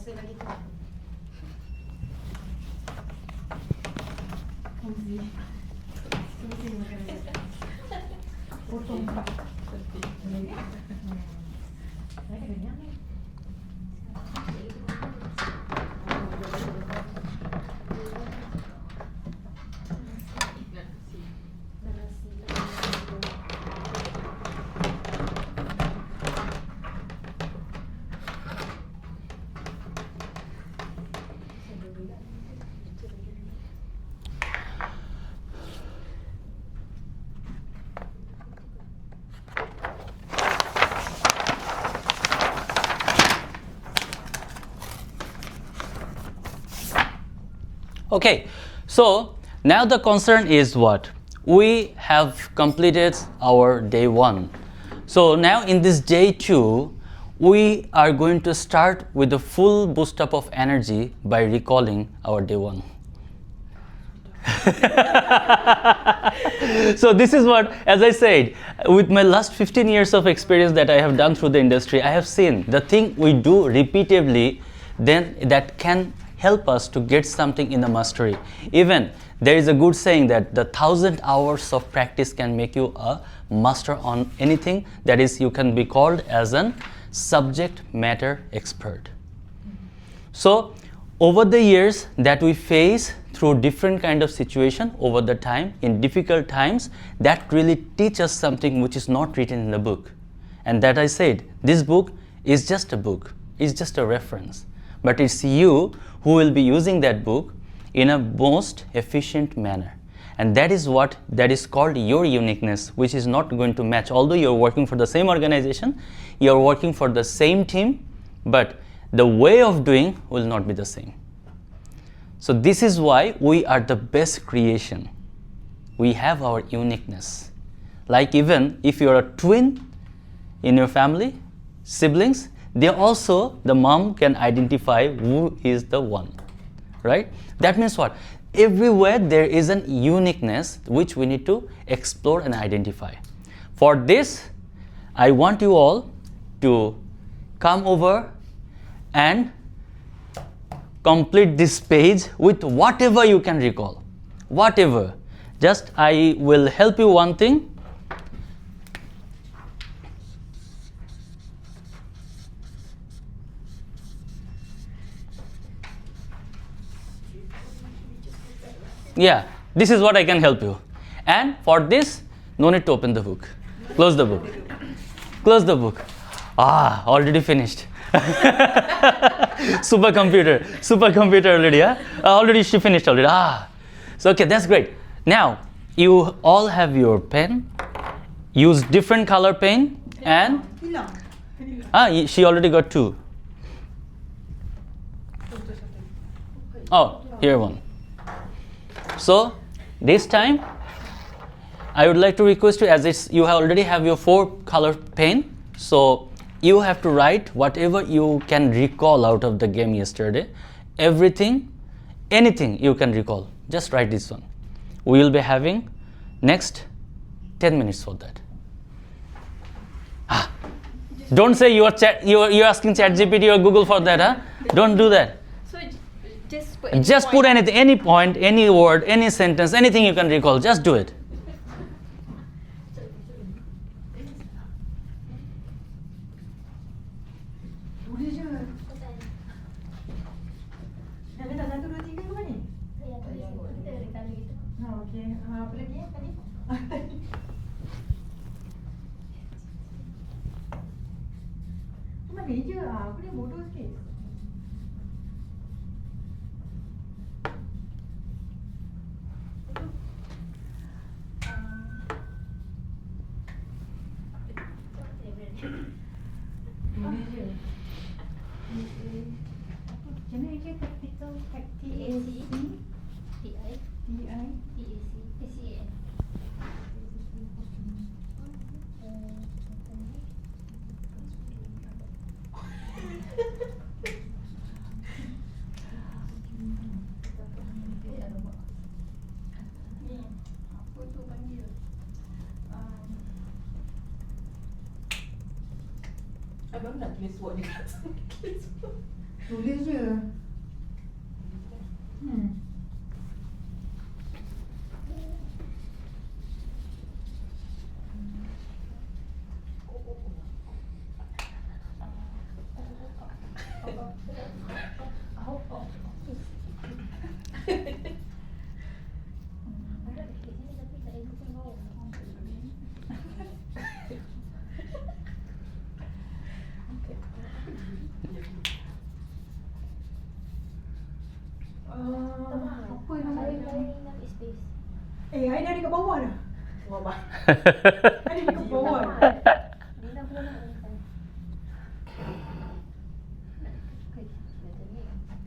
saya bagi tu. Tanzil. Tanzil makan ni. Potong empat. Saya kenyang ni. Okay, so now the concern is what? We have completed our day 1. So now in this day 2, we are going to start with a full boost up of energy by recalling our day 1. So this is what, as I said, with my last 15 years of experience that I have done through the industry, I have seen the thing we do repeatedly, then that can help us to get something in the mastery. Even there is a good saying that the 1,000 hours of practice can make you a master on anything. That is, you can be called as an subject matter expert. So over the years that we face through different kind of situation over the time, in difficult times, that really teach us something which is not written in the book. And that I said, this book is just a book, it's just a reference. But it's you who will be using that book in a most efficient manner. And that is what that is called your uniqueness, which is not going to match. Although you're working for the same organization, you're working for the same team, but the way of doing will not be the same. So this is why we are the best creation. We have our uniqueness. Like even if you're a twin in your family, siblings, they also, the mom can identify who is the one, right? That means what? Everywhere there is an uniqueness which we need to explore and identify. For this, I want you all to come over and complete this page with whatever you can recall. Whatever. Just I will help you one thing. Yeah, this is what I can help you. And for this, no need to open the book. Close the book. Close the book. Ah, already finished. Supercomputer already, huh? Already she finished already. Ah, so okay, that's great. Now, you all have your pen. Use different color pen and she already got 2. Oh, here one. So this time I would like to request you, as you already have your 4 color pen, so you have to write whatever you can recall out of the game yesterday. Everything, anything you can recall, just write this one. We will be having next 10 minutes for that. Don't say you're asking ChatGPT or Google for that, huh? Don't do that. Just put anything, any point, any word, any sentence, anything you can recall, just do it. Abang nak tulis word dekat atas. Tulis je. Apa nama dia? I dah ada kat bawah dah. Ada kat bawah.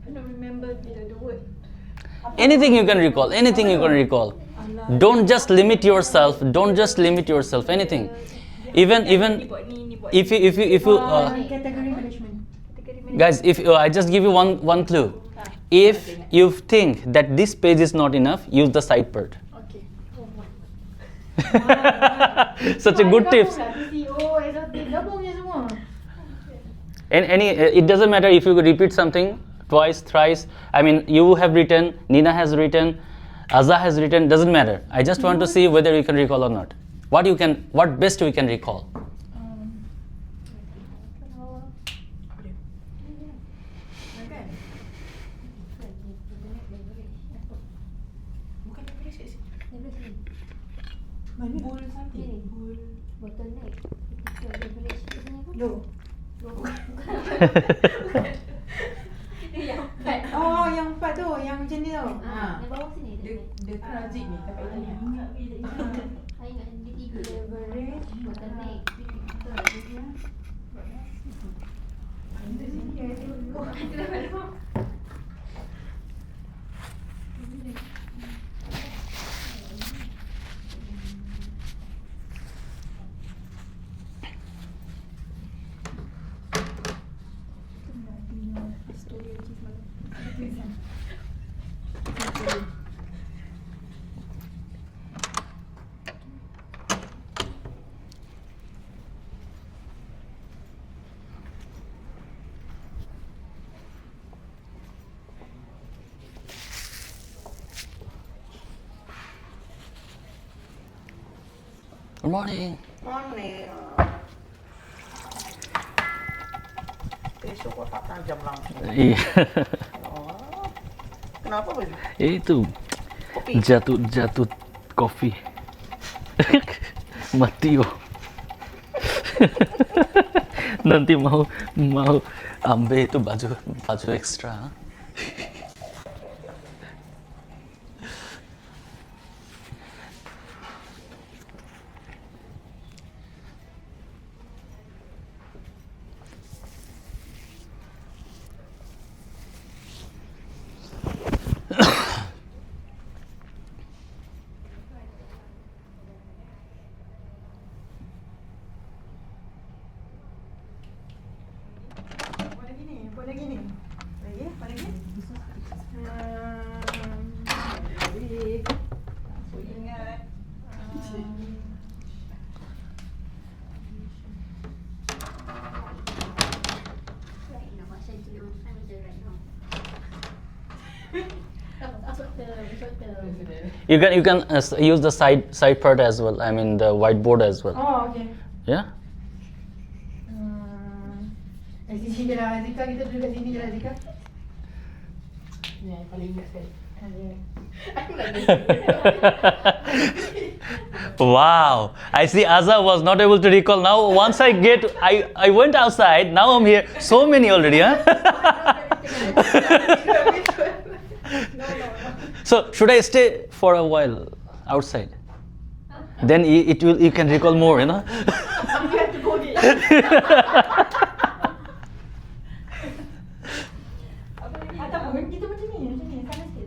I don't remember the word. Anything you can recall, anything you can recall. Don't just limit yourself. Don't just limit yourself. Anything, even if you Category management. guys, if I just give you one clue. If you think that this page is not enough, use the side part. Okay. Such a good tips. Gabung je semua. And it doesn't matter if you repeat something twice, thrice. I mean, you have written, Nina has written, Azza has written. Doesn't matter. I just want to see whether you can recall or not. What best we can recall. Oh, yang empat tu, yang macam ni tu. Di bawah sini. Dia transit ni sampai tadi. Saya ingat dia tiga. Leverage. Bottleneck. Good morning. Morning. Besok kau tak jam langsung. Iya. Oh. Kenapa baju? Itu Kopi. jatuh kopi. Mati oh. Nanti mau ambil itu baju ekstra. Apa lagi ni? Apa lagi? Ingat. You can use the side part as well. I mean the whiteboard as well. Oh, okay. Yeah. Sini je lah Azika, kita duduk kat sini je lah Azika. Ni yang paling ingat sekali. Aku Wow. I see Azza was not able to recall. Now once I went outside. Now I'm here. So many already, huh? So should I stay for a while outside? Then you can recall more, you know. You have to go there. Ataupun kita macam ni, sana sikit.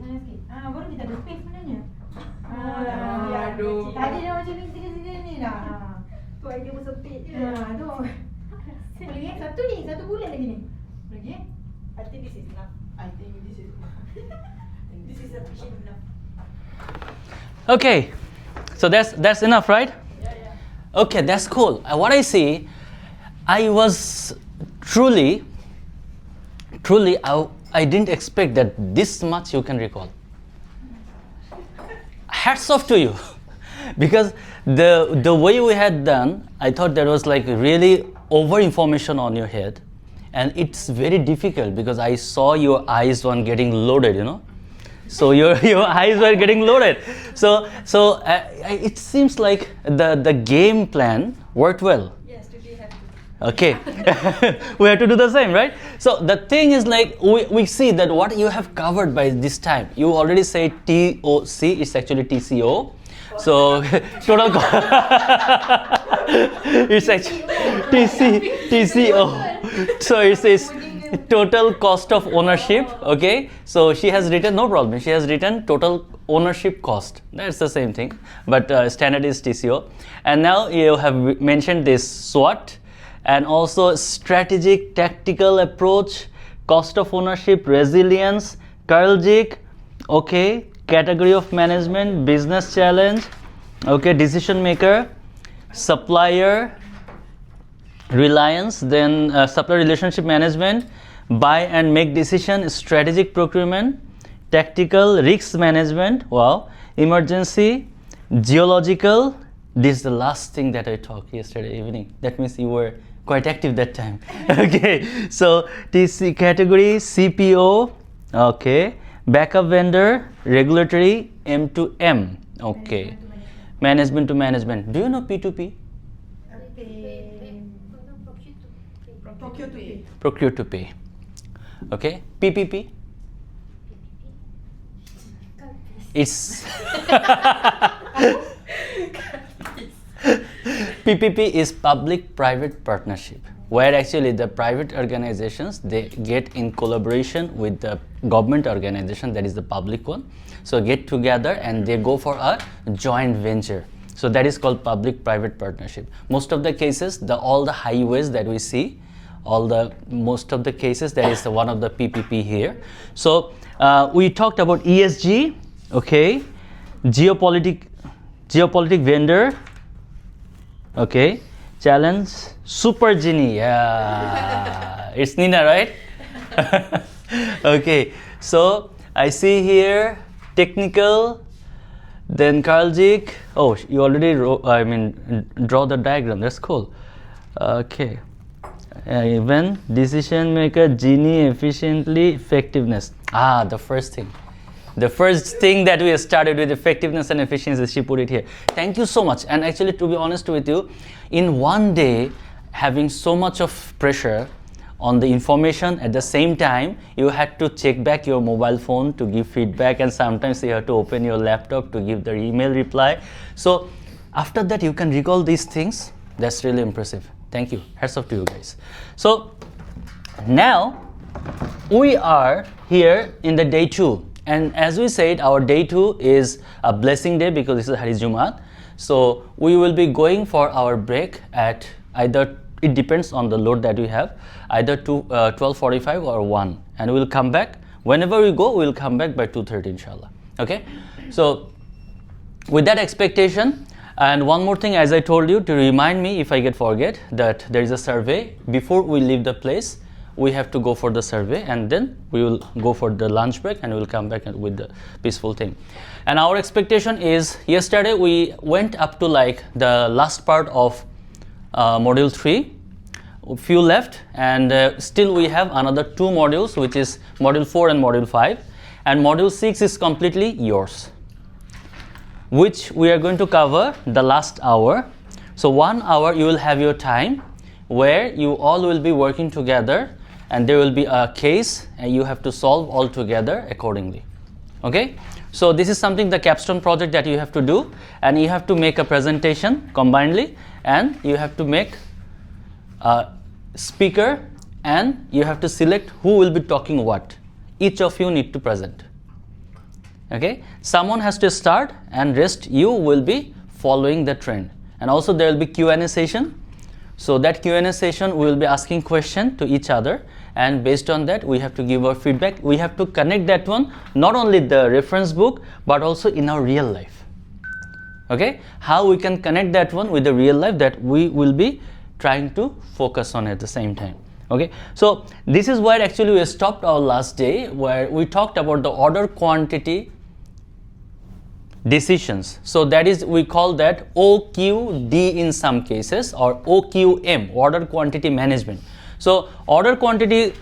Baru kita ada space sebenarnya. Aduh. Tadi dah macam ni dah. Tu idea pun sempit je. Tu. Lagi satu bulan lagi ni. Lagi? I think this is enough. This is sufficient enough. Okay. So that's enough, right? Yeah. Okay, that's cool. What I see, I was truly truly, I didn't expect that this much you can recall. Hats off to you. Because the way we had done, I thought there was like really over information on your head, and it's very difficult because I saw your eyes one getting loaded, you know. So your eyes were getting loaded. So it seems like the game plan worked well. Yes, today have to. Okay, we have to do the same, right? So the thing is like we see that what you have covered by this time. You already said TOC, it's actually TCO. So total it's actually TCO. So it says total cost of ownership. Okay, so she has written, no problem, she has written total ownership cost. That's the same thing, but standard is TCO. And now you have mentioned this SWOT, and also strategic tactical approach, cost of ownership, resilience, Karljic, okay, category of management, business challenge, okay, decision maker, supplier reliance, then supplier relationship management, buy and make decision, strategic procurement, tactical risk management, wow, emergency, geological. This is the last thing that I talked yesterday evening. That means you were quite active that time. Okay, so TC category, CPO, okay, backup vendor, regulatory, M to M, okay, management to management. Do you know P2P? Procure to pay. Procure to pay. Okay, PPP. It's PPP is public-private partnership, where actually the private organizations, they get in collaboration with the government organization, that is the public one. So get together and they go for a joint venture. So that is called public-private partnership. Most of the cases, all the highways that we see, most of the cases, that is one of the PPP here. So we talked about ESG, okay, geopolitic vendor, okay, challenge, super genie, yeah, it's Nina, right? Okay, so I see here technical, then Karljic. Oh, you already draw the diagram, that's cool. Okay, even decision maker, genie, efficiently, effectiveness. The first thing that we started with, effectiveness and efficiency, she put it here. Thank you so much. And actually, to be honest with you, in one day, having so much of pressure on the information, at the same time, you had to check back your mobile phone to give feedback, and sometimes you have to open your laptop to give the email reply. So after that, you can recall these things. That's really impressive. Thank you. Hats off to you guys. So now we are here in the day 2. And as we said, our day 2 is a blessing day because this is Hari Jumat. So we will be going for our break at either, it depends on the load that we have, either 12:45 or 1. And we'll come back. Whenever we go, we'll come back by 2:30 inshallah. Okay? So with that expectation, and one more thing, as I told you, to remind me if I forget, that there is a survey. Before we leave the place, we have to go for the survey, and then we will go for the lunch break, and we will come back with the peaceful thing. And our expectation is, yesterday we went up to like the last part of module 3, few left, and still we have another 2 modules, which is module 4 and module 5, and module 6 is completely yours, which we are going to cover the last hour. So 1 hour you will have your time where you all will be working together, and there will be a case and you have to solve all together accordingly. Okay, so this is something, the capstone project that you have to do, and you have to make a presentation combinedly, and you have to make a speaker, and you have to select who will be talking what. Each of you need to present. Okay, someone has to start, and rest you will be following the trend. And also there will be Q&A session. So that Q&A session, we will be asking questions to each other, and based on that we have to give our feedback. We have to connect that one, not only the reference book, but also in our real life. Okay, how we can connect that one with the real life, that we will be trying to focus on at the same time. Okay, so this is where actually we stopped our last day, where we talked about the order quantity decisions. So that is, we call that OQD in some cases, or OQM, order quantity management. So order quantity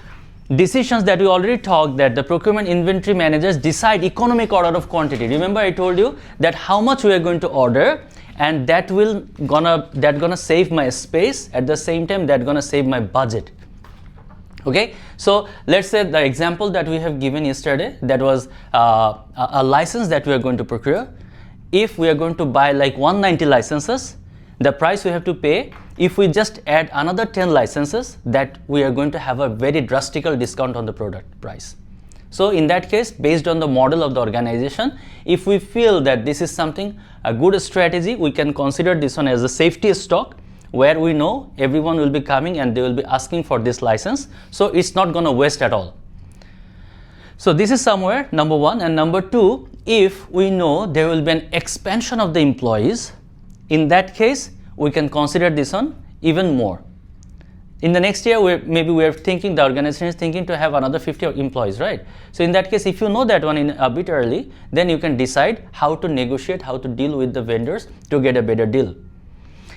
decisions that we already talked, that the procurement inventory managers decide economic order of quantity. Remember I told you that how much we are going to order, and that gonna save my space, at the same time that gonna save my budget. Okay, so let's say the example that we have given yesterday, that was a license that we are going to procure. If we are going to buy like 190 licenses, the price we have to pay, if we just add another 10 licenses, that we are going to have a very drastic discount on the product price. So in that case, based on the model of the organization, if we feel that this is something, a good strategy, we can consider this one as a safety stock, where we know everyone will be coming and they will be asking for this license, so it's not going to waste at all. So this is somewhere number one. And number two, if we know there will be an expansion of the employees, in that case we can consider this one even more. In the next year, maybe we are thinking, the organization is thinking to have another 50 employees, right? So in that case, if you know that one in a bit early, then you can decide how to negotiate, how to deal with the vendors to get a better deal.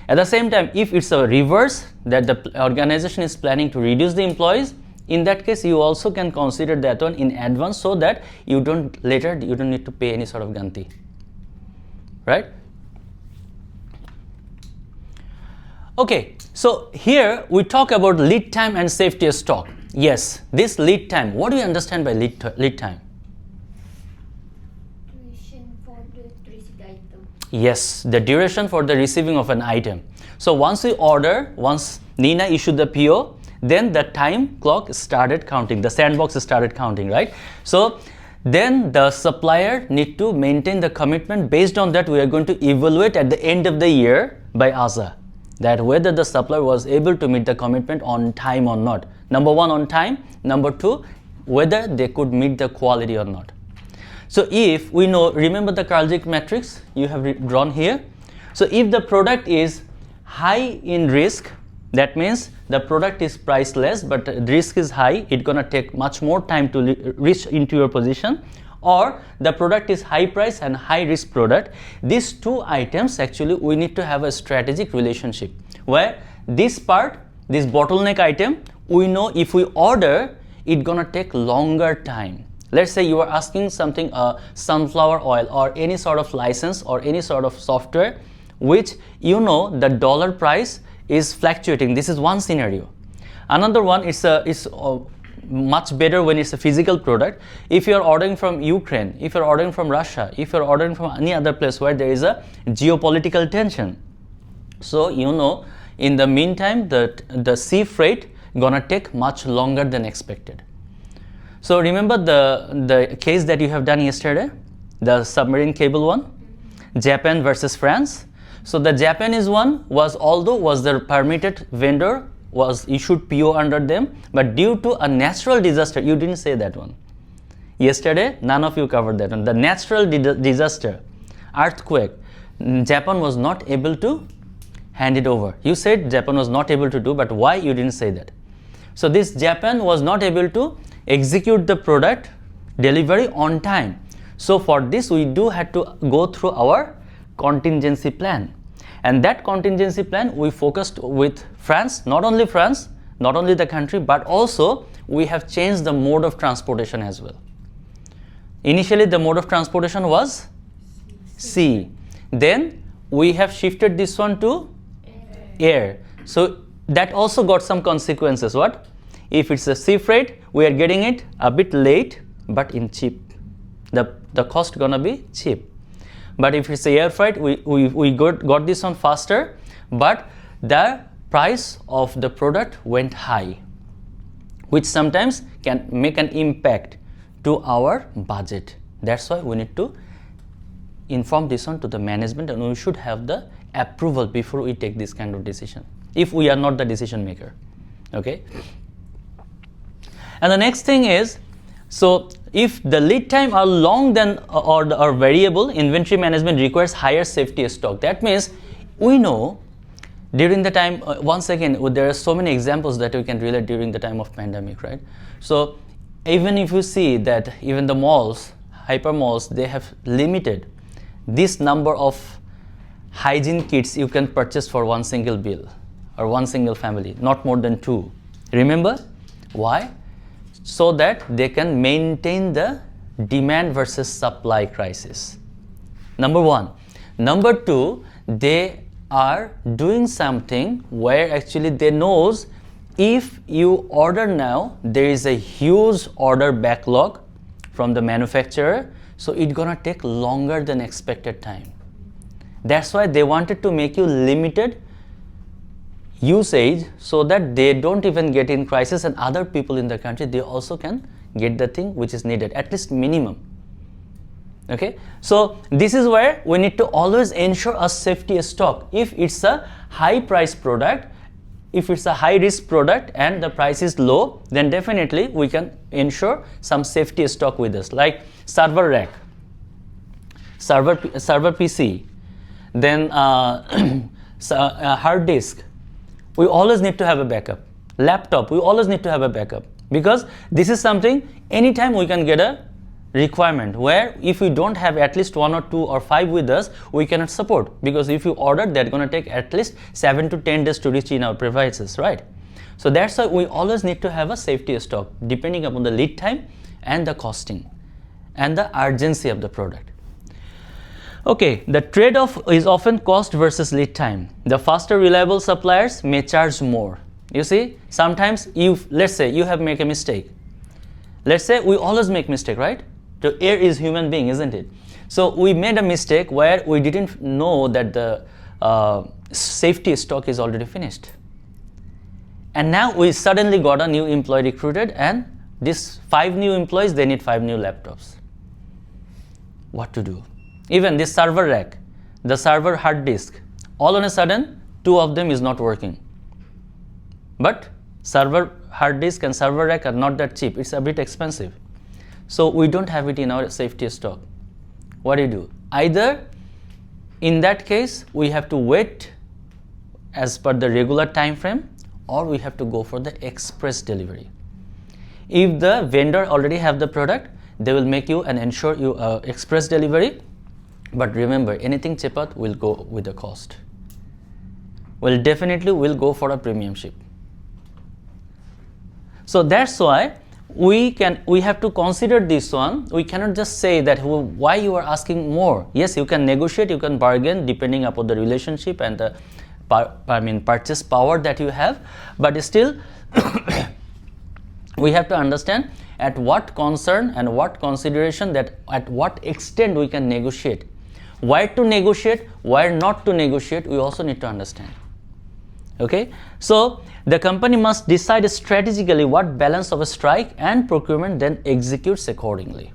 At the same time, if it's a reverse, that the organization is planning to reduce the employees, in that case you also can consider that one in advance, so that you don't need to pay any sort of ganti, right? Okay, so here we talk about lead time and safety stock. Yes, this lead time, what do you understand by lead time? Duration for the received item. Yes, the duration for the receiving of an item. So once we order, once Nina issued the PO, then the time clock started counting, the sandbox started counting, right? So then the supplier need to maintain the commitment. Based on that, we are going to evaluate at the end of the year by ASA, that whether the supplier was able to meet the commitment on time or not. Number one, on time. Number two, whether they could meet the quality or not. So if we know, remember the Karlzik matrix you have drawn here. So if the product is high in risk, that means the product is priceless, but the risk is high, it's gonna take much more time to reach into your position, or the product is high price and high risk product. These two items, actually we need to have a strategic relationship, where this part, this bottleneck item, we know if we order, it's gonna take longer time. Let's say you are asking something, sunflower oil or any sort of license or any sort of software, which you know the dollar price is fluctuating. This is one scenario. Another one is much better when it's a physical product. If you are ordering from Ukraine, if you're ordering from Russia, if you're ordering from any other place where there is a geopolitical tension, so you know in the meantime the sea freight gonna take much longer than expected. So remember the case that you have done yesterday, the submarine cable one, Japan versus France. So the Japanese one was, although was the permitted vendor, was issued PO under them, but due to a natural disaster, you didn't say that one. Yesterday, none of you covered that one. The natural disaster, earthquake, Japan was not able to hand it over. You said Japan was not able to do, but why you didn't say that? So this Japan was not able to execute the product delivery on time. So for this, we do have to go through our contingency plan. And that contingency plan, we focused with France, not only the country, but also we have changed the mode of transportation as well. Initially, the mode of transportation was sea. Then we have shifted this one to air. So that also got some consequences. What? If it's a sea freight, we are getting it a bit late, but in cheap. The cost gonna be cheap. But if it's a air freight, we got this one faster, but the price of the product went high, which sometimes can make an impact to our budget. That's why we need to inform this one to the management, and we should have the approval before we take this kind of decision, if we are not the decision maker. Okay. And the next thing is, so if the lead time are long, then or variable, inventory management requires higher safety stock. That means we know During the time, once again, there are so many examples that we can relate during the time of pandemic, right? So even if you see that even the malls, hyper malls, they have limited this number of hygiene kits you can purchase for one single bill or one single family, not more than 2. Remember why? So that they can maintain the demand versus supply crisis. Number 1. Number 2, they are doing something where actually they knows if you order now, there is a huge order backlog from the manufacturer, so it's gonna take longer than expected time. That's why they wanted to make you limited usage so that they don't even get in crisis and other people in the country, they also can get the thing which is needed, at least minimum. Okay, so this is where we need to always ensure a safety stock. If it's a high price product, if it's a high risk product and the price is low, then definitely we can ensure some safety stock with us, like server rack, server PC, then hard disk. We always need to have a backup. Laptop, we always need to have a backup, because this is something anytime we can get a requirement where if we don't have at least 1 or 2 or 5 with us, we cannot support, because if you order, they're going to take at least 7 to 10 days to reach in our premises, right? So that's why we always need to have a safety stock depending upon the lead time and the costing and the urgency of the product. Okay, the trade-off is often cost versus lead time. The faster reliable suppliers may charge more. You see, sometimes let's say you have made a mistake. Let's say we always make mistake, right? The air is human being, isn't it? So we made a mistake where we didn't know that the safety stock is already finished. And now we suddenly got a new employee recruited, and these 5 new employees, they need 5 new laptops. What to do? Even this server rack, the server hard disk, all on a sudden, 2 of them is not working. But server hard disk and server rack are not that cheap. It's a bit expensive. So we don't have it in our safety stock. What do? Either in that case, we have to wait as per the regular time frame, or we have to go for the express delivery. If the vendor already have the product, they will make you and ensure you express delivery. But remember, anything cheaper will go with the cost. Well, definitely will go for a premium ship. So that's why we have to consider this one. We cannot just say that why you are asking more. Yes, you can negotiate, you can bargain depending upon the relationship and the purchase power that you have, but still we have to understand at what concern and what consideration, that at what extent we can negotiate. Where to negotiate, where not to negotiate, we also need to understand. Okay, so the company must decide strategically what balance of a strike and procurement, then executes accordingly.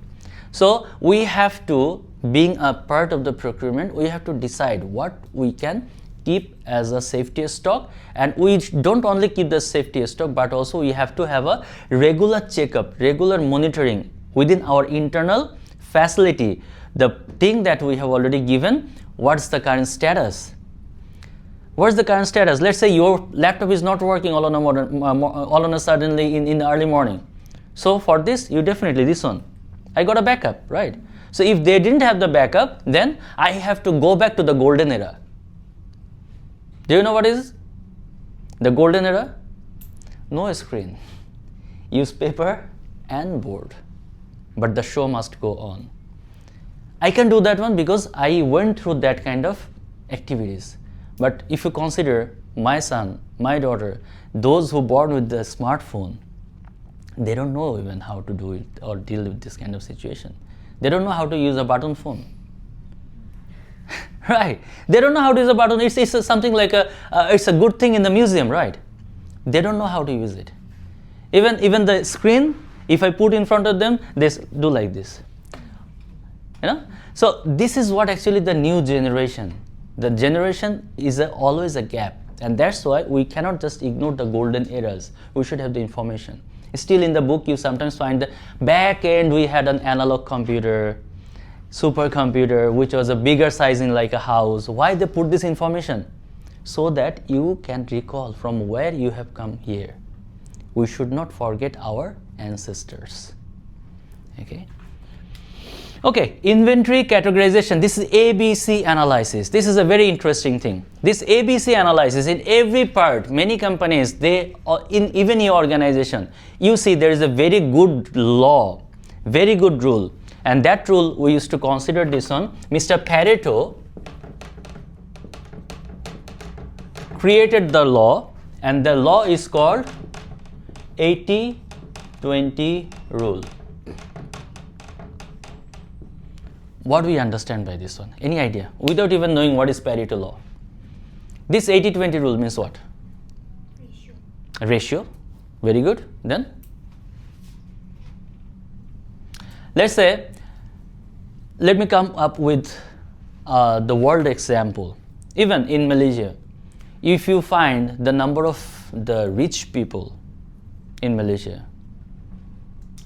So we have to, being a part of the procurement, we have to decide what we can keep as a safety stock, and we don't only keep the safety stock, but also we have to have a regular checkup, regular monitoring within our internal facility. The thing that we have already given, what's the current status? What's the current status? Let's say your laptop is not working all on a suddenly in the early morning. So for this, you definitely, this one, I got a backup, right? So if they didn't have the backup, then I have to go back to the golden era. Do you know what is the golden era? No screen. Use paper and board. But the show must go on. I can do that one because I went through that kind of activities. But if you consider my son, my daughter, those who born with the smartphone, they don't know even how to do it or deal with this kind of situation. They don't know how to use a button phone. Right? They don't know how to use a button. It's something like it's a good thing in the museum, right? They don't know how to use it. Even the screen, if I put in front of them, they do like this. You know? So this is what actually the new generation. The generation is always a gap, and that's why we cannot just ignore the golden eras. We should have the information. Still in the book, you sometimes find the back end, we had an analog computer, supercomputer, which was a bigger sizing like a house. Why they put this information? so that you can recall from where you have come here. We should not forget our ancestors. Okay, inventory categorization. This is ABC analysis. This is a very interesting thing. This ABC analysis, in every part, many companies, they, in even your organization, you see there is a very good law, very good rule. And that rule, we used to consider this one. Mr. Pareto created the law, and the law is called 80-20 rule. What do we understand by this one? Any idea? Without even knowing what is Pareto law. This 80-20 rule means what? Ratio. Ratio. Very good. Then? Let's say, let me come up with the world example. Even in Malaysia, if you find the number of the rich people in Malaysia,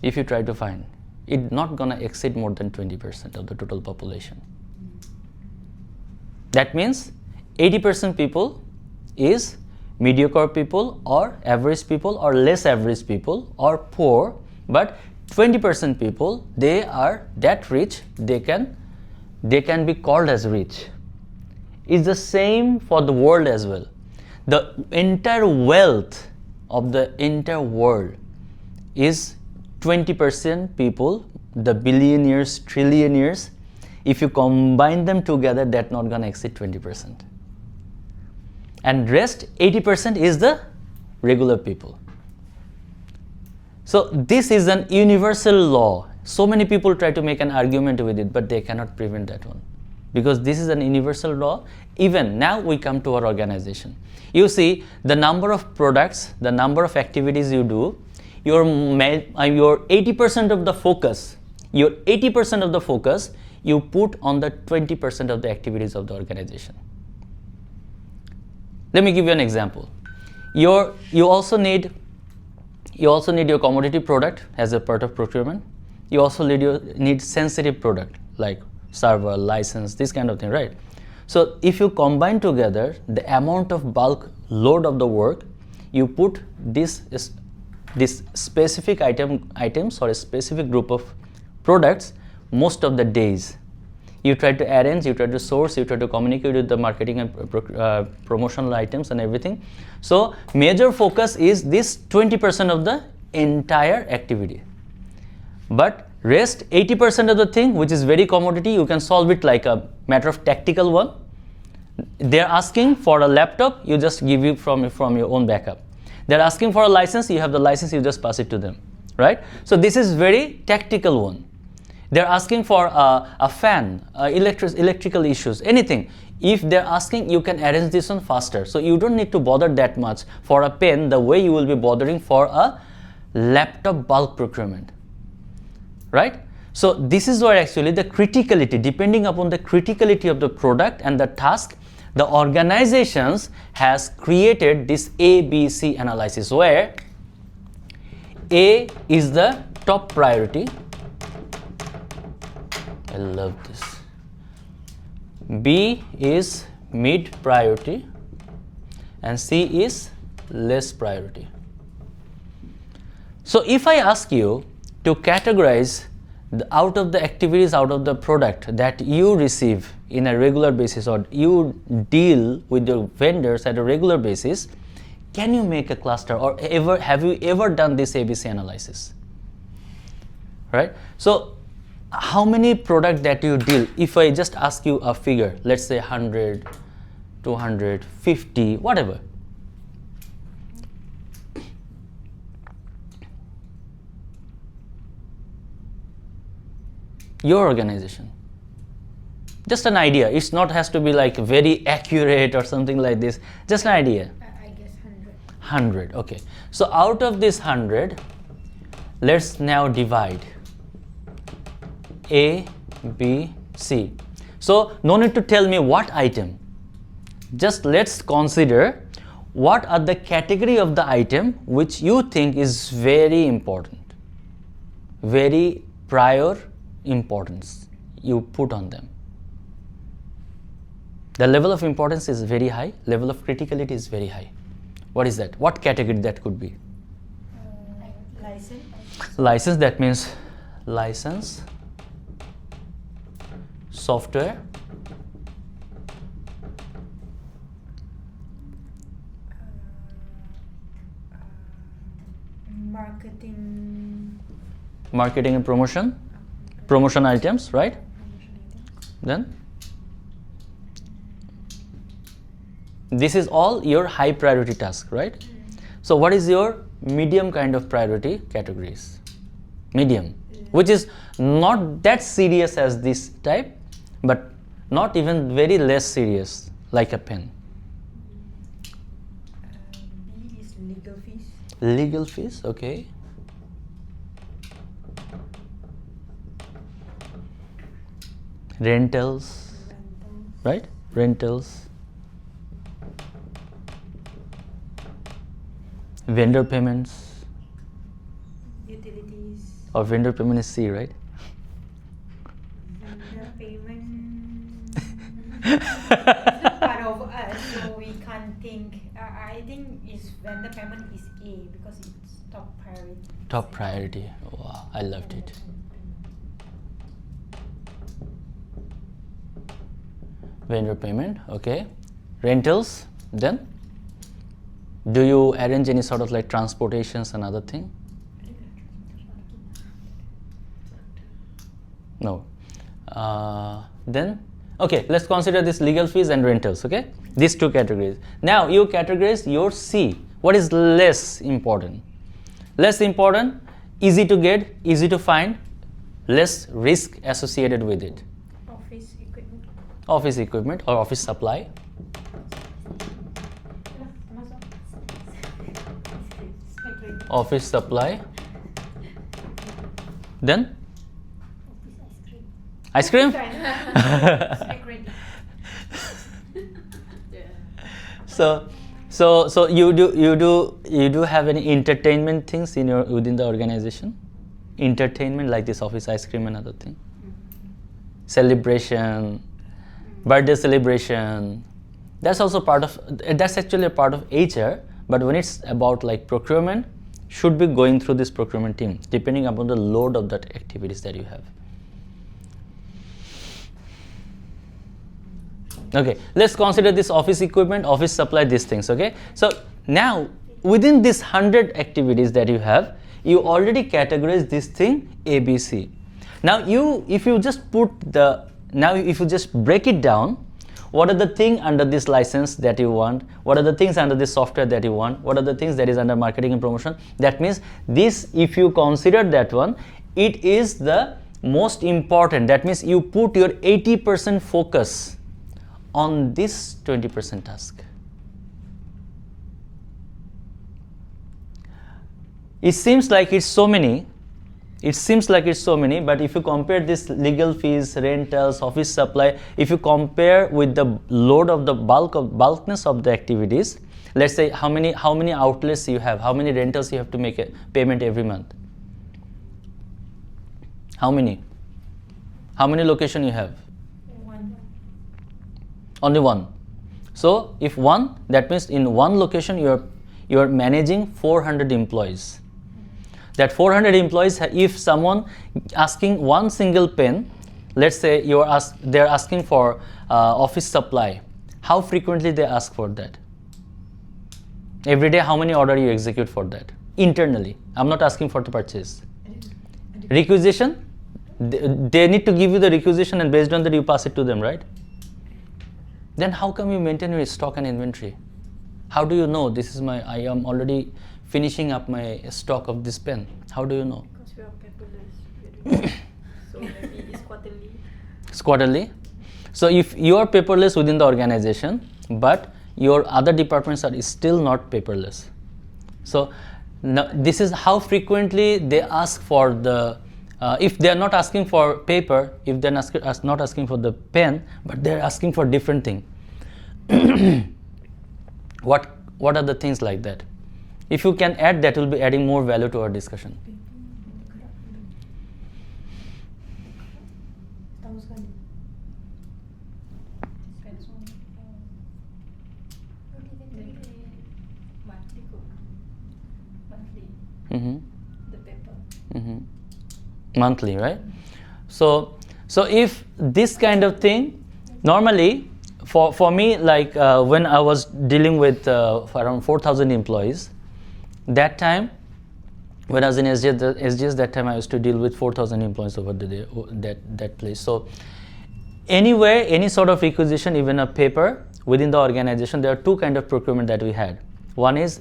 if you try to find, it's not gonna exceed more than 20% of the total population. That means 80% people is mediocre people or average people or less average people or poor, but 20% people, they are that rich, they can be called as rich. It's the same for the world as well. The entire wealth of the entire world is 20% people, the billionaires, trillionaires. If you combine them together, that's not gonna exceed 20%. And rest 80% is the regular people. So this is an universal law. So many people try to make an argument with it, but they cannot prevent that one. Because this is an universal law. Even now we come to our organization. You see the number of products, the number of activities you do, your 80% of the focus, you put on the 20% of the activities of the organization. Let me give you an example. You also need your commodity product as a part of procurement. You also need sensitive product like server, license, this kind of thing, right? So if you combine together the amount of bulk load of the work, you put this specific items or a specific group of products most of the days. You try to arrange, you try to source, you try to communicate with the marketing and promotional items and everything. So major focus is this 20% of the entire activity. But rest 80% of the thing, which is very commodity, you can solve it like a matter of tactical one. They're asking for a laptop, you just give it from your own backup. They're asking for a license, you have the license, you just pass it to them, right? So this is very tactical one. They're asking for a fan, electrical issues, anything. If they're asking, you can arrange this one faster. So you don't need to bother that much for a pen the way you will be bothering for a laptop bulk procurement, right? So this is where actually the criticality, depending upon the criticality of the product and the task, the organizations has created this ABC analysis where A is the top priority. I love this. B is mid priority and C is less priority. So if I ask you to categorize out of the activities, out of the product that you receive in a regular basis or you deal with your vendors at a regular basis, can you make a cluster or have you ever done this ABC analysis? Right? So how many products that you deal, if I just ask you a figure, let's say 100, 200, 50, whatever. Your organization. Just an idea. It's not has to be like very accurate or something like this. Just an idea. I guess 100. 100. Okay. So out of this 100, let's now divide A, B, C. So no need to tell me what item. Just let's consider what are the category of the item which you think is very important, very prior importance you put on them. The level of importance is very high, level of criticality is very high. What is that? What category that could be? License. License, that means license, software, marketing and promotion items, right? Then this is all your high priority task, right? So what is your medium kind of priority categories? Medium, which is not that serious as this type, but not even very less serious, like a pen. B is legal fees. Legal fees, okay. Rentals, right? Rentals. Vendor payments. Utilities. Or vendor payment is C, right? Vendor payment. It's not part of us, so we can't think. I think is vendor payment is A because it's top priority. Top priority. Wow, I loved it. Vendor payment, okay. Rentals, then? Do you arrange any sort of like transportations and other thing? No. Then, okay, let's consider this legal fees and rentals, okay? These two categories. Now, you categorize your C. What is less important? Less important, easy to get, easy to find, less risk associated with it. Office equipment. Office equipment or office supply. Office supply. Then ice cream. So you do have any entertainment things in your within the organization? Entertainment like this office ice cream and other thing. Celebration, birthday celebration. That's also part of. That's actually a part of HR. But when it's about like procurement, should be going through this procurement team, depending upon the load of that activities that you have. Okay, let's consider this office equipment, office supply, these things, okay? So now, within this 100 activities that you have, you already categorize this thing A, B, C. Now if you just break it down, what are the things under this license that you want? What are the things under this software that you want? What are the things that is under marketing and promotion? That means this, if you consider that one, it is the most important. That means you put your 80% focus on this 20% task. It seems like it's so many, but if you compare this legal fees, rentals, office supply, if you compare with the load of the bulkness of the activities, let's say how many outlets you have, how many rentals you have to make a payment every month. How many location you have? One. Only one. So if one, that means in one location you are managing 400 employees. That 400 employees, if someone asking one single pen, let's say they're asking for office supply, how frequently they ask for that? Every day, how many order you execute for that? Internally, I'm not asking for the purchase. Requisition, they need to give you the requisition and based on that you pass it to them, right? Then how come you maintain your stock and inventory? How do you know this is I am already finishing up my stock of this pen? How do you know? Because we are paperless. So maybe it's quarterly. It's quarterly. So if you are paperless within the organization, but your other departments are still not paperless. So now this is how frequently they ask for the, if they are not asking for paper, if they are not asking for the pen, but they are asking for different thing. What are the things like that? If you can add, that will be adding more value to our discussion. Mm-hmm. the paper. Mm-hmm. Monthly, right? So if this kind of thing, normally for me, like when I was dealing with around 4,000 employees, that time when I was in SGS, that time I used to deal with 4,000 employees over the day, that place. So anywhere, any sort of requisition, even a paper within the organization, there are two kind of procurement that we had. One is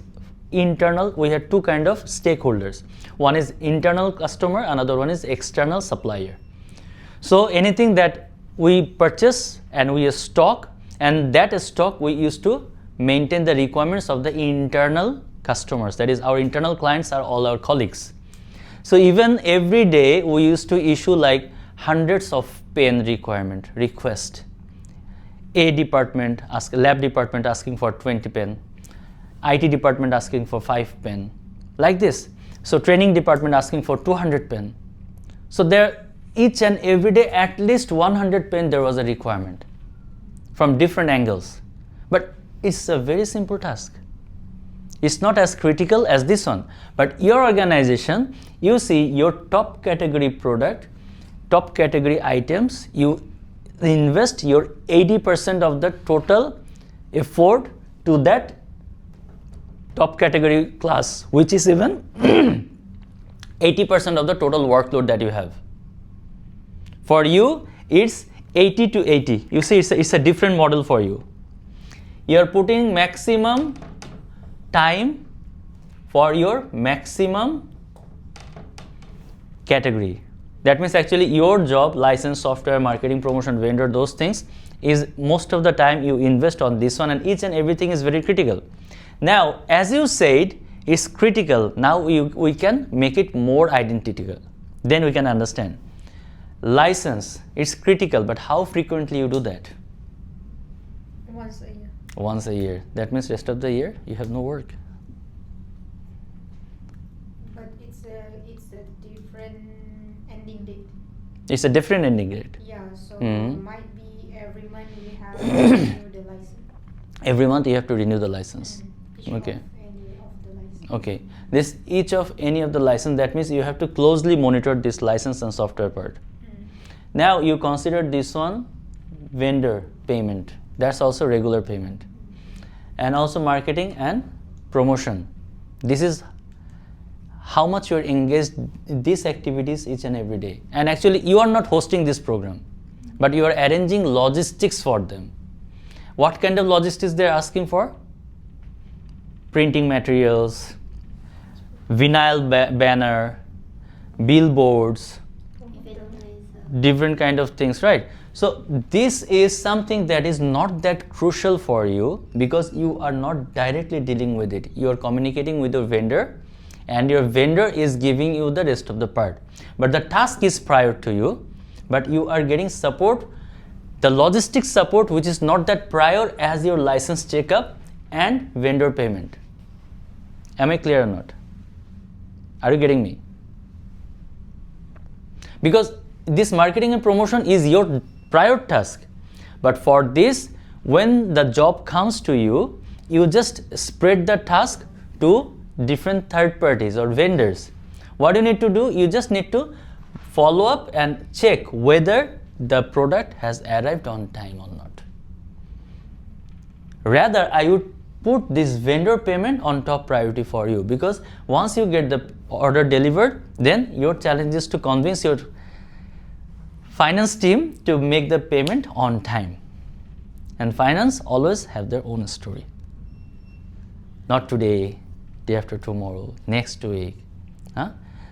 internal. We had two kind of stakeholders. One is internal customer, another one is external supplier. So anything that we purchase and we stock, and that stock we used to maintain the requirements of the internal customers. That is, our internal clients are all our colleagues. So even every day we used to issue like hundreds of pen request. Lab department asking for 20 pen. IT department asking for 5 pen. Like this. So training department asking for 200 pen. So there, each and every day at least 100 pen there was a requirement from different angles. But it's a very simple task. It's not as critical as this one. But your organization, you see your top category product, top category items, you invest your 80% of the total effort to that top category class, which is even 80% of the total workload that you have. For you, it's 80 to 80. You see, it's a different model for you. You're putting maximum time for your maximum category. That means actually your job, license, software, marketing, promotion, vendor, those things, is most of the time you invest on this one, and each and everything is very critical. Now, as you said, it's critical. Now we can make it more identical. Then we can understand. License, it's critical, but how frequently you do that? Once a year. Once a year. That means rest of the year you have no work. But it's a different ending date. It's a different ending date. Yeah, so Mhm. might be every month we have to renew the license. Every month you have to renew the license. Each Okay. of any of the license. Okay. This each of any of the license, that means you have to closely monitor this license and software part. Now you consider this one vendor payment. That's also regular payment. And also marketing and promotion. This is how much you're engaged in these activities each and every day. And actually you are not hosting this program, but you are arranging logistics for them. What kind of logistics they're asking for? Printing materials, vinyl banner, billboards, different kind of things, right? So this is something that is not that crucial for you because you are not directly dealing with it. You are communicating with your vendor and your vendor is giving you the rest of the part. But the task is prior to you, but you are getting support, the logistics support, which is not that prior as your license checkup and vendor payment. Am I clear or not? Are you getting me? Because this marketing and promotion is your prior task, but for this, when the job comes to you, you just spread the task to different third parties or vendors. What you need to do, you just need to follow up and check whether the product has arrived on time or not. Rather, I would put this vendor payment on top priority for you, because once you get the order delivered, then your challenge is to convince your finance team to make the payment on time. And finance always have their own story. Not today, day after tomorrow, next week.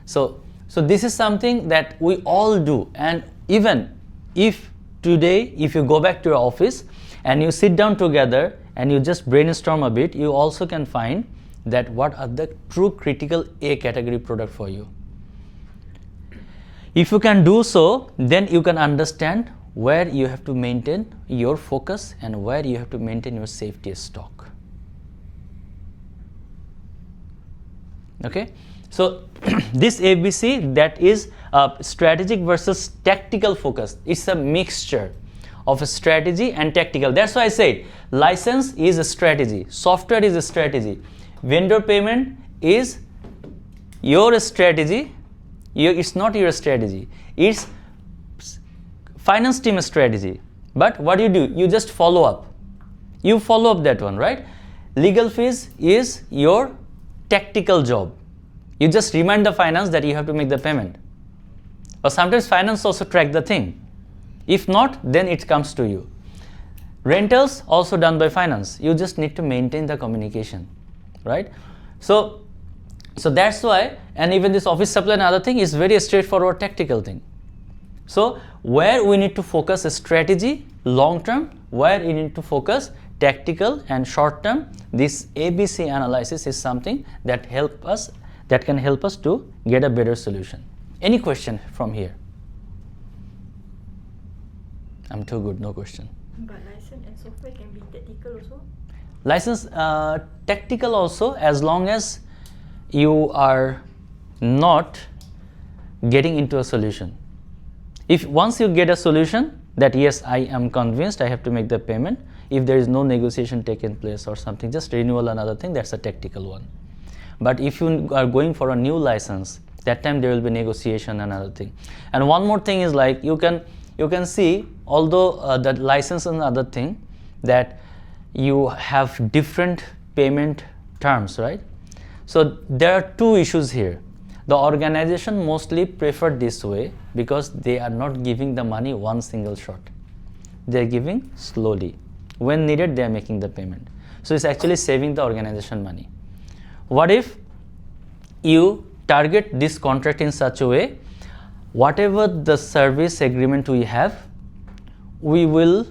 So this is something that we all do. And even if today, if you go back to your office and you sit down together and you just brainstorm a bit, you also can find that what are the true critical A category product for you. If you can do so, then you can understand where you have to maintain your focus and where you have to maintain your safety stock. Okay, so this ABC, that is strategic versus tactical focus. It's a mixture of a strategy and tactical. That's why I said license is a strategy, software is a strategy, vendor payment is your strategy, it's not your strategy, it's finance team strategy. But what you do, you just follow up. You follow up that one, right? Legal fees is your tactical job. You just remind the finance that you have to make the payment. Or sometimes finance also track the thing. If not, then it comes to you. Rentals also done by finance. You just need to maintain the communication, right? So that's why, and even this office supply and other thing is very straightforward tactical thing. So where we need to focus a strategy long term, where we need to focus tactical and short term, this ABC analysis is something that can help us to get a better solution. Any question from here? I'm too good, no question. But license and software can be tactical also? License, tactical also, as long as you are not getting into a solution. If once you get a solution that yes, I am convinced I have to make the payment, if there is no negotiation taking place or something, just renewal another thing, that's a tactical one. But if you are going for a new license, that time there will be negotiation and other thing. And one more thing is like you can see, although the license and other thing, that you have different payment terms, right? So there are two issues here. The organization mostly prefer this way because they are not giving the money one single shot. They are giving slowly. When needed, they are making the payment. So it's actually saving the organization money. What if you target this contract in such a way, whatever the service agreement we have, we will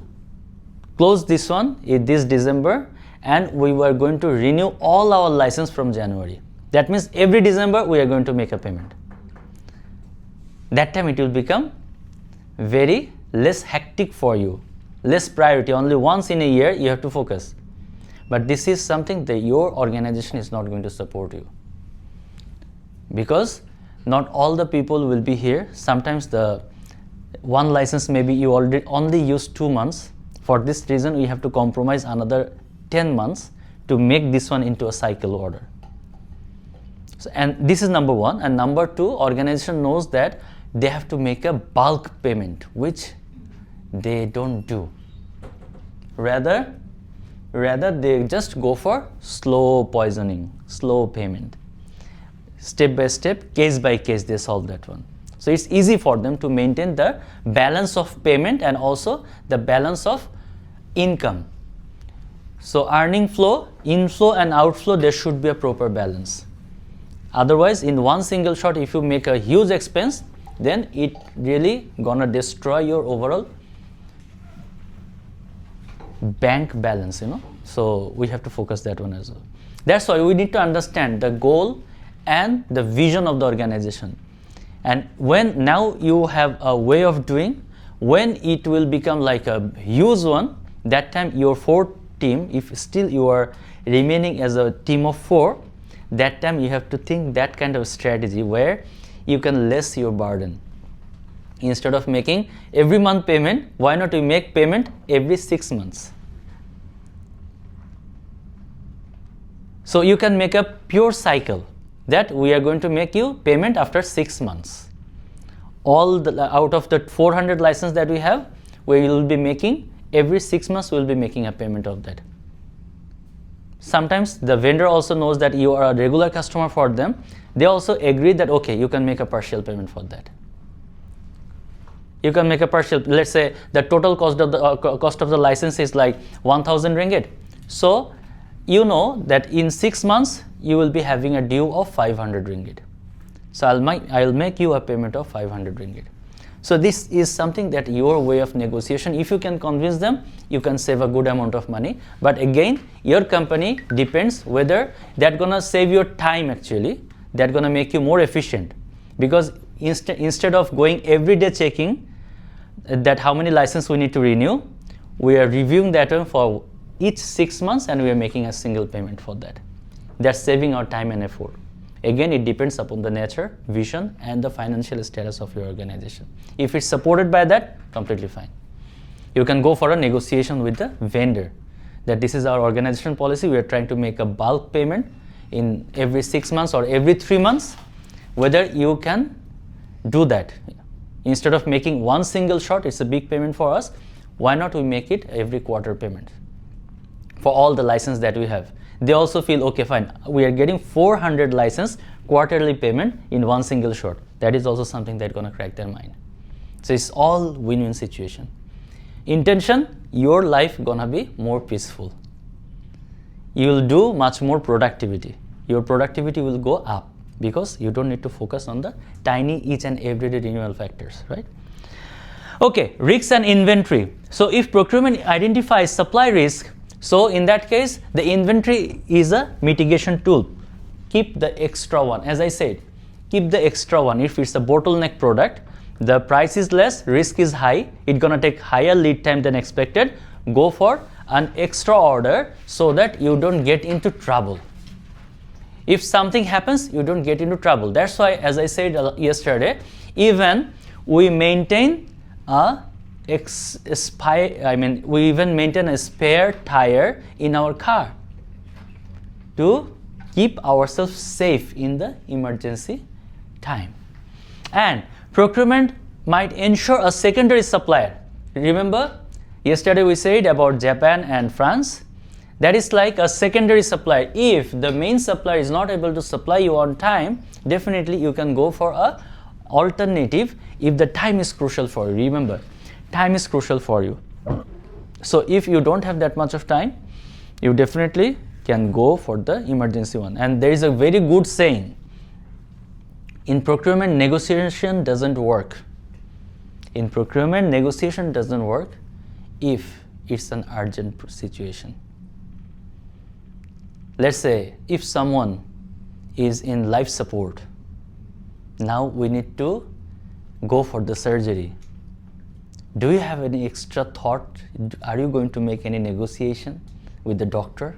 close this one in this December, and we were going to renew all our license from January. That means every December we are going to make a payment. That time it will become very less hectic for you, less priority. Only once in a year you have to focus. But this is something that your organization is not going to support you, because not all the people will be here. Sometimes the one license maybe you already only use 2 months. For this reason, we have to compromise another 10 months to make this one into a cycle order. So, and this is number one. And number two, organization knows that they have to make a bulk payment, which they don't do. Rather they just go for slow poisoning, slow payment. Step by step, case by case, they solve that one. So it's easy for them to maintain the balance of payment and also the balance of income. So earning flow, inflow and outflow, there should be a proper balance. Otherwise, in one single shot, if you make a huge expense, then it really gonna destroy your overall bank balance, So we have to focus that one as well. That's why we need to understand the goal and the vision of the organization. And when now you have a way of doing, when it will become like a huge one, that time your 4 team, if still you are remaining as a team of 4, that time you have to think that kind of strategy where you can less your burden. Instead of making every month payment, why not you make payment every 6 months? So you can make a pure cycle that we are going to make you payment after 6 months. Out of the 400 license that we have, we will be making every 6 months we will be making a payment of that. Sometimes the vendor also knows that you are a regular customer for them. They also agree that okay, you can make a partial payment for that. You can make a partial. Let's say the total cost of the license is like 1,000 ringgit. So you know that in 6 months you will be having a due of 500 ringgit. So I'll make you a payment of 500 ringgit. So this is something that your way of negotiation, if you can convince them, you can save a good amount of money. But again, your company depends whether that's gonna save your time actually, that's gonna make you more efficient. Because instead of going every day checking that how many license we need to renew, we are reviewing that one for each 6 months and we are making a single payment for that. That's saving our time and effort. Again, it depends upon the nature, vision and the financial status of your organization. If it's supported by that, completely fine. You can go for a negotiation with the vendor that this is our organization policy. We are trying to make a bulk payment in every 6 months or every 3 months. whether you can do that. Instead of making one single shot, it's a big payment for us, why not we make it every quarter payment for all the license that we have. They also feel, okay, fine, we are getting 400 license quarterly payment in one single shot. That is also something that's gonna crack their mind. So it's all win-win situation. Intention, your life gonna be more peaceful. You will do much more productivity. Your productivity will go up because you don't need to focus on the tiny each and everyday renewal factors, right? Okay, risks and inventory. So if procurement identifies supply risk, so in that case, the inventory is a mitigation tool. Keep the extra one. As I said, keep the extra one. If it's a bottleneck product, the price is less, risk is high, it's gonna take higher lead time than expected, go for an extra order so that you don't get into trouble. If something happens, you don't get into trouble. That's why, as I said yesterday, even we maintain we even maintain a spare tire in our car to keep ourselves safe in the emergency time. And procurement might ensure a secondary supplier. Remember, yesterday we said about Japan and France. That is like a secondary supplier. If the main supplier is not able to supply you on time, definitely you can go for a alternative if the time is crucial for you. Remember, time is crucial for you. So if you don't have that much of time, you definitely can go for the emergency one. And there is a very good saying, in procurement, negotiation doesn't work. In procurement, negotiation doesn't work if it's an urgent situation. Let's say if someone is in life support, now we need to go for the surgery. Do you have any extra thought? Are you going to make any negotiation with the doctor?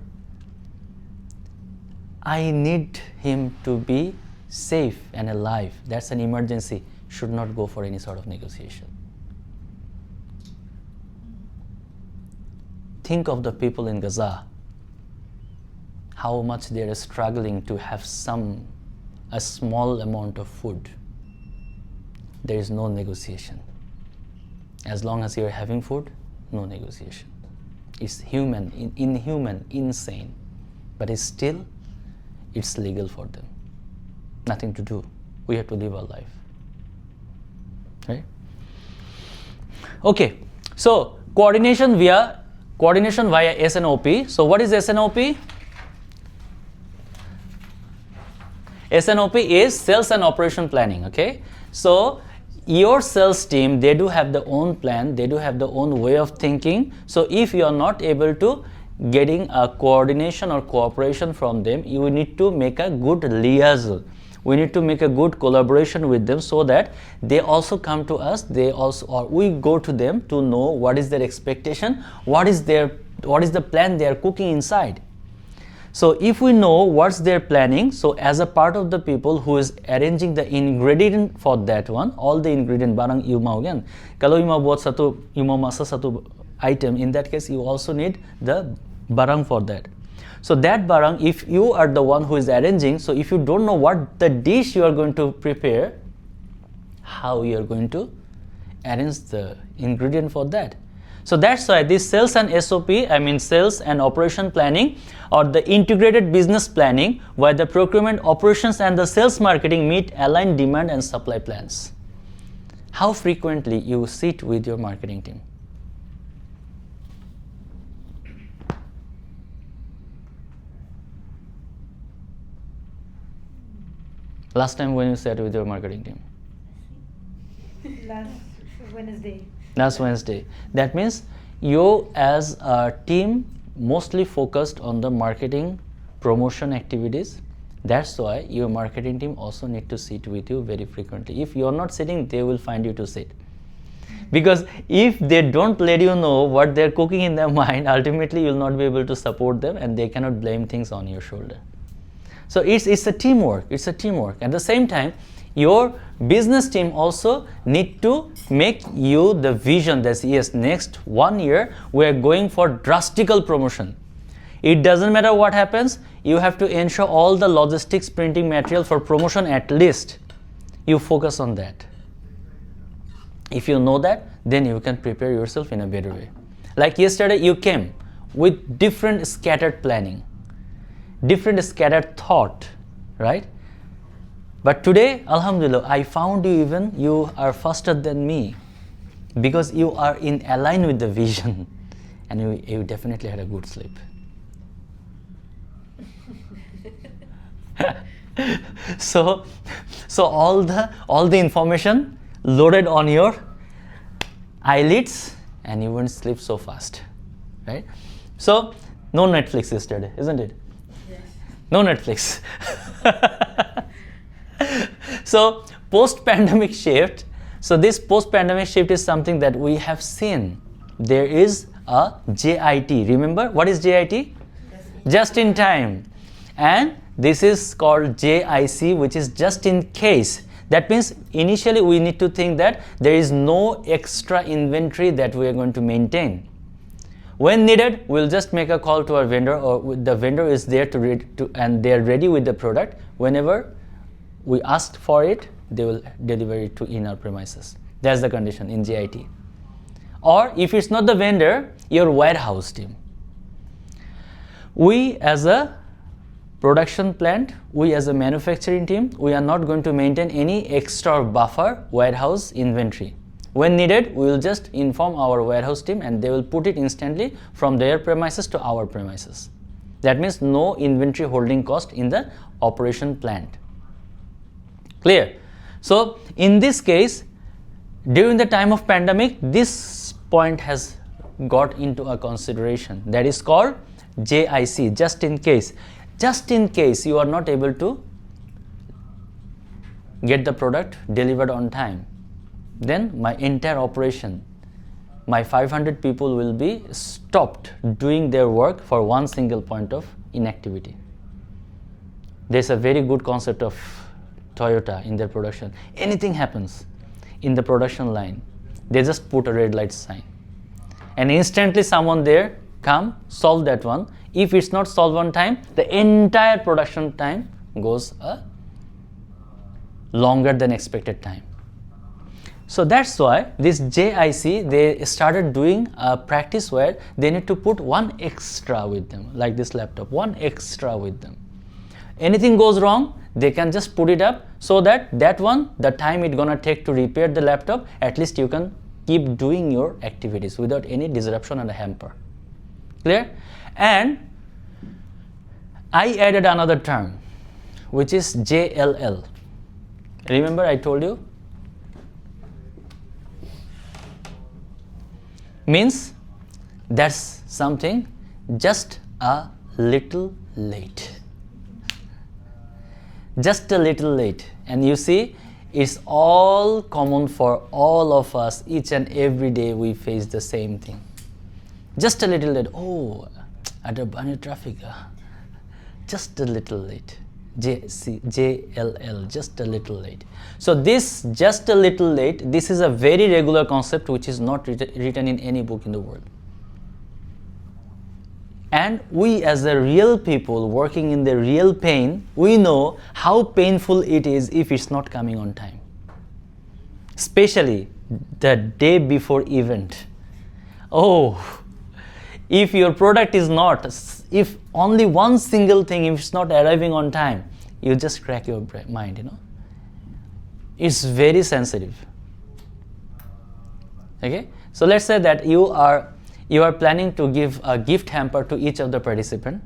I need him to be safe and alive. That's an emergency. Should not go for any sort of negotiation. Think of the people in Gaza, how much they are struggling to have a small amount of food. There is no negotiation. As long as you are having food, no negotiation. It's human, inhuman, insane, but it's legal for them. Nothing to do. We have to live our life. Right? Okay, so coordination via SNOP. So what is SNOP? SNOP is sales and operation planning. Okay, so your sales team, they do have their own plan, they do have their own way of thinking. So if you are not able to getting a coordination or cooperation from them, you need to make a good liaison. We need to make a good collaboration with them so that they also come to us, or we go to them to know what is their expectation, what is the plan they are cooking inside. So if we know what's their planning, so as a part of the people who is arranging the ingredient for that one, all the ingredient barang you mau kan, kalau you mau buat you mau masak satu item, in that case you also need the barang for that. So that barang, if you are the one who is arranging, so if you don't know what the dish you are going to prepare, how you are going to arrange the ingredient for that. So that's why this sales and SOP, sales and operation planning, or the integrated business planning, where the procurement, operations and the sales marketing meet aligned demand and supply plans. How frequently you sit with your marketing team? Last time when you sat with your marketing team? Last Wednesday. That means you as a team mostly focused on the marketing promotion activities. That's why your marketing team also need to sit with you very frequently. If you're not sitting, they will find you to sit. Because if they don't let you know what they're cooking in their mind, ultimately you'll not be able to support them and they cannot blame things on your shoulder. So it's a teamwork. It's a teamwork. At the same time, your business team also need to make you the vision that yes, next 1 year we are going for drastical promotion. It doesn't matter what happens, you have to ensure all the logistics printing material for promotion at least You focus on that. If you know that, then you can prepare yourself in a better way. Like yesterday, you came with different scattered planning, different scattered thought, right? But today, Alhamdulillah, I found you are faster than me because you are in align with the vision, and you definitely had a good sleep. So all the information loaded on your eyelids, and you won't sleep so fast, right? So no Netflix yesterday, isn't it? Yes. No Netflix. So post-pandemic shift. So this post-pandemic shift is something that we have seen. There is a JIT. Remember what is JIT? Just in time. And this is called JIC, which is just in case. That means initially we need to think that there is no extra inventory that we are going to maintain. When needed, we'll just make a call to our vendor, or the vendor is there and they are ready with the product. Whenever we asked for it, they will deliver it to in our premises. That's the condition in JIT. Or if it's not the vendor, your warehouse team. We as a production plant, we as a manufacturing team, we are not going to maintain any extra buffer warehouse inventory. When needed, we will just inform our warehouse team and they will put it instantly from their premises to our premises. That means no inventory holding cost in the operation plant. Clear? So in this case, during the time of pandemic, this point has got into a consideration. That is called JIC, just in case. Just in case you are not able to get the product delivered on time, then my entire operation, my 500 people will be stopped doing their work for one single point of inactivity. There's a very good concept of Toyota in their production. Anything happens in the production line, they just put a red light sign. And instantly someone there come, solve that one. If it's not solved on time, the entire production time goes longer than expected time. So that's why this JIC, they started doing a practice where they need to put one extra with them, like this laptop, one extra with them. Anything goes wrong, they can just put it up so that the time it's gonna take to repair the laptop, at least you can keep doing your activities without any disruption and a hamper. Clear? And I added another term, which is JLL. Remember I told you? Means that's something just a little late. Just a little late. And you see, it's all common for all of us. Each and every day we face the same thing. Just a little late. Oh, at a bunny traffic. Just a little late. JLL, just a little late. So this just a little late, this is a very regular concept which is not written in any book in the world. And we as the real people working in the real pain, we know how painful it is if it's not coming on time. Especially the day before event. Oh, if your product is not, if only one single thing, if it's not arriving on time, you just crack your mind, you know. It's very sensitive. Okay, so let's say that you are planning to give a gift hamper to each of the participant,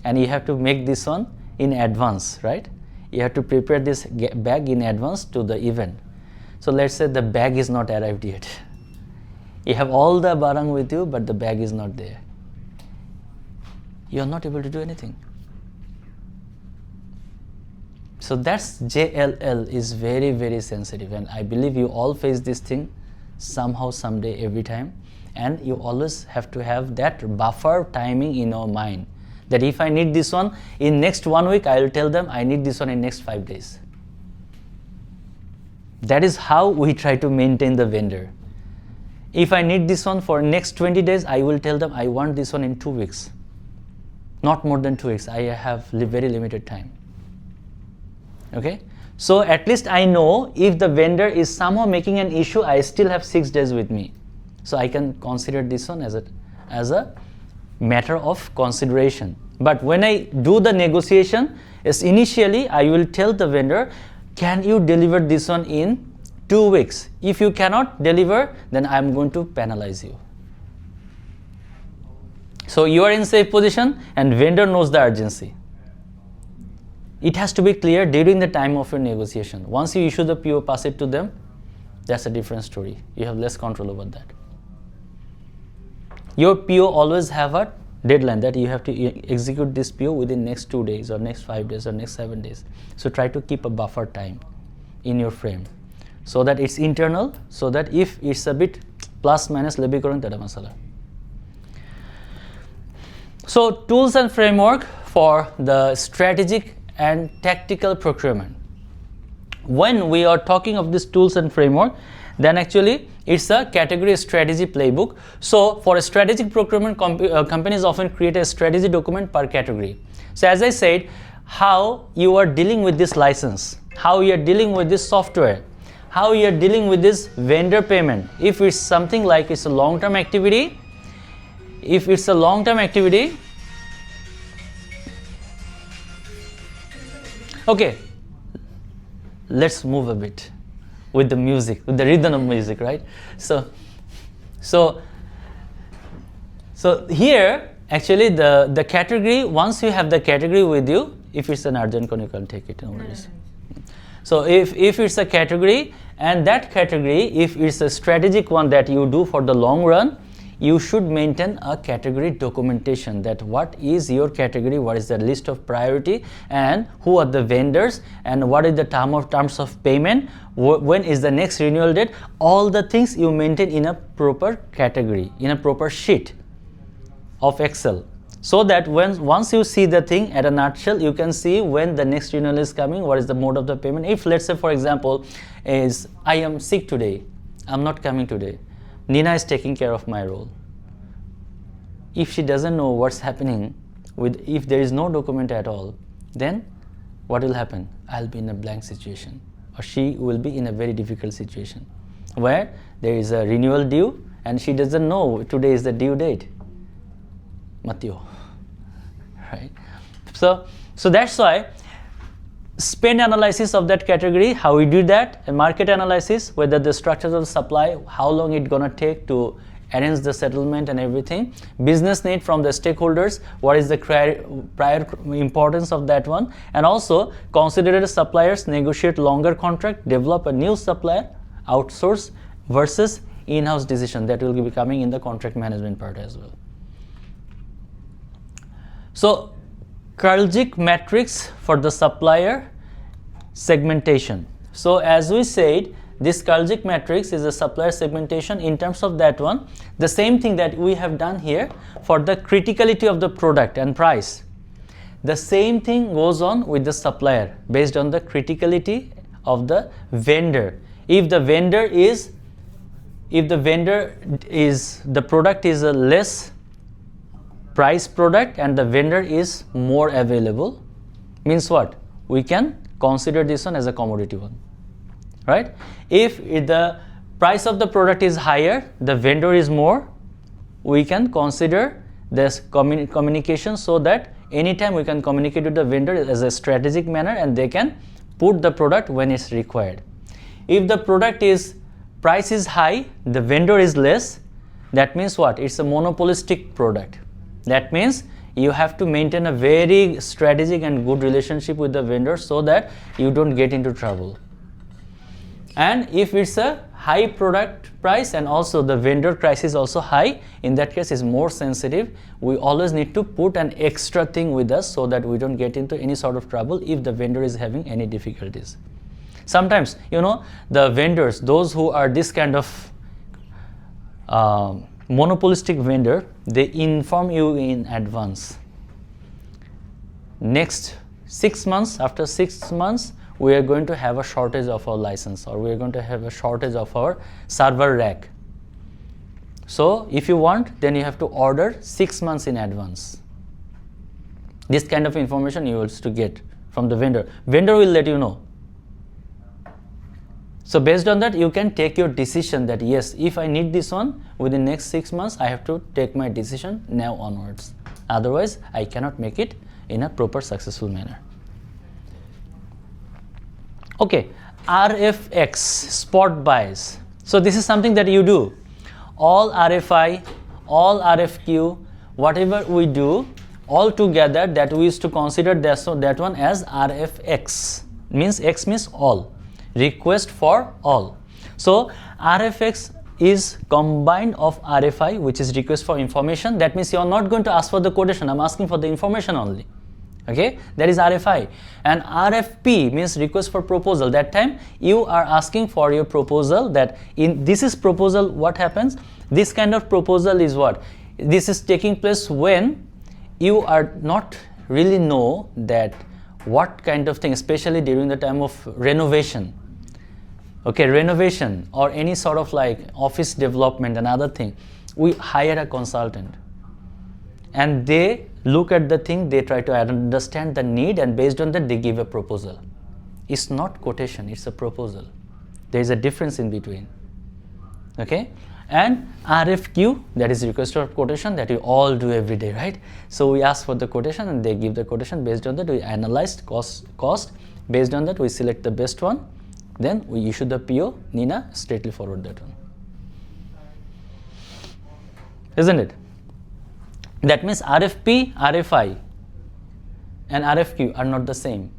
and you have to make this one in advance, right? You have to prepare this bag in advance to the event. So let's say the bag is not arrived yet. You have all the barang with you, but the bag is not there. You are not able to do anything. So that's JLL is very, very sensitive, and I believe you all face this thing somehow, someday, every time. And you always have to have that buffer timing in your mind, that if I need this one in next 1 week, I will tell them I need this one in next 5 days. That is how we try to maintain the vendor. If I need this one for next 20 days, I will tell them I want this one in 2 weeks. Not more than 2 weeks. I have very limited time. Okay? So at least I know if the vendor is somehow making an issue, I still have 6 days with me. So I can consider this one as a matter of consideration. But when I do the negotiation, is initially I will tell the vendor, can you deliver this one in 2 weeks? If you cannot deliver, then I am going to penalize you. So you are in safe position and vendor knows the urgency. It has to be clear during the time of your negotiation. Once you issue the PO, pass it to them, that's a different story. You have less control over that. Your PO always have a deadline that you have to execute this PO within next 2 days or next 5 days or next 7 days. So try to keep a buffer time in your frame so that it's internal, so that if it's a bit plus minus lebi korang tada masala. So tools and framework for the strategic and tactical procurement. When we are talking of these tools and framework, then actually it's a category strategy playbook. So for a strategic procurement, companies often create a strategy document per category. So as I said, how you are dealing with this license, how you are dealing with this software, how you are dealing with this vendor payment. If it's something like it's a long-term activity, okay, let's move a bit with the music, with the rhythm of music, right? So here actually the category, once you have the category with you, if it's an urgent one, you can take it. No worries. So if it's a category, and that category, if it's a strategic one that you do for the long run, you should maintain a category documentation, that what is your category, what is the list of priority, and who are the vendors, and what is the terms of payment, when is the next renewal date. All the things you maintain in a proper category, in a proper sheet of Excel, so that once you see the thing at a nutshell, you can see when the next renewal is coming, what is the mode of the payment. If let's say for example is I am sick today, I'm not coming today, Nina is taking care of my role. If she doesn't know what's happening, if there is no document at all, then what will happen? I'll be in a blank situation, or she will be in a very difficult situation where there is a renewal due and she doesn't know today is the due date. Mateo, right? So that's why spend analysis of that category, how we do that, and market analysis, whether the structures of the supply, how long it's gonna take to arrange the settlement and everything, business need from the stakeholders, what is the prior importance of that one, and also consider the suppliers, negotiate longer contract, develop a new supplier, outsource versus in-house decision that will be coming in the contract management part as well. So Karljic matrix for the supplier segmentation. So as we said, this Karljic matrix is a supplier segmentation. In terms of that one, the same thing that we have done here for the criticality of the product and price. The same thing goes on with the supplier based on the criticality of the vendor. If the product is a less price product and the vendor is more available, means what? We can consider this one as a commodity one, right? If the price of the product is higher, the vendor is more, we can consider this communication, so that anytime we can communicate with the vendor as a strategic manner and they can put the product when it's required. If the price is high, the vendor is less, that means what? It's a monopolistic product. That means you have to maintain a very strategic and good relationship with the vendor so that you don't get into trouble. And if it's a high product price and also the vendor price is also high, in that case is more sensitive, we always need to put an extra thing with us so that we don't get into any sort of trouble if the vendor is having any difficulties. Sometimes, the vendors, those who are this kind of monopolistic vendor, they inform you in advance. Next 6 months, after 6 months, we are going to have a shortage of our license, or we are going to have a shortage of our server rack. So if you want, then you have to order 6 months in advance. This kind of information you will to get from the vendor. Vendor will let you know. So based on that, you can take your decision that yes, if I need this one within next 6 months, I have to take my decision now onwards. Otherwise, I cannot make it in a proper successful manner. Okay, RFX, spot buys. So this is something that you do. All RFI, all RFQ, whatever we do, all together, that we used to consider that one as RFX. Means X means all. Request for all. So RFX is combined of RFI, which is request for information. That means you are not going to ask for the quotation. I'm asking for the information only. Okay, that is RFI. And RFP means request for proposal. That time you are asking for your proposal. That in this is proposal. What happens? This kind of proposal is what? This is taking place when you are not really know that what kind of thing, especially during the time of renovation. Okay, renovation or any sort of like office development and other thing, we hire a consultant and they look at the thing, they try to understand the need, and based on that they give a proposal. It's not quotation, it's a proposal. There is a difference in between. Okay, and RFQ, that is request for quotation, that we all do every day, right? So we ask for the quotation and they give the quotation. Based on that we analyze cost. Based on that we select the best one. Then we issue the PO, Nina straightly forward that one. Isn't it? That means RFP, RFI and RFQ are not the same.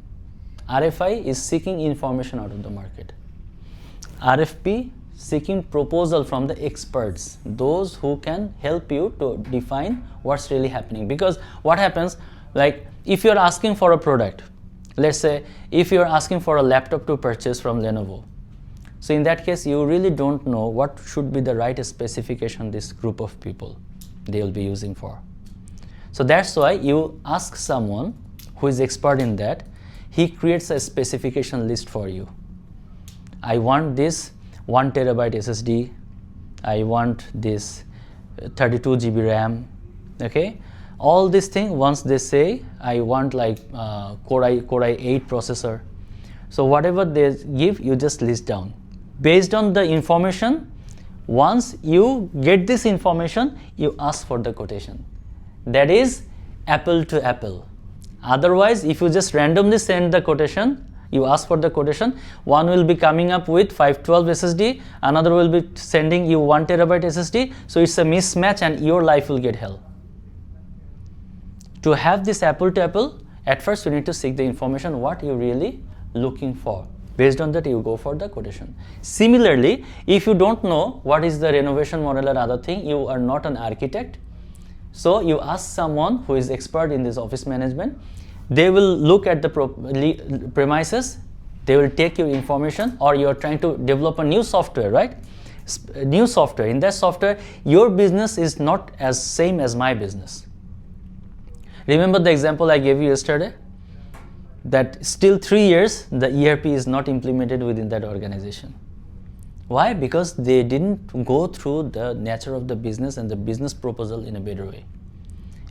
RFI is seeking information out of the market. RFP, seeking proposal from the experts, those who can help you to define what's really happening. Because what happens, like if you're asking for a product, let's say if you're asking for a laptop to purchase from Lenovo, so in that case you really don't know what should be the right specification this group of people they will be using for. So that's why you ask someone who is expert in that. He creates a specification list for you. I want this 1 terabyte SSD, I want this 32 GB RAM. Okay, all these things, once they say I want like Core i8 processor, so whatever they give, you just list down based on the information. Once you get this information, you ask for the quotation. That is apple to apple. Otherwise, if you just randomly send the quotation, you ask for the quotation, one will be coming up with 512 SSD, another will be sending you 1 terabyte SSD, so it's a mismatch and your life will get hell. To have this apple to apple, at first you need to seek the information what you're really looking for. Based on that, you go for the quotation. Similarly, if you don't know what is the renovation model or other thing, you are not an architect, so you ask someone who is expert in this office management. They will look at the premises, they will take your information, or you are trying to develop a new software, right? New software. In that software, your business is not as same as my business. Remember the example I gave you yesterday? That still 3 years, the ERP is not implemented within that organization. Why? Because they didn't go through the nature of the business and the business proposal in a better way.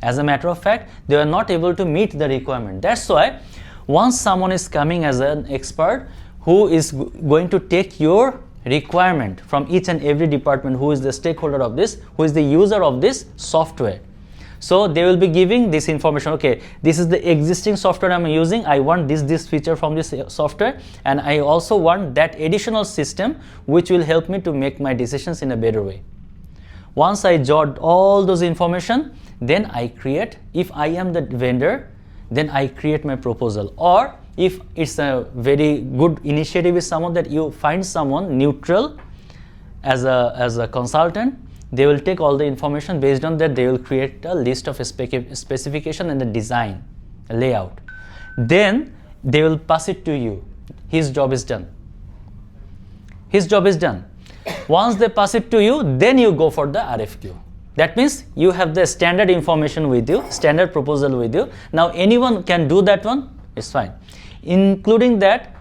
As a matter of fact, they are not able to meet the requirement. That's why once someone is coming as an expert who is going to take your requirement from each and every department, who is the stakeholder of this, who is the user of this software. So they will be giving this information. Okay, this is the existing software I'm using. I want this feature from this software, and I also want that additional system which will help me to make my decisions in a better way. Once I jot all those information, then I create, if I am the vendor, then I create my proposal. Or if it's a very good initiative with someone, that you find someone neutral as a consultant, they will take all the information. Based on that, they will create a list of specification and the design, a layout. Then they will pass it to you. His job is done. His job is done. Once they pass it to you, then you go for the RFQ. That means you have the standard information with you, standard proposal with you. Now anyone can do that one, it's fine. Including that,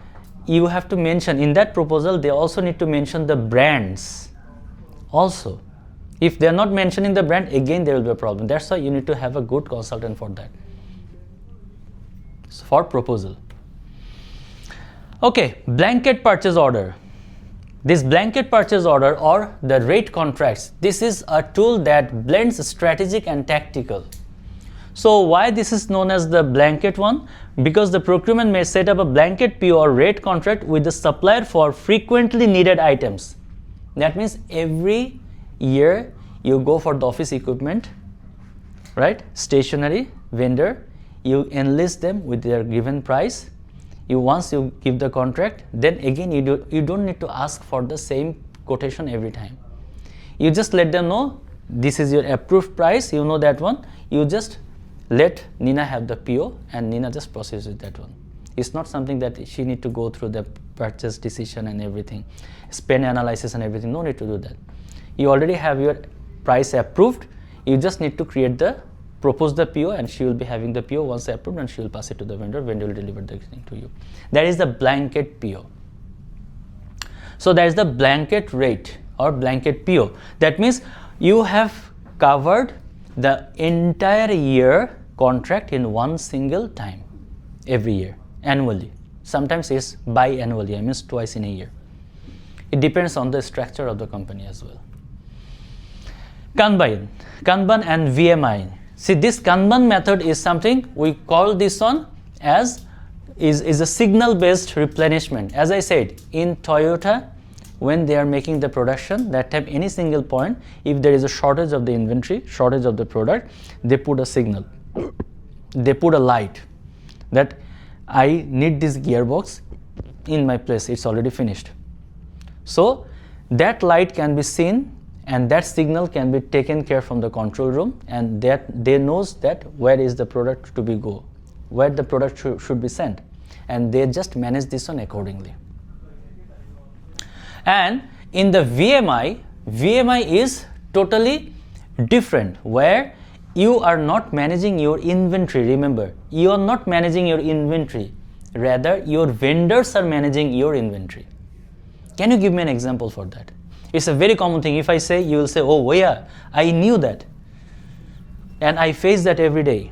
you have to mention in that proposal, they also need to mention the brands also. If they are not mentioning the brand, again there will be a problem. That's why you need to have a good consultant for that. So for proposal. Okay, blanket purchase order. This blanket purchase order or the rate contracts, this is a tool that blends strategic and tactical. So why this is known as the blanket one? Because the procurement may set up a blanket PO or rate contract with the supplier for frequently needed items. That means every year you go for the office equipment, right? Stationery, vendor, you enlist them with their given price. Once you give the contract, then again you don't need to ask for the same quotation every time. You just let them know this is your approved price, you know that one. You just let Nina have the PO and Nina just processes that one. It's not something that she need to go through the purchase decision and everything, spend analysis and everything. No need to do that. You already have your price approved. You just need to propose the PO, and she will be having the PO once approved, and she will pass it to the vendor. Vendor will deliver the thing to you. That is the blanket PO. So that is the blanket rate or blanket PO. That means you have covered the entire year contract in one single time, every year, annually. Sometimes it's bi-annually, I mean twice in a year. It depends on the structure of the company as well. Kanban and VMI. See, this Kanban method is something we call this one as is a signal based replenishment. As I said, in Toyota, when they are making the production, that time any single point, if there is a shortage of the inventory, shortage of the product, they put a signal, they put a light that I need this gearbox in my place, it's already finished. So that light can be seen, and that signal can be taken care from the control room, and that they knows that where is the product to be go, where the product should be sent, and they just manage this one accordingly. And in the VMI is totally different, where you are not managing your inventory. Remember, you are not managing your inventory, rather your vendors are managing your inventory. Can you give me an example for that? It's a very common thing. If I say, you will say, oh yeah, I knew that, and I face that every day.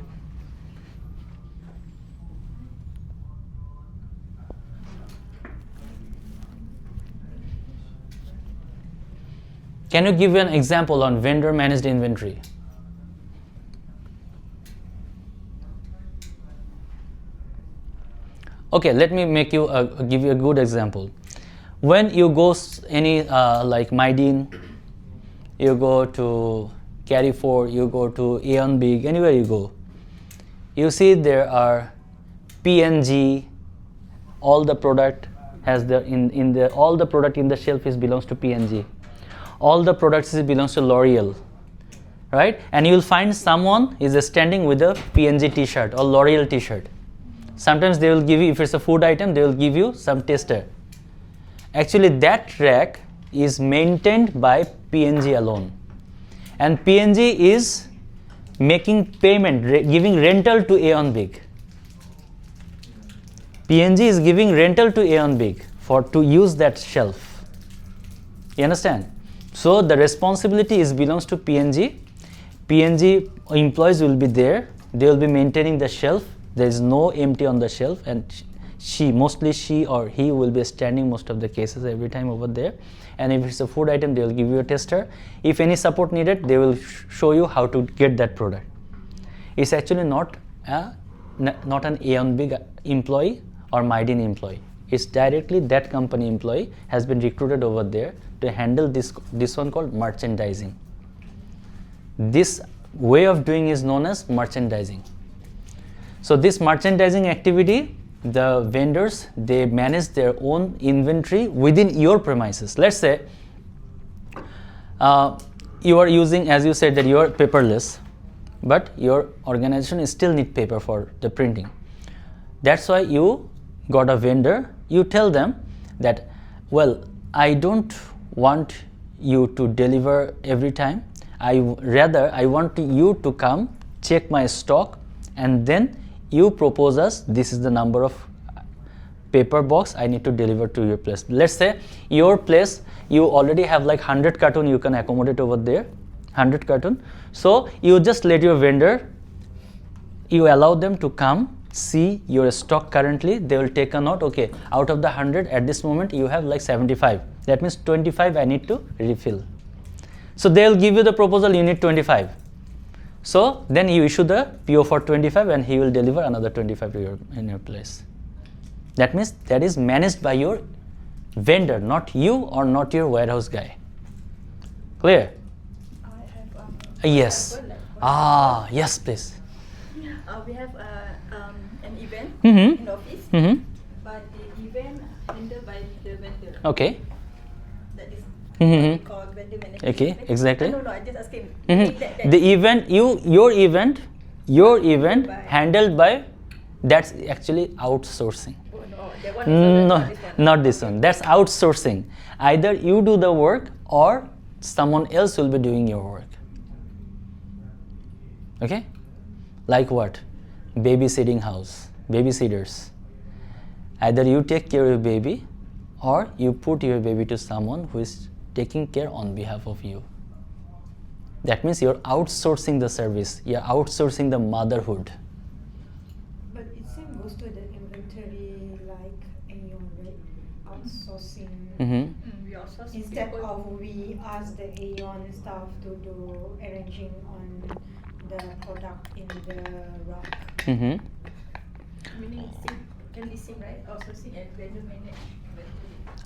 Can you give an example on vendor managed inventory? Okay, let me make you give you a good example. When you go any like Mydin, you go to Carrefour, you go to Aeon Big, anywhere you go, you see there are PNG. All the product has the all the product in the shelf belongs to PNG. All the products belongs to L'Oreal, right? And you will find someone is standing with a PNG T-shirt or L'Oreal T-shirt. Sometimes they will give you, if it's a food item, they will give you some tester. Actually, that rack is maintained by PNG alone, and PNG is making payment, giving rental to Aeon Big. PNG is giving rental to Aeon Big to use that shelf. You understand? So the responsibility belongs to PNG. PNG employees will be there. They will be maintaining the shelf. There is no empty on the shelf, and mostly she or he will be standing most of the cases every time over there. And if it's a food item, they will give you a tester. If any support needed, they will show you how to get that product. It's actually not an Aeon Big employee or Mydin employee. It's directly that company employee has been recruited over there to handle this one called merchandising. This way of doing is known as merchandising. So this merchandising activity, the vendors, they manage their own inventory within your premises. Let's say you are using, as you said, that you are paperless, but your organization still need paper for the printing. That's why you got a vendor. You tell them that, well, I don't want you to deliver every time. I want you to come check my stock, and then you propose us, this is the number of paper box I need to deliver to your place. Let's say your place, you already have like 100 carton you can accommodate over there, 100 carton. So you just let your vendor, you allow them to come see your stock currently. They will take a note, okay, out of the 100 at this moment you have like 75. That means 25 I need to refill. So they'll give you the proposal, you need 25. So then you issue the PO for 25 and he will deliver another 25 to in your place. That means that is managed by your vendor, not you or not your warehouse guy. Clear? I have Yes. example, like Ah, yes, please. we have an event Mm-hmm. in the office, Mm-hmm. but the event handled by the vendor. Okay. That is Mm-hmm. called vendor management. Okay, exactly. No, I just asking. Mm-hmm. The event, your event handled by, that's actually outsourcing. Oh, no, that one is No, not this one. not this one. That's outsourcing. Either you do the work or someone else will be doing your work. Okay? Like what? Babysitting house, babysitters. Either you take care of your baby or you put your baby to someone who is taking care on behalf of you. That means you're outsourcing the service. You're outsourcing the motherhood. But it same goes to the inventory like Aeon, right? Outsourcing. Mm-hmm. We also Instead of we ask the Aeon staff to do arranging on the product in the rack. Mm-hmm. meaning same, right? Outsourcing and vendor managed inventory.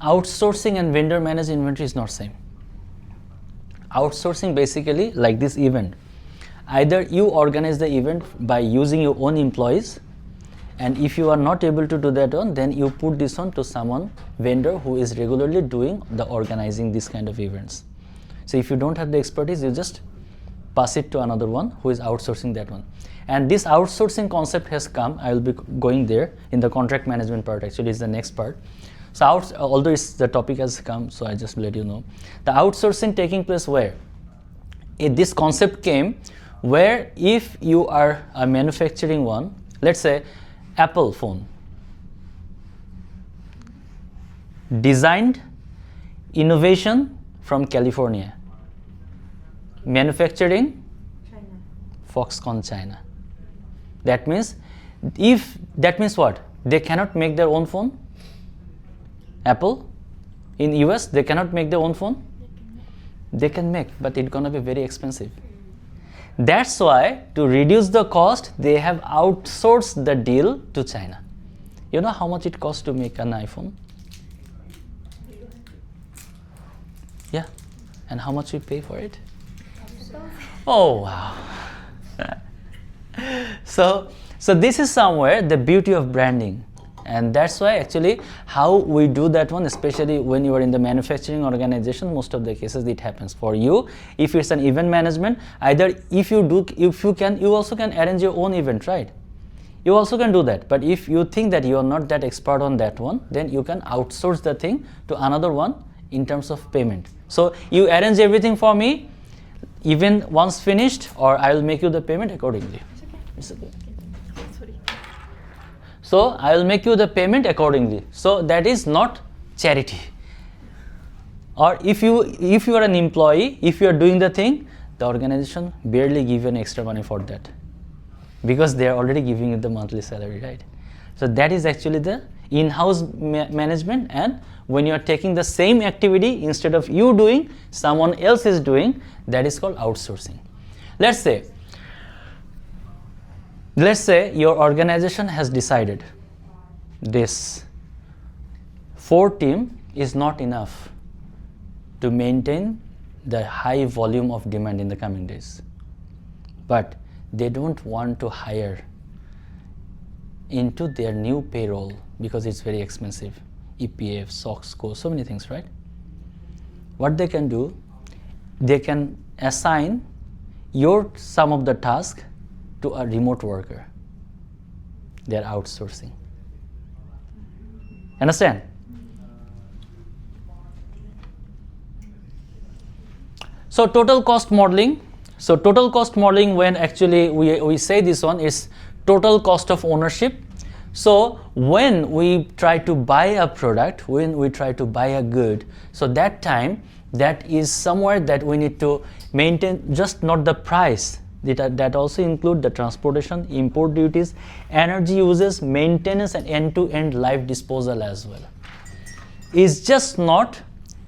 Outsourcing and vendor managed inventory is not same. Outsourcing basically like this event. Either you organize the event by using your own employees, and if you are not able to do that one, then you put this on to someone, vendor who is regularly doing the organizing this kind of events. So if you don't have the expertise, you just pass it to another one who is outsourcing that one. And this outsourcing concept has come, I will be going there in the contract management part, actually is the next part. So although the topic has come, so I just let you know. The outsourcing taking place where? This concept came where if you are a manufacturing one, let's say Apple phone, designed innovation from California, manufacturing China. Foxconn China. That means what? They cannot make their own phone. Apple in US, they cannot make their own phone. They can make, but it's gonna be very expensive. That's why to reduce the cost, they have outsourced the deal to China. You know how much it costs to make an iPhone? Yeah, and how much we pay for it? Oh wow. So this is somewhere the beauty of branding, and that's why actually how we do that one, especially when you are in the manufacturing organization, most of the cases it happens for you. If it's an event management, either if you can, you also can arrange your own event, right? You also can do that, but if you think that you are not that expert on that one, then you can outsource the thing to another one in terms of payment. So you arrange everything for me, even once finished, or I will make you the payment accordingly. It's okay. Sorry. So I will make you the payment accordingly. So that is not charity. Or if you are an employee, if you are doing the thing, the organization barely give you an extra money for that, because they are already giving you the monthly salary, right? So that is actually the in-house management, and when you are taking the same activity, instead of you doing, someone else is doing, that is called outsourcing. Let's say your organization has decided this 4 team is not enough to maintain the high volume of demand in the coming days, but they don't want to hire into their new payroll because it's very expensive, EPF, SOXCO, so many things, right? What they can do, they can assign some of the task to a remote worker. They are outsourcing. Understand? So total cost modeling. So total cost modeling, when actually we say this one, is total cost of ownership. So when we try to buy a product, when we try to buy a good, so that time, that is somewhere that we need to maintain, just not the price, that also include the transportation, import duties, energy uses, maintenance, and end-to-end life disposal as well. It's just not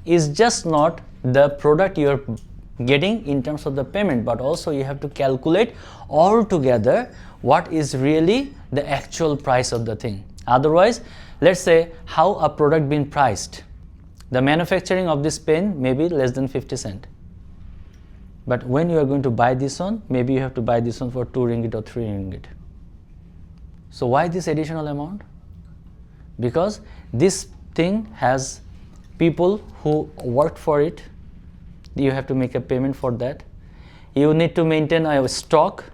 is just not the product you are getting in terms of the payment, but also you have to calculate all together what is really the actual price of the thing. Otherwise, let's say how a product been priced. The manufacturing of this pen may be less than 50 cents. But when you are going to buy this one, maybe you have to buy this one for 2 ringgit or 3 ringgit. So why this additional amount? Because this thing has people who worked for it. You have to make a payment for that. You need to maintain a stock.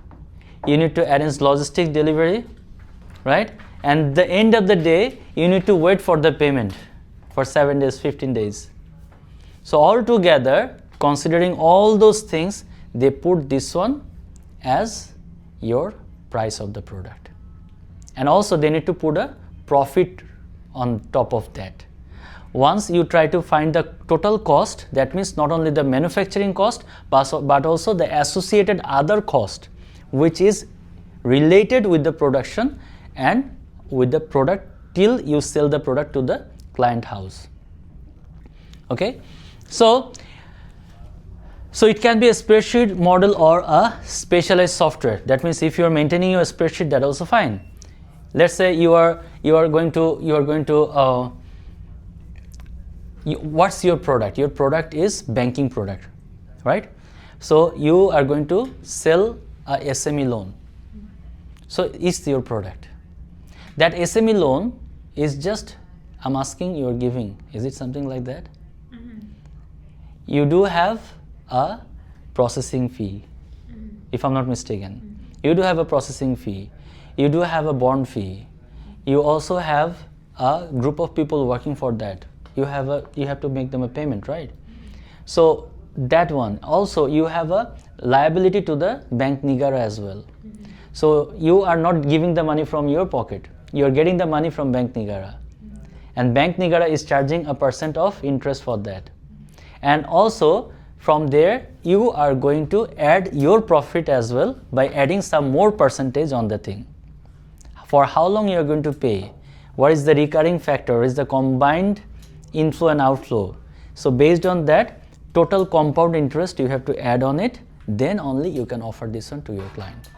You need to arrange logistic delivery, right? And the end of the day, you need to wait for the payment for 7 days, 15 days. So altogether, considering all those things, they put this one as your price of the product. And also they need to put a profit on top of that. Once you try to find the total cost, that means not only the manufacturing cost, but also the associated other cost, which is related with the production and with the product till you sell the product to the client house. Okay, so it can be a spreadsheet model or a specialized software. That means if you are maintaining your spreadsheet, that also fine. Let's say you are going to what's your product? Your product is banking product, right? So you are going to sell a SME loan. So it's your product. That SME loan is just, I'm asking, you're giving. Is it something like that? You do have a processing fee, if I'm not mistaken. You do have a processing fee. You do have a bond fee. You also have a group of people working for that. You have to make them a payment, right? So that one. Also, you have a liability to the bank nigara as well. So you are not giving the money from your pocket. You are getting the money from bank nigara. And bank nigara is charging a % of interest for that. And also, from there, you are going to add your profit as well by adding some more percentage on the thing. For how long you are going to pay? What is the recurring factor? What is the combined inflow and outflow? So based on that, total compound interest you have to add on it, then only you can offer this one to your client.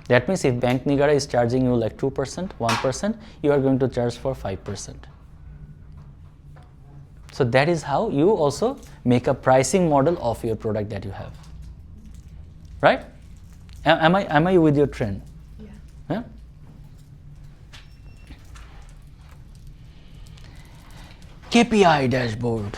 That means if bank nigara is charging you like 2%, 1%, you are going to charge for 5%. So that is how you also make a pricing model of your product that you have. Right? Am I with your trend? Yeah? KPI dashboard.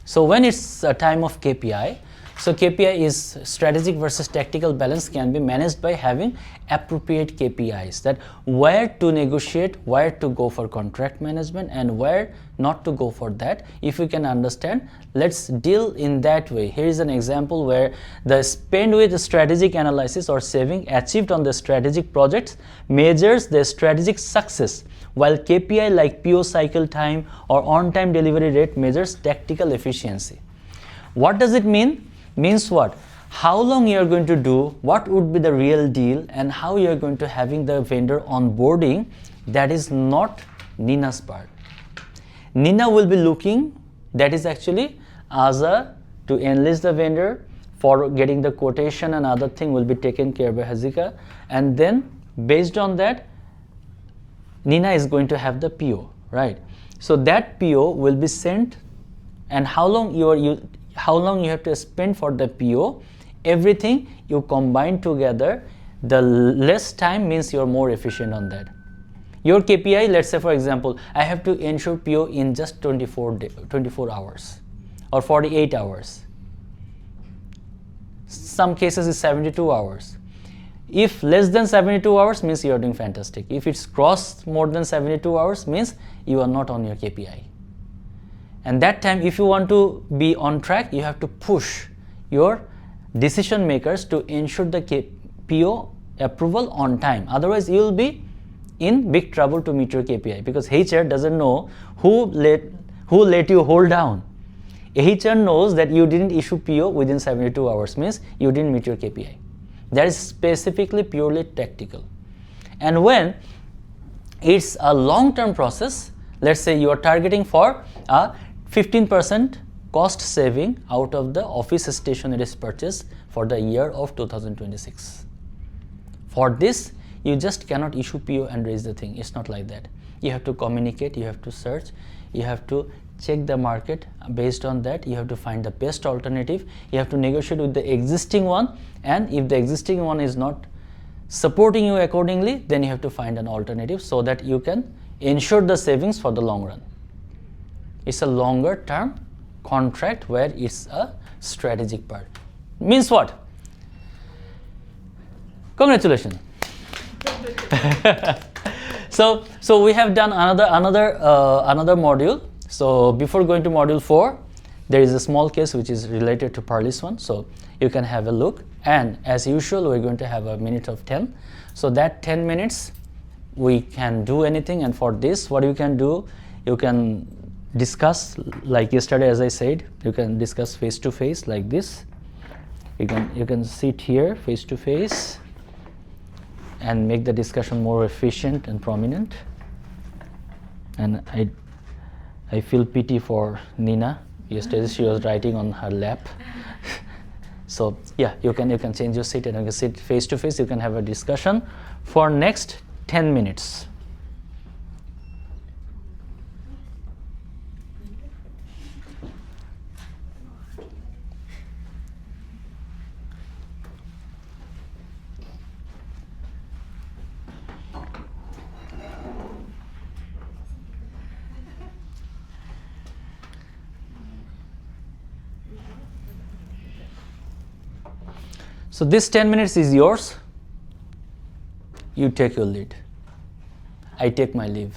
So when it's a time of KPI, so KPI is strategic versus tactical balance can be managed by having appropriate KPIs, that where to negotiate, where to go for contract management and where not to go for that. If you can understand, let's deal in that way. Here is an example where the spend with strategic analysis or saving achieved on the strategic projects measures the strategic success, while KPI like PO cycle time or on-time delivery rate measures tactical efficiency. What does it mean? Means what? How long you are going to do, what would be the real deal, and how you are going to having the vendor onboarding. That is not Nina's part. Nina will be looking, that is actually to enlist the vendor for getting the quotation and other thing will be taken care by Hazika, and then based on that Nina is going to have the PO, right? So that PO will be sent, and how long you have to spend for the PO, everything you combine together. The less time means you're more efficient on that. Your KPI, let's say for example, I have to ensure PO in just 24 hours or 48 hours. Some cases is 72 hours. If less than 72 hours means you are doing fantastic. If it's crossed more than 72 hours means you are not on your KPI. And that time, if you want to be on track, you have to push your decision makers to ensure the PO approval on time. Otherwise, you will be in big trouble to meet your KPI, because HR doesn't know who let you hold down. HR knows that you didn't issue PO within 72 hours, means you didn't meet your KPI. That is specifically purely tactical. And when it's a long-term process, let's say you are targeting for a 15% cost saving out of the office stationeries purchase for the year of 2026. For this, you just cannot issue PO and raise the thing. It's not like that. You have to communicate, you have to search, you have to check the market. Based on that, you have to find the best alternative. You have to negotiate with the existing one, and if the existing one is not supporting you accordingly, then you have to find an alternative so that you can ensure the savings for the long run. It's a longer term contract where it's a strategic part. Means what? Congratulations. So we have done another module. So before going to module 4, there is a small case which is related to Parley's one. So you can have a look. And as usual, we're going to have a minute of 10. So that 10 minutes, we can do anything. And for this, what you can do, you can discuss like yesterday, as I said, you can discuss face to face like this. You can sit here face to face and make the discussion more efficient and prominent. And I feel pity for Nina. Yesterday she was writing on her lap. So yeah, you can change your seat and you can sit face to face. You can have a discussion for next 10 minutes. So this 10 minutes is yours. You take your lead. I take my leave.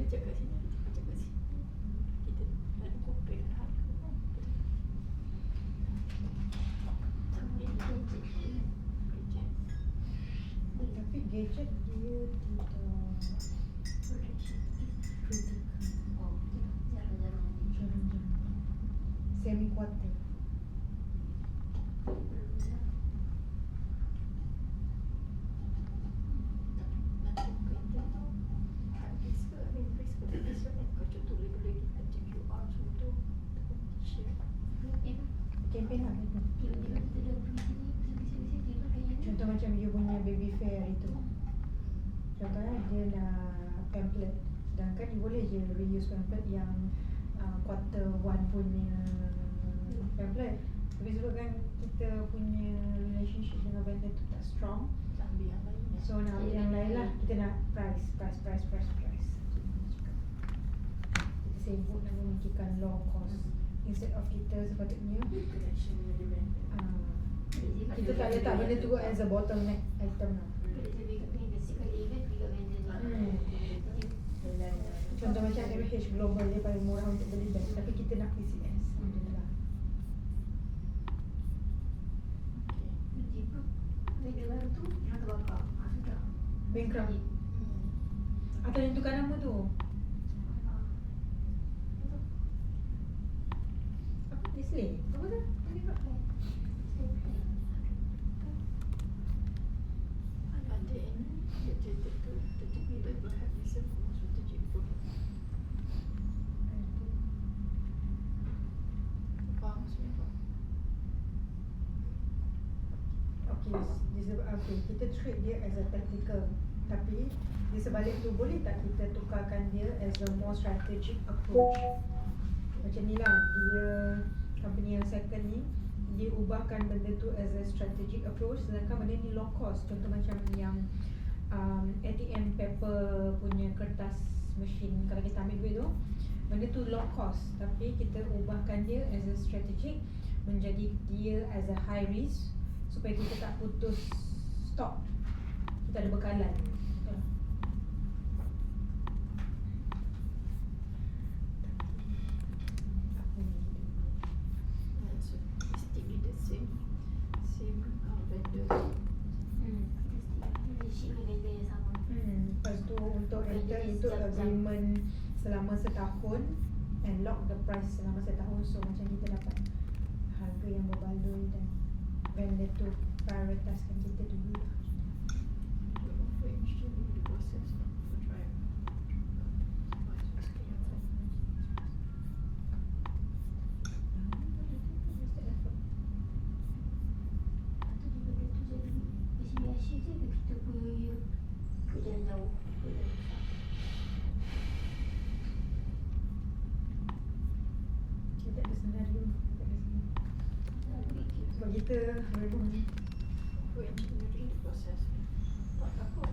kejap kat sini, kejap kat sini. Kita ada compare harga kan. Tapi gadget. Tapi gadget dia tidak Oh, jarang-jarang. semi quarter. Nanti kereta tu habis ke, habis ke, habis ke kan. Kau contoh boleh kita check QR semua tu. Share. Campaign lah. Tiba-tiba kita dah pergi sini, bisa-bisa tiba kayaknya. Contoh macam you punya baby fair itu. Contohnya dia nak pamphlet. Sedangkan you boleh je reuse pamphlet yang quarter one punya pamphlet. Tapi sebabkan kita punya relationship dengan vendor tu tak strong, Tak ambil yang lain ya. so nak ambil yang lain lah. Kita nak price. Kita sibuk nak memikirkan long cost. Instead of kita sepatutnya Connection dengan dia vendor. kita tak letak benda tu as a bottleneck item lah. Lebih kat pengen sekali event pergi kat vendor ni. Contoh macam MH Global dia paling murah untuk beli bag, tapi kita nak PCS. Alhamdulillah. Tiba vendor baru tu yang terbakar. Sudah. Bankrupt. Atau yang tukar nama tu. Apa? Display? Apa tu? Ada ini dia tu tetapi Berhad bisa strategi produk. Faham maksudnya apa? Okay, kita treat dia as a tactical. Tapi di sebalik tu boleh tak kita tukarkan dia as a more strategic approach? Macam ni lah, dia company yang second ni dia ubahkan benda tu as a strategic approach, sedangkan benda ni low cost. Contoh macam yang ATM paper punya kertas mesin, kalau kita ambil duit tu, benda tu low cost, tapi kita ubahkan dia as a strategic, menjadi dia as a high risk, supaya kita tak putus stok, kita ada bekalan. So stick with the same vendor. Kita ship dengan vendor yang sama. Lepas tu untuk Bukan enter jenis itu jam-jam. agreement selama setahun and lock the price selama setahun. So macam kita dapat harga yang berbaloi dan vendor tu prioritaskan kita dulu lah. Atau di benda tu jadi biasa-biasa je ke kita punya ke jalan jauh, ke jalan besar. Kita ada senario, sebab kita memang engineering the process. Tak takut.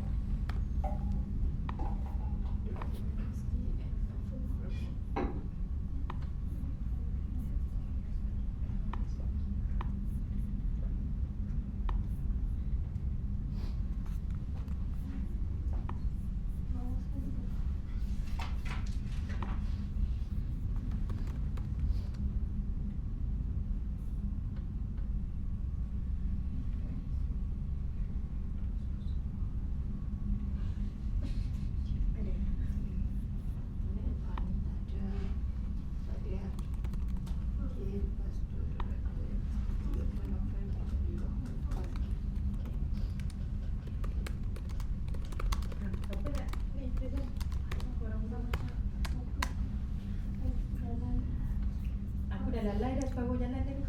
dah lalai dah separuh jalan tadi.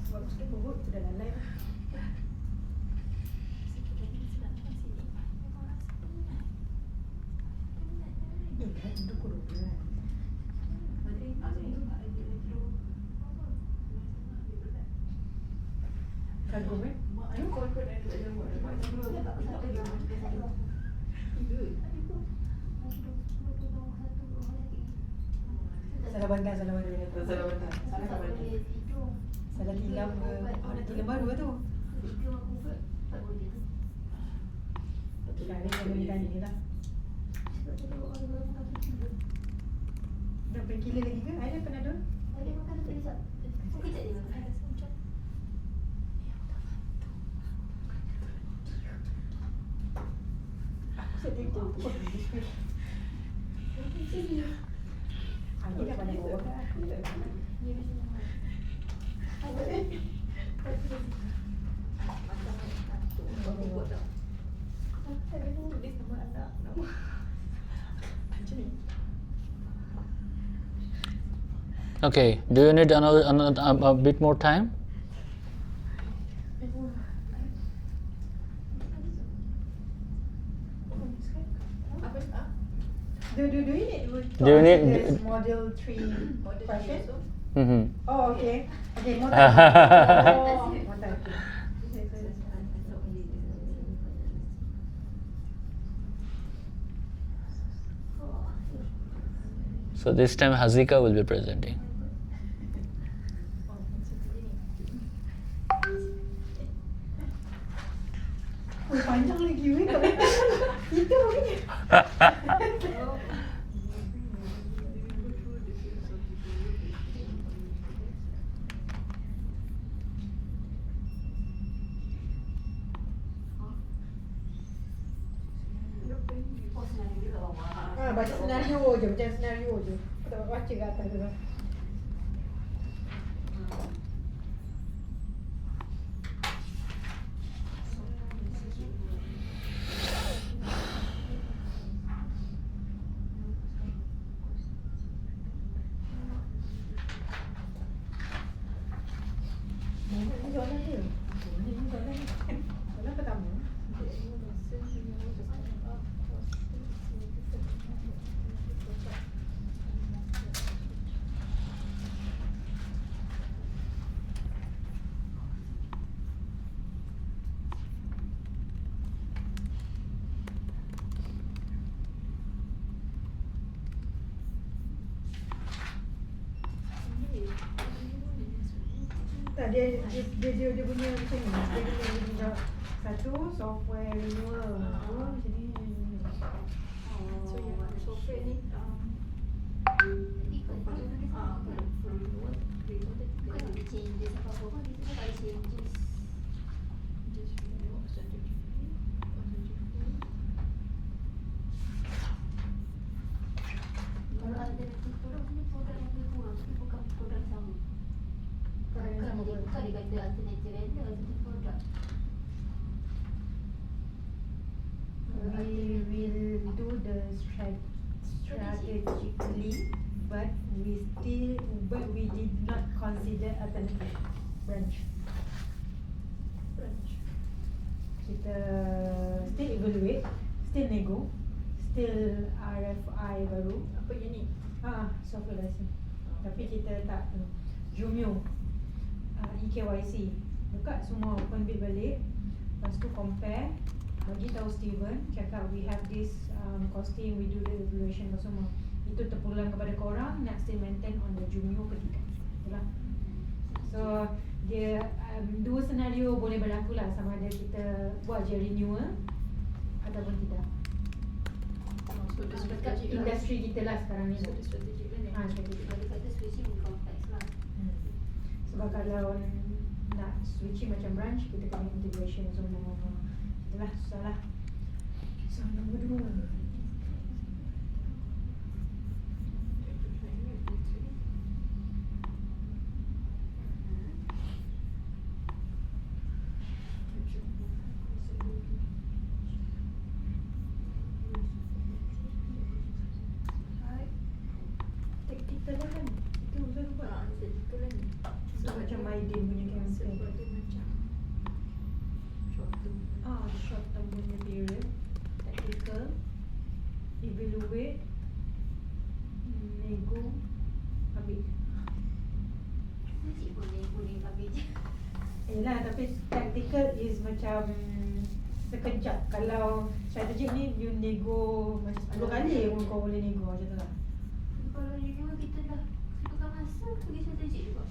Sebab sikit perut tu dah lalai lah. Kan duduk kurung kan. Kargo kan? Salah bandar, salah bandar. Salah bandar. Salah tilam ke? Oh, dah tilam baru tu. Tak boleh. Kali kau boleh tanya dia lah. Sebab tu orang makan tu gila. Dah bergila lagi ke? Ada Panadol? Ada makan tu tak? Kejap je makan. Aku sedih tu. Dia dah pandai bawa kat aku. Ya, macam mana? Macam buat tak? Saya tulis nama anak. Nama. Macam ni. Okay, do you need a bit more time? Apa? Ah? Do you need to Do you need- answer this model 3 Model question? so? Mm-hmm. Oh, okay. Okay, more time. Oh, more time. So this time Hazika will be presenting. Oh, macam ni. Oh, panjang lagi weh. Itu weh. Oh, sebenarnya dia kat bawah. Baca senario je, macam senario je. Kau tak baca kat atas tu. Mana ni soalan dia? Mana ni soalan dia? Soalan pertama. Tak, dia punya macam ni. Dia punya satu software renewal. Dua macam ni. So yang software ni Ikut renewal Bukan ada changes apa-apa pun. Kita tak ada changes. just renewal strategy. Kalau alternatif produk ni produk yang lebih kurang tapi bukan produk yang sama. Bukan dia kata alternatif vendor, alternatif produk. We will do the strategically, but we did not consider alternative branch. Kita still evaluate, still nego, still RFI baru. Apa yang ni? Software license. Tapi kita tak Jumio, EKYC. Buka semua open bid balik. Lepas tu compare. Bagi tahu Steven, cakap we have this costing, we do the evaluation semua. Itu terpulang kepada korang, nak still maintain on the Jumio ke tidak. Itulah. So dia dua senario boleh berlaku lah, sama ada kita buat je renewal ataupun tidak. So the Dekat strategic lah. industri kita lah sekarang ni. So the strategic lah ni. Strategic. Kalau dia kata switching lebih kompleks lah. Sebab kalau nak switching macam branch, kita kena integration semua. Itulah susah lah. So nombor 2. Tactical lah kan. Itu usaha tu buat. Tactical lah ni. So macam Maidin punya campaign. Sebab tu macam short term. Short term punya period. Tactical, evaluate, nego, habis. Cik boleh habis je. Yelah, tapi tactical is macam sekejap. Kalau strategic ni you nego macam 10 kali pun kau boleh nego macam tu lah. Kalau renewal kita dah tukar masa, pergi strategik juga.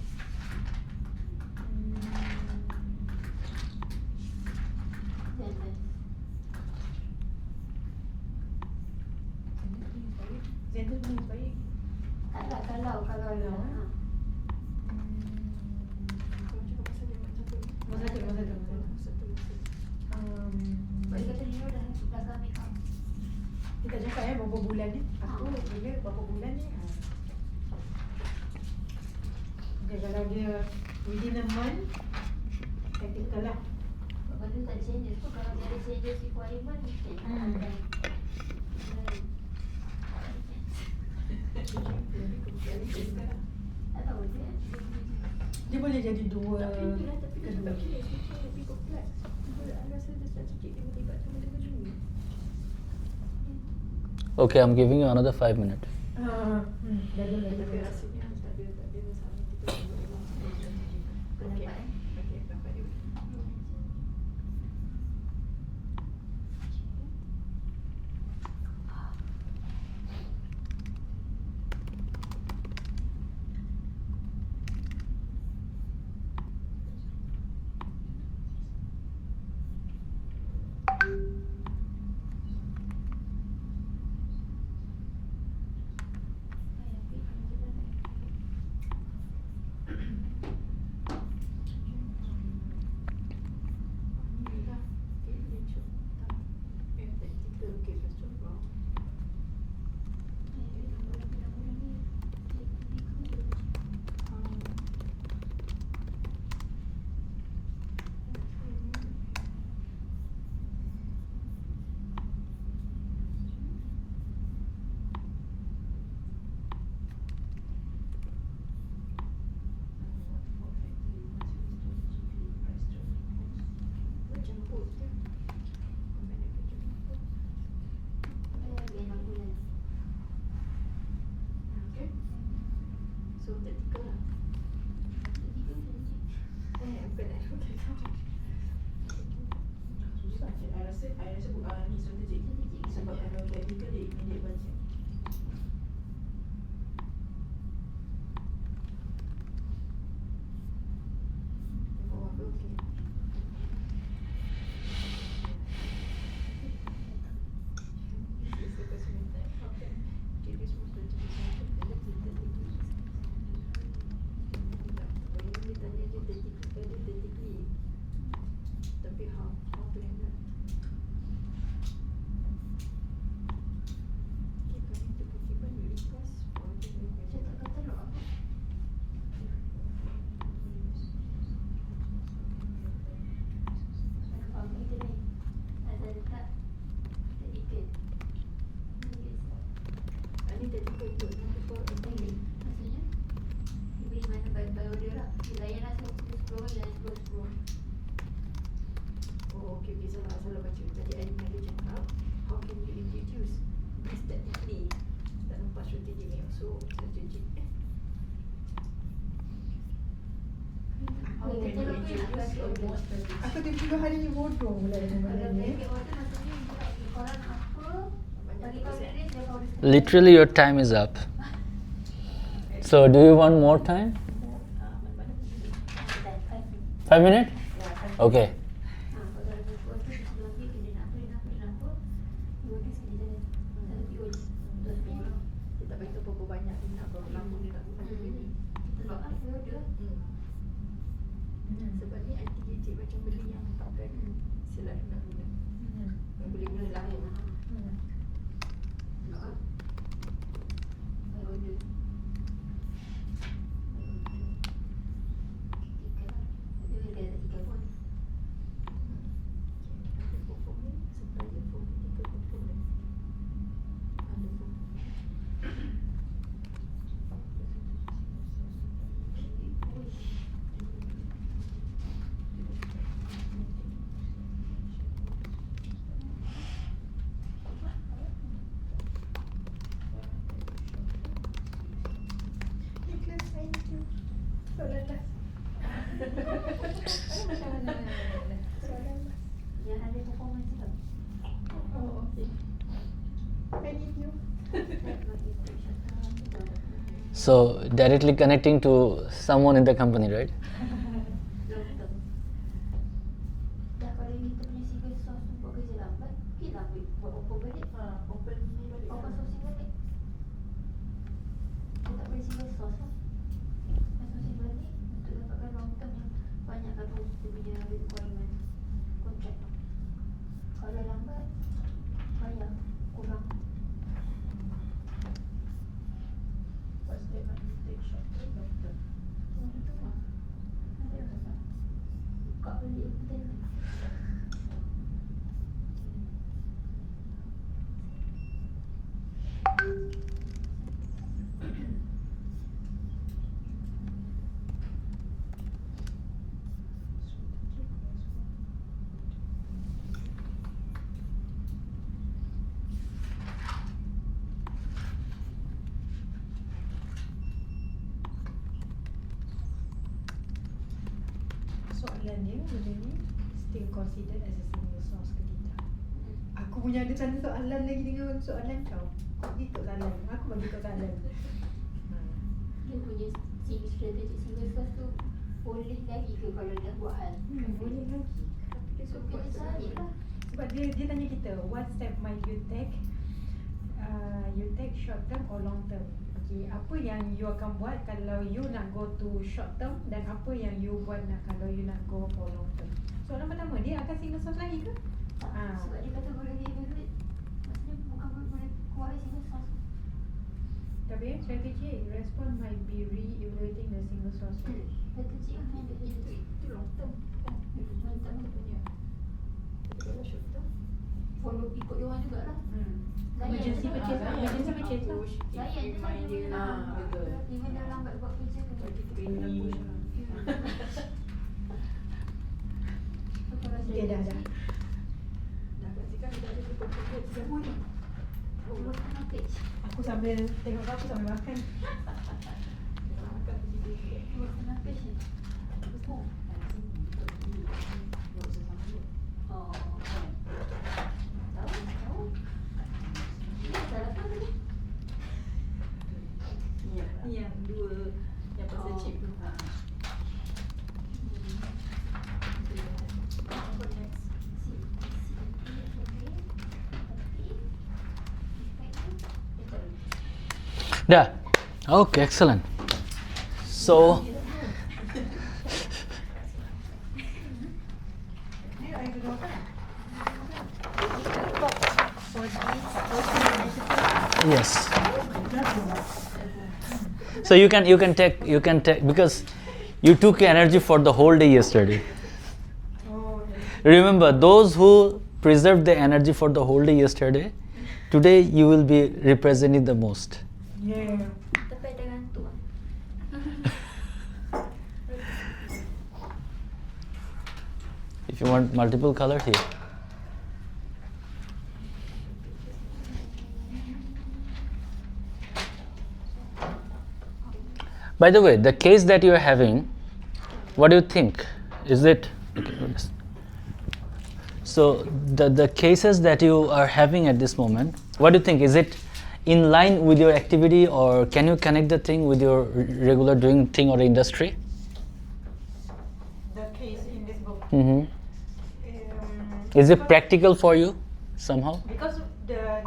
kalau Kalau, ha. Kalau cakap pasal dia macam tu. Masa tu. Satu. Sebab dia kata Nino dah belakang make up. Kita cakap berapa bulan ni. Aku bila berapa bulan ni. Okay, kalau dia within a month, tactical lah. Lepas tu tak ada changes pun. Kalau dia ada changes requirement mungkin akan tak tahu dia. Dia boleh jadi dua. Tapi itulah, tapi dia kedua. cakap gini, switching lebih kompleks. Bila anda rasa dia strategik, dia melibatkan benda junior. Okay, I'm giving you another 5 minutes. Dah Tapi rasanya tak ada masalah kita boleh memang strategik. Pendapat Okey, pendapat dia. So tactical lah. Susah. I rasa ni strategik. Sebab kalau tactical dia immediate budget. Oh, okey. Tapi how to handle? Keep coming to procurement, we request for the Saya tak kata nak apa. Faham kita ni. Ada dekat dedicated. Ini tactical tu, nanti for attending. Maksudnya dia beri mana by order lah. Dia layan lah 10 dan 10. Oh, okay, salah baca. Tadi I ada cakap, how can we introduce this tactically? Tak nampak strategi ni, so strategic. How Kita can we lupa nak kasi order. Aku tiba-tiba hari ni bodoh pula dengan Kalau benda ni. pakai order maksudnya buka korang apa, bagi tahu dia dia tahu dia. Literally, your time is up. So, do you want more time? 5 minutes? Okay. Dia tak beritahu berapa banyak dia nak, berapa lama dia nak buat benda ni. Sebab ni anti-gadget macam beli yang takkan selalu nak guna. Yang boleh guna lama. Yang ada performance tu. Oh, okay. I need you. So, directly connecting to someone in the company, right? Dah kalau kita punya single source tu buat kerja lambat, kita lah buat open balik. Open ni balik. Open sourcing balik. Kita tak boleh single source. source lah. Masing-masing balik untuk dapatkan long term yang banyakkan dia punya requirement contract tu. Kalau lambat, bayar kurang. What's that nak take short term, long term? Itu lah. Ada tak? Buka balik betul. Soalan dia benda ni still considered as a single source ke tidak? Aku punya ada satu soalan lagi dengan soalan kau. Kau bagi kau soalan, aku bagi kau soalan. Dia punya strategic single source tu boleh lagi ke kalau dah buat hal? Boleh lagi. Dia So suruh buat kita cari lah. Sebab dia tanya kita, what step might you take? You take short term or long term? Okay, apa yang you akan buat kalau you nak go to short term dan apa yang you buat nak kalau you nak go for long term? Soalan pertama, dia akan single source lagi ke? Ah. Sebab dia kata boleh evaluate. Maksudnya bukan boleh keluar single source. Tapi strategy respond might be re-evaluating the single source. Strategic lah yang dia Itu long term kan? long term Punya. Tapi kalau short term, follow ikut dia orang jugalah. Emergency purchase lah, emergency purchase lah. Layan je lah dia. betul. Even dah lambat buat kerja tu. Bagi training. So, kalau Okay, dah. Dah pastikan kita ada tu portfolio 3 bulan. Oh, setengah page. Aku sambil tengok kau, aku sambil makan. Kita makan PGDSCM. Oh, setengah page ni. Oh. Oh, kan. Tahu. Dah apa tadi? Ni yang dua yang pasal chip tu. Apa next? Dah. Okay, excellent. So, yes. So you can take because you took energy for the whole day yesterday. Oh, Remember, those who preserved the energy for the whole day yesterday, today you will be representing the most. yeah. Tapi ada ngantuk. If you want multiple color here. By the way, the case that you are having, what do you think? Is it okay, so the cases that you are having at this moment, what do you think? Is it in line with your activity, or can you connect the thing with your regular doing thing or industry? The case in this book. Mm-hmm. Is it practical for you somehow? Because the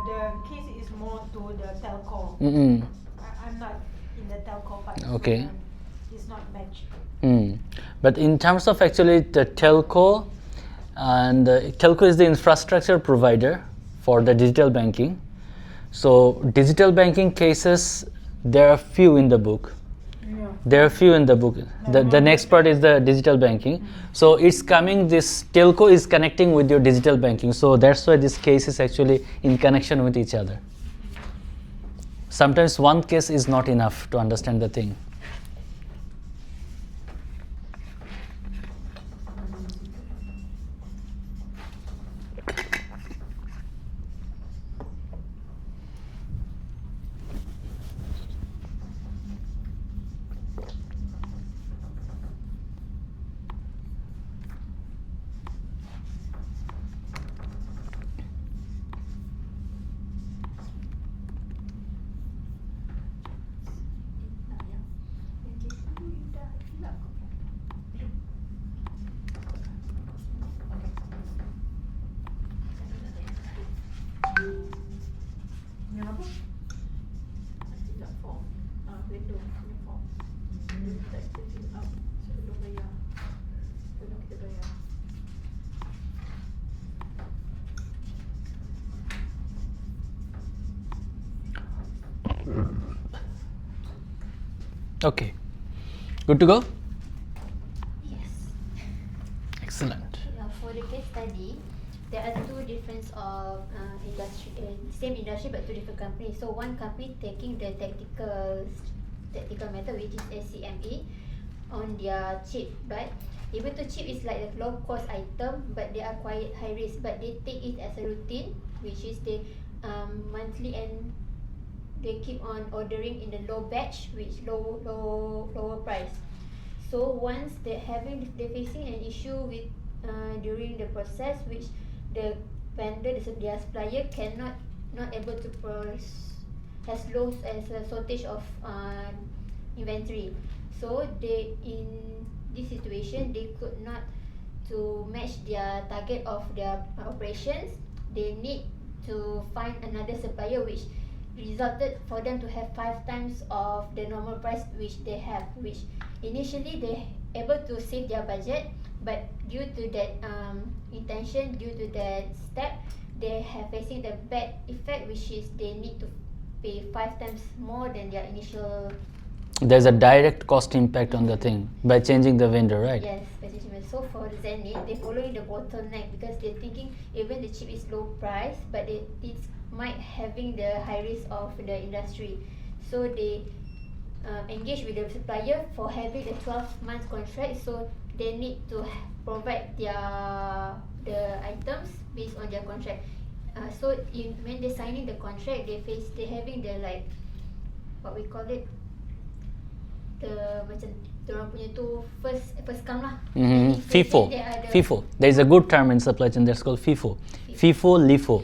case is more to the telco. Mm-mm. I'm not in the telco part. Okay. So it's not matched. But in terms of actually the telco, and telco is the infrastructure provider for the digital banking. So digital banking cases, there are few in the book. Yeah. There are few in the book. The next part is the digital banking. So it's coming, this telco is connecting with your digital banking. So that's why this case is actually in connection with each other. Sometimes one case is not enough to understand the thing. Okay, good to go? Yes. Excellent. For the case study, there are two difference of industry, same industry but two different companies. So one company taking the tactical method, which is SCME, on their chip, but even though chip is like a low cost item, but they are quite high risk, but they take it as a routine, which is they monthly, and they keep on ordering in the low batch, which lower price. So once they're facing an issue with during the process, which the vendor, their supplier not able to produce, has low as a shortage of inventory. So they, in this situation, they could not to match their target of their operations. They need to find another supplier, which resulted for them to have 5 times of the normal price which they have, which initially they able to save their budget, but due to that intention, due to that step, they have facing the bad effect, which is they need to pay 5 times more than their initial. There's a direct cost impact on the thing by changing the vendor, right? Yes, so for the Zenit, they following the bottleneck because they're thinking even the chip is low price, but it might having the high risk of the industry. So they engage with the supplier for having a 12 months contract. So they need to provide the items based on their contract. So when they signing the contract, they having the like what we call it, the macam diorang punya tu first come lah. FIFO. FIFO. There is a good term in supply chain that's called FIFO. FIFO, LIFO.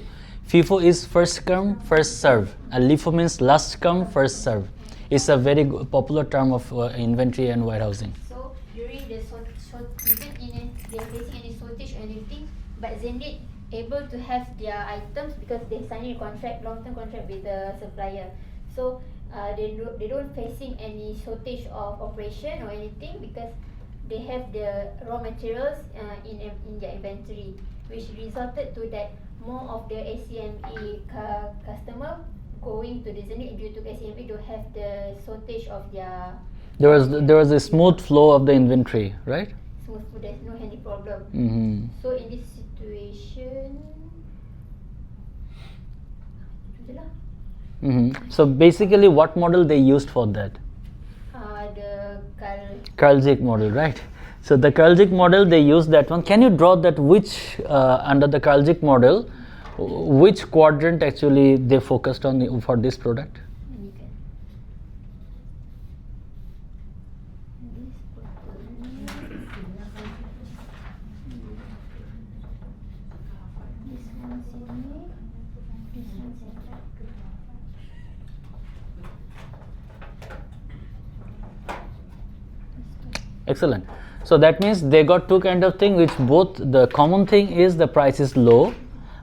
FIFO is first come, first serve. And LIFO means last come, first serve. It's a very popular term of inventory and warehousing. So during the even in they're facing any shortage or anything, but Zenit able to have their items because they signing a contract, long-term contract with the supplier. So they don't facing any shortage of operation or anything because they have the raw materials in their inventory, which resulted to that more of the SCME customer going to the Zenit due to SCME don't have the shortage of their. There was a smooth flow of the inventory, right? Smooth flow, there's no any problem. So in this situation, So basically, what model they used for that? The Karlzik model, right? So the Karlzik model, they used that one. Can you draw that which under the Karlzik model, which quadrant actually they focused on for this product? Excellent. So that means they got two kind of thing, which both the common thing is the price is low,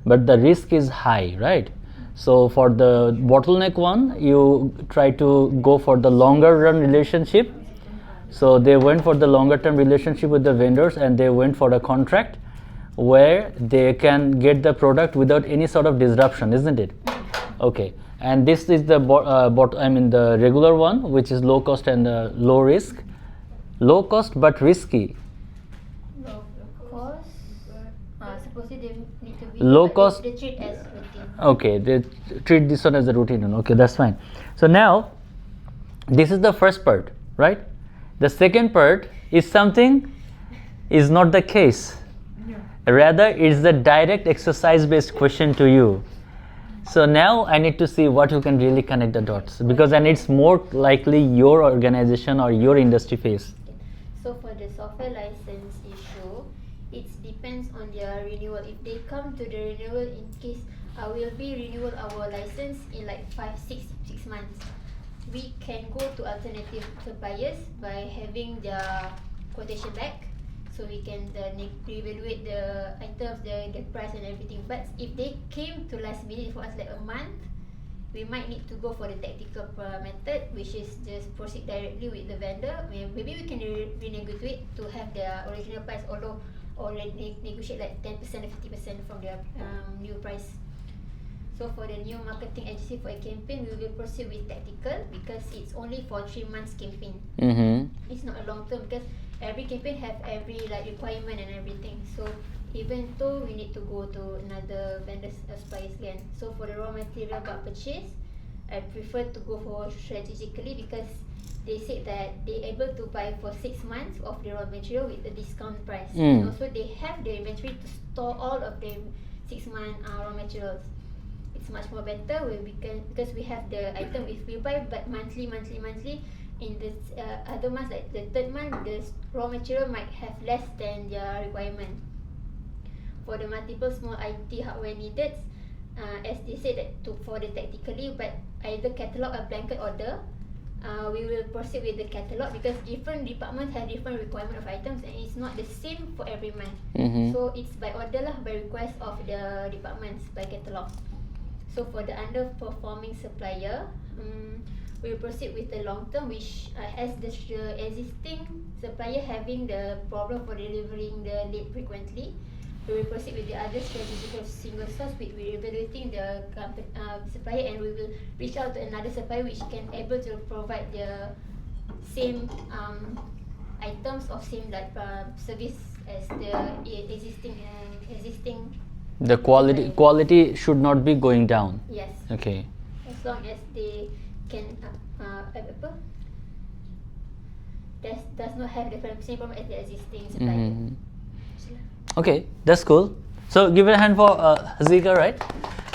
but the risk is high, right? So for the bottleneck one, you try to go for the longer run relationship. So they went for the longer term relationship with the vendors, and they went for a contract where they can get the product without any sort of disruption, isn't it? Okay. And this is the the regular one, which is low cost and low risk. Low cost but risky. Low cost. Supposedly they need to be low cost. They treat as routine. Okay, they treat this one as a routine one. Okay, that's fine. So now, this is the first part, right? The second part is something is not the case. Rather, it's the direct exercise-based question to you. So now I need to see what you can really connect the dots, because then it's more likely your organization or your industry face. So for the software license issue, it depends on their renewal. If they come to the renewal, in case will be renewal our license in like 6 months, we can go to alternative suppliers by having their quotation back, so we can reevaluate the items, the price and everything. But if they came to last minute for us like a month, we might need to go for the tactical method, which is just proceed directly with the vendor. Maybe we can renegotiate to have their original price, or negotiate like 10% or 50% from their new price. So for the new marketing agency for a campaign, we will proceed with tactical because it's only for 3 months campaign. It's not a long term because every campaign have every like requirement and everything. So even though we need to go to another vendors suppliers again. So for the raw material but purchase, I prefer to go for strategically because they said that they able to buy for 6 months of the raw material with a discount price. And also they have the inventory to store all of the 6 month raw materials. It's much more better when we can because we have the item if we buy but monthly in the other months like the third month the raw material might have less than their requirement. For the multiple small IT hardware needed, as they said that for the tactically but either catalog or blanket order, we will proceed with the catalog because different departments have different requirement of items and it's not the same for every month. So it's by order lah, by request of the departments by catalog. So for the underperforming supplier, we will proceed with the long term which as the existing supplier having the problem for delivering the late frequently, we will proceed with the other strategic single source which we are evaluating the supplier and we will reach out to another supplier which can able to provide the same items of same like service as the existing. The quality should not be going down. Yes. Okay. As long as they can does not have the same problem as the existing supplier. Okay, that's cool. So give it a hand for Hazika, right?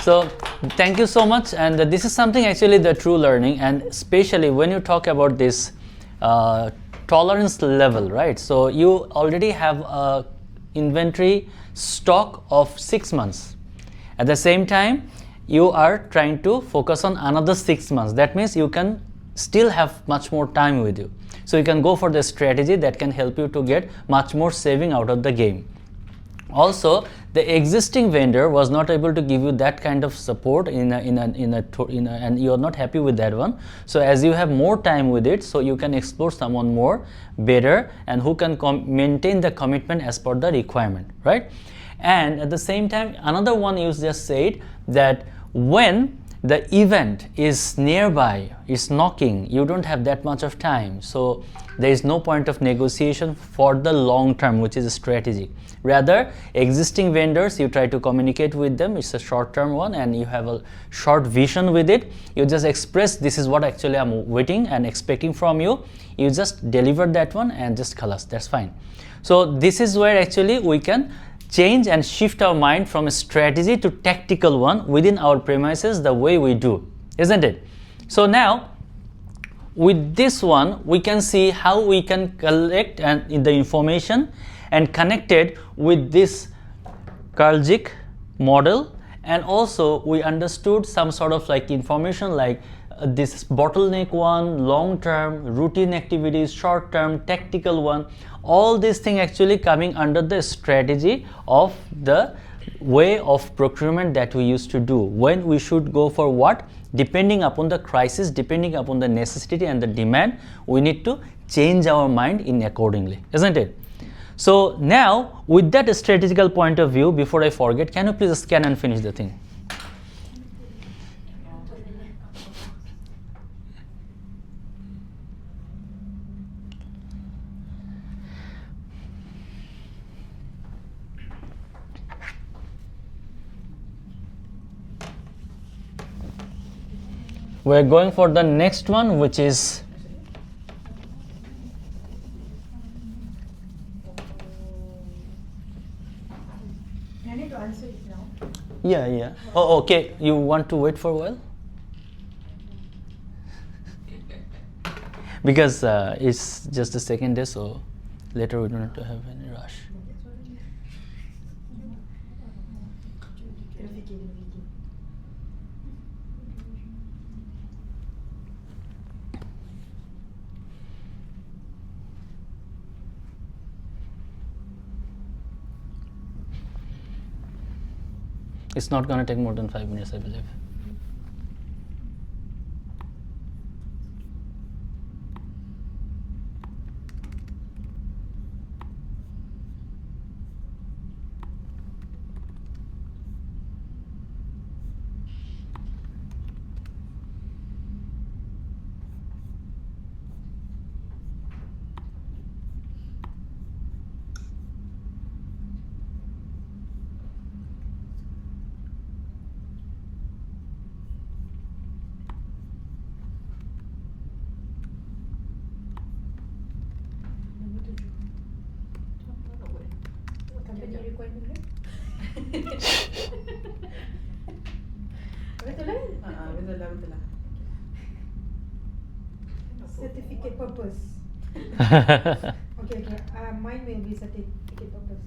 So thank you so much. And this is something actually the true learning, and especially when you talk about this tolerance level, right? So you already have a inventory stock of 6 months. At the same time, you are trying to focus on another 6 months. That means you can still have much more time with you. So you can go for the strategy that can help you to get much more saving out of the game. Also, the existing vendor was not able to give you that kind of support and you are not happy with that one. So as you have more time with it, so you can explore someone more better and who can maintain the commitment as per the requirement, right? And at the same time, another one you just said that when the event is nearby, is knocking, you don't have that much of time. So there is no point of negotiation for the long term, which is a strategy. Rather, existing vendors, you try to communicate with them. It's a short term one and you have a short vision with it. You just express this is what actually I'm waiting and expecting from you. You just deliver that one and just khalas, that's fine. So this is where actually we can change and shift our mind from a strategy to tactical one within our premises the way we do, isn't it? So now with this one we can see how we can collect the information and connect it with this Karljic model, and also we understood some sort of like information like this bottleneck one, long term, routine activities, short term, tactical one. All these things actually coming under the strategy of the way of procurement that we used to do, when we should go for what, depending upon the crisis, depending upon the necessity and the demand, we need to change our mind in accordingly, isn't it? So now with that strategical point of view, before I forget, can you please scan and finish the thing? We're going for the next one, which is I need to answer it now. yeah. Oh, okay. You want to wait for a while? Because it's just the second day, so later we don't have to have any rush. It's not going to take more than 5 minutes, I believe. requirement dia? Betul kan? Betul lah, betul lah. Certificate purpose. Okay. Mine will be certificate purpose.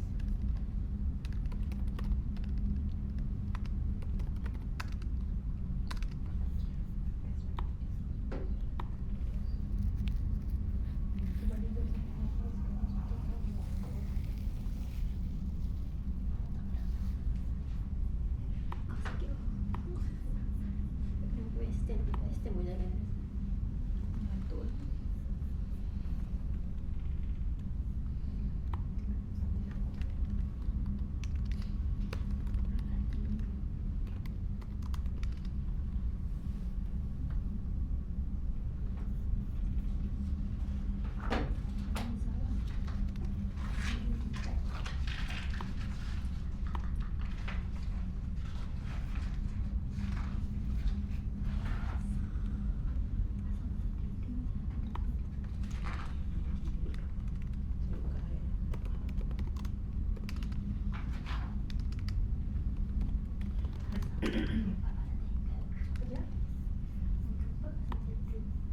Western boleh jalan. Betul.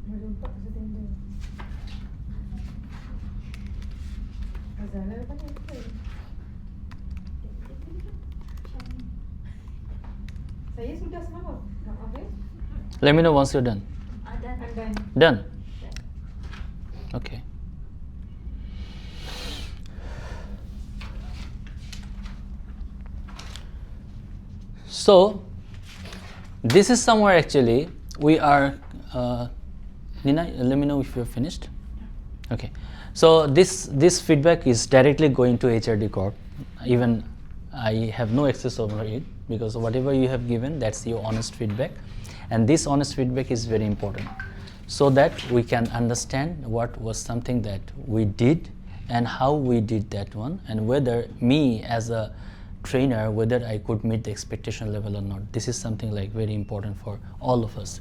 Berjumpa September. Azala lepas ni betul. Saya sudah semalam. Maaf ya. Let me know once you're done. Ada. I'm done. Done? Okay. So, this is somewhere actually we are. Nina, let me know if you're finished. Okay. So this feedback is directly going to HRDCorp. Even I have no access over it because whatever you have given, that's your honest feedback, and this honest feedback is very important, so that we can understand what was something that we did and how we did that one, and whether me as a trainer, whether I could meet the expectation level or not. This is something like very important for all of us.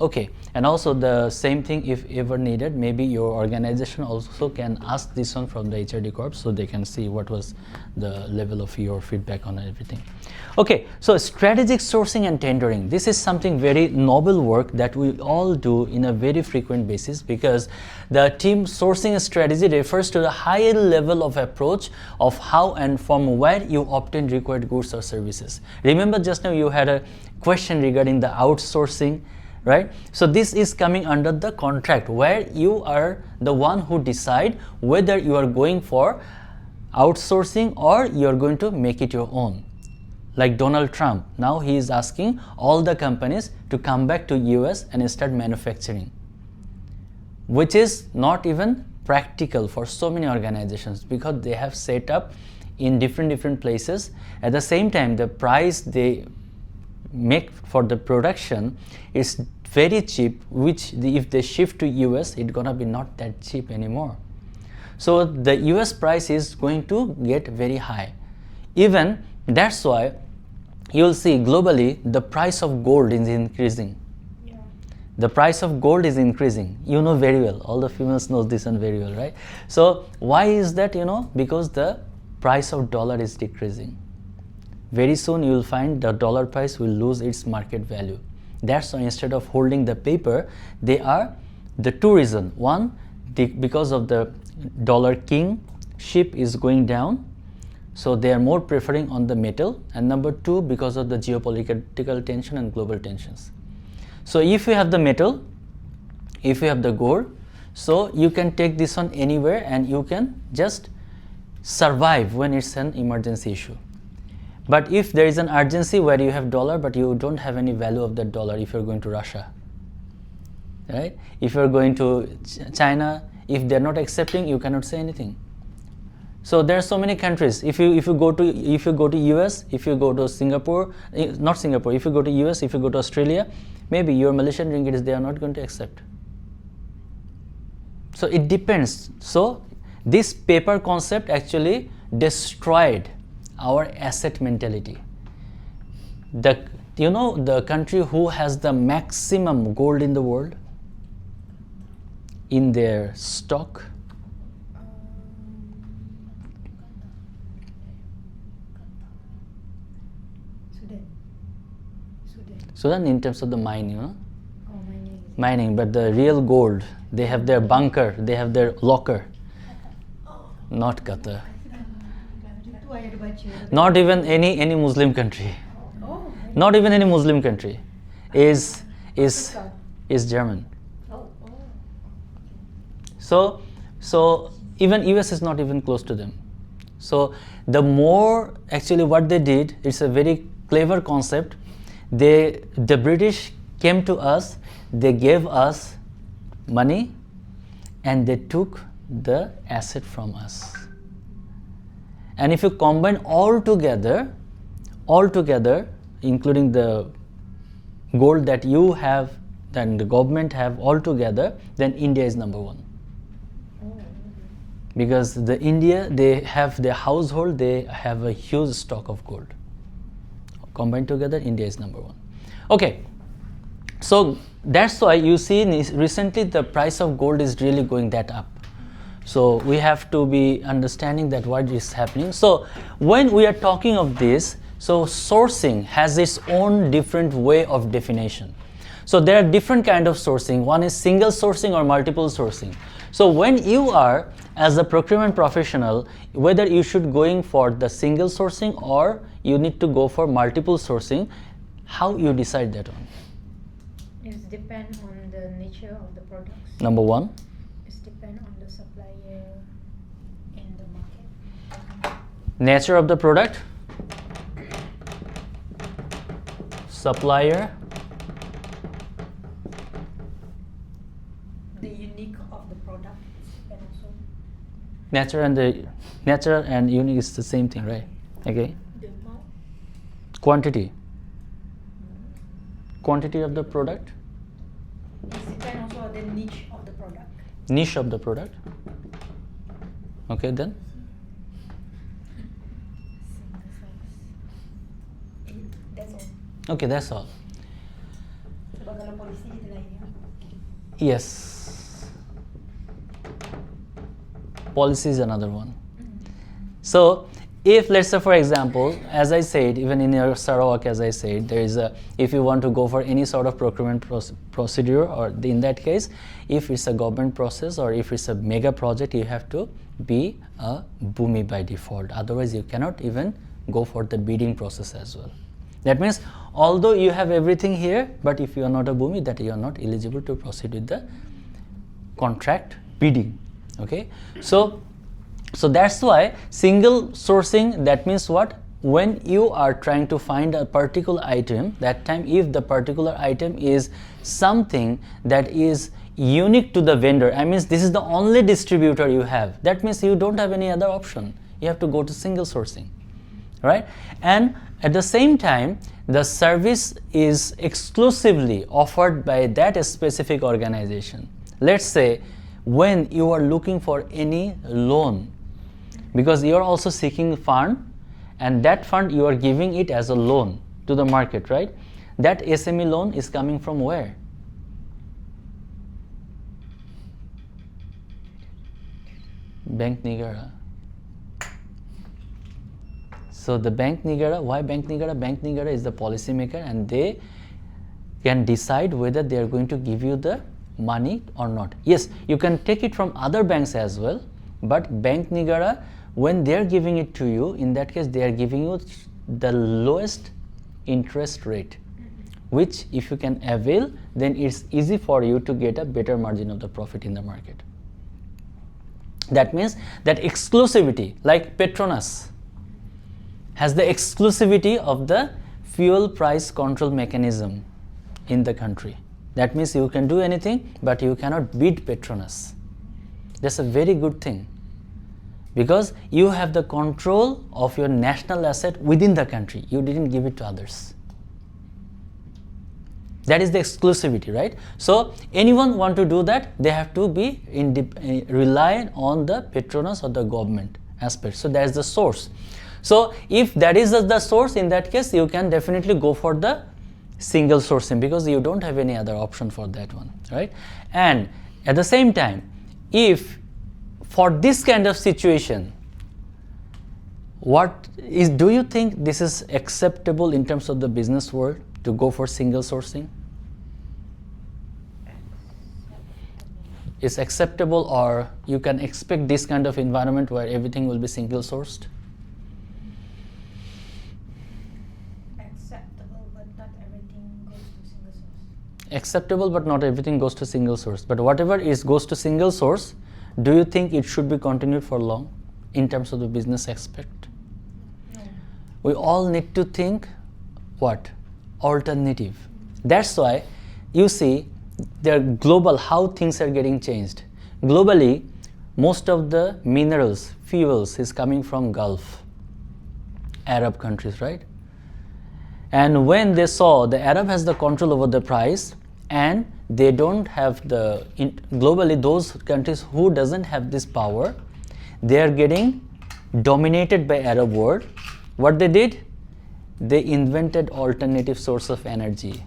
Okay, and also the same thing, if ever needed, maybe your organization also can ask this one from the HRDCorp, so they can see what was the level of your feedback on everything. Okay, so strategic sourcing and tendering. This is something very noble work that we all do in a very frequent basis, because the team sourcing strategy refers to the higher level of approach of how and from where you obtain required goods or services. Remember just now you had a question regarding the outsourcing, right? So this is coming under the contract, where you are the one who decide whether you are going for outsourcing or you are going to make it your own. Like Donald Trump, now he is asking all the companies to come back to US and start manufacturing, which is not even practical for so many organizations, because they have set up in different places. At the same time, the price they make for the production is very cheap, which if they shift to US, it's gonna be not that cheap anymore. So the US price is going to get very high. Even that's why you'll see globally the price of gold is increasing. Yeah. The price of gold is increasing. You know very well, all the females know this one very well, right? So why is that? You know, because the price of dollar is decreasing. Very soon you will find the dollar price will lose its market value. That's why instead of holding the paper, they are the two reasons. One, because of the dollar kingship is going down, so they are more preferring on the metal. And number two, because of the geopolitical tension and global tensions. So if you have the metal, if you have the gold, so you can take this one anywhere and you can just survive when it's an emergency issue. But if there is an urgency where you have dollar but you don't have any value of that dollar, if you're going to Russia, right? If you're going to China, if they're not accepting, you cannot say anything. So there are so many countries. If you go to US, if you go to Singapore, not Singapore, if you go to US, if you go to Australia, maybe your Malaysian ringgit they are not going to accept. So it depends. So this paper concept actually destroyed our asset mentality. The country who has the maximum gold in the world in their stock, Sudan in terms of the mine, Oh, mining. mining, but the real gold, they have their bunker, they have their locker. Not Qatar. Itu I ada baca. Not even any Muslim country. Oh. Not even any Muslim country is Africa. German. Oh. So even US is not even close to them. So the more actually what they did, it's a very clever concept. The British came to us, they gave us money, and they took the asset from us. And if you combine all together, including the gold that you have, then the government have all together, then India is number one. Because the India, they have their household, they have a huge stock of gold. Combined together, India is number one. Okay, so that's why you see recently the price of gold is really going that up. So we have to be understanding that what is happening. So when we are talking of this, so sourcing has its own different way of definition. So there are different kind of sourcing. One is single sourcing or multiple sourcing. So when you are as a procurement professional, whether you should going for the single sourcing or you need to go for multiple sourcing, how you decide that on? It depends on the nature of the products. Number one, It depends on the supplier and the market. nature of the product, supplier, The unique of the product and also nature and unique is the same thing, right? Okay. the amount. Quantity of the product, It depends also on the niche of the product. niche of the product. Okay, then That's all. okay, that's all. Sebab kalau polisi kita lain ya. Yes, policy is another one. So if let's say for example, as I said, even in your Sarawak, as I said, there is a, if you want to go for any sort of procurement procedure, or in that case, if it's a government process or if it's a mega project, you have to be a Bhumi by default. Otherwise you cannot even go for the bidding process as well. That means although you have everything here, but if you are not a Bhumi, that you are not eligible to proceed with the contract bidding. Okay, so that's why single sourcing, that means what? When you are trying to find a particular item, that time if the particular item is something that is unique to the vendor, I mean this is the only distributor you have, that means you don't have any other option. You have to go to single sourcing, right? And at the same time, the service is exclusively offered by that specific organization. Let's say when you are looking for any loan, because you are also seeking fund, and that fund you are giving it as a loan to the market, right? That SME loan is coming from where? Bank Nigara. So the Bank Nigara, why Bank Nigara? Bank Nigara is the policy maker, and they can decide whether they are going to give you the money or not. Yes, you can take it from other banks as well, but Bank Nigara, when they are giving it to you, in that case they are giving you the lowest interest rate, which if you can avail, then it's easy for you to get a better margin of the profit in the market. That means that exclusivity, like Petronas has the exclusivity of the fuel price control mechanism in the country. That means you can do anything, but you cannot beat Petronas. That's a very good thing, because you have the control of your national asset within the country. You didn't give it to others. That is the exclusivity, right? So anyone want to do that, they have to be rely on the Petronas or the government aspect. So that is the source. So if that is the source, in that case you can definitely go for the single sourcing, because you don't have any other option for that one, right? And at the same time, if for this kind of situation, do you think this is acceptable in terms of the business world to go for single sourcing? Is acceptable, or you can expect this kind of environment where everything will be single sourced? Acceptable, but not everything goes to single source. Acceptable, but not everything goes to single source. But whatever goes to single source, do you think it should be continued for long in terms of the business aspect? No. We all need to think what? Alternative. That's why you see the global, how things are getting changed. Globally, most of the minerals, fuels is coming from Gulf, Arab countries, right? And when they saw the Arab has the control over the price, and they don't have the, globally those countries who doesn't have this power, they are getting dominated by Arab world. What they did? They invented alternative source of energy.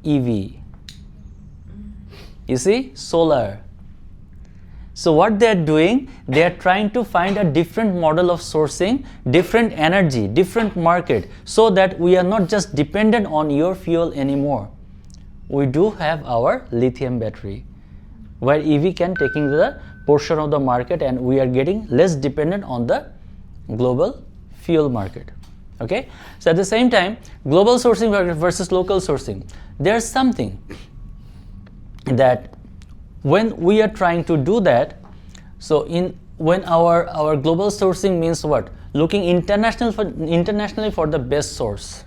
EV. You see, solar. So what they are doing, they are trying to find a different model of sourcing, different energy, different market, so that we are not just dependent on your fuel anymore. We do have our lithium battery, where EV can taking the portion of the market, and we are getting less dependent on the global fuel market. Okay, so at the same time, global sourcing versus local sourcing, there's something that when we are trying to do that, so when our global sourcing means what? Looking internationally for the best source.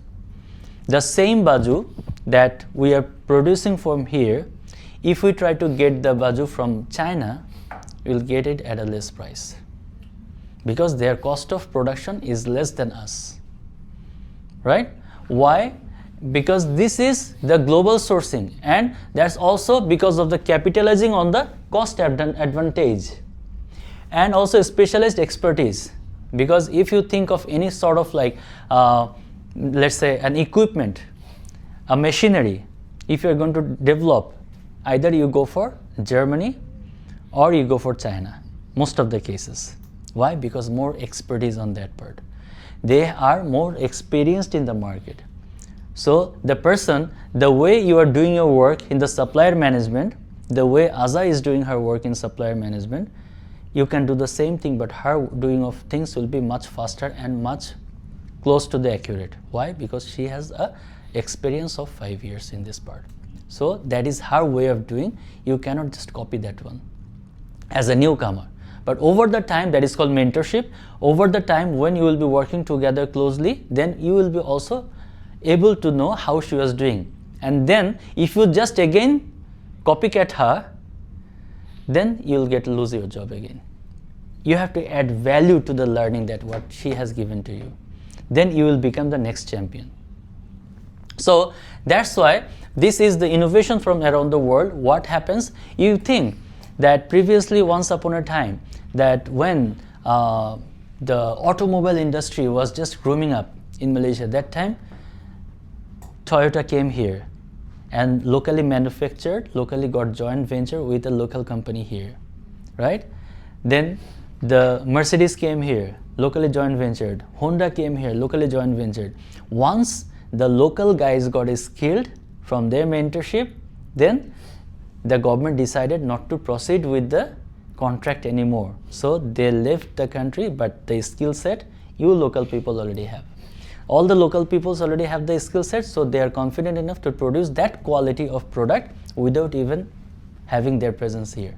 The same baju that we are producing from here, if we try to get the baju from China, we'll get it at a less price, because their cost of production is less than us. Right? Why? Because this is the global sourcing, and that's also because of the capitalizing on the cost advantage, and also specialized expertise. Because if you think of any sort of like, let's say an equipment, a machinery, if you're going to develop, either you go for Germany or you go for China, most of the cases. Why? Because more expertise on that part. They are more experienced in the market. So the person, the way you are doing your work in the supplier management, the way Aza is doing her work in supplier management, you can do the same thing, but her doing of things will be much faster and much close to the accurate. Why? Because she has a experience of 5 years in this part. So that is her way of doing. You cannot just copy that one as a newcomer. But over the time, that is called mentorship. Over the time, when you will be working together closely, then you will be also able to know how she was doing. And then if you just again copycat her, then you will lose your job again. You have to add value to the learning that what she has given to you. Then you will become the next champion. So that's why this is the innovation from around the world. What happens? You think that previously, once upon a time, that when the automobile industry was just growing up in Malaysia, that time Toyota came here and locally manufactured, locally got joint venture with a local company here, right? Then the Mercedes came here, locally joint ventured. Honda came here, locally joint ventured. Once the local guys got skilled from their mentorship, then the government decided not to proceed with the contract anymore. So they left the country, but the skill set you local people already have. All the local peoples already have the skill set, so they are confident enough to produce that quality of product without even having their presence here.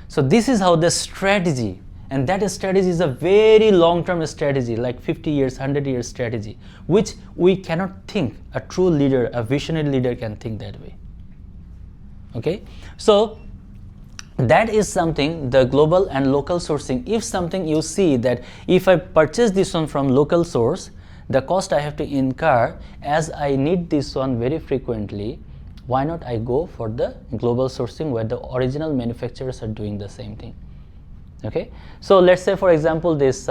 So this is how the strategy, and that strategy is a very long-term strategy, like 50 years, 100 years strategy, which we cannot think. A true leader, a visionary leader can think that way. Okay, so that is something, the global and local sourcing. If something you see that if I purchase this one from local source, the cost I have to incur, as I need this one very frequently, why not I go for the global sourcing where the original manufacturers are doing the same thing. Okay, so let's say for example this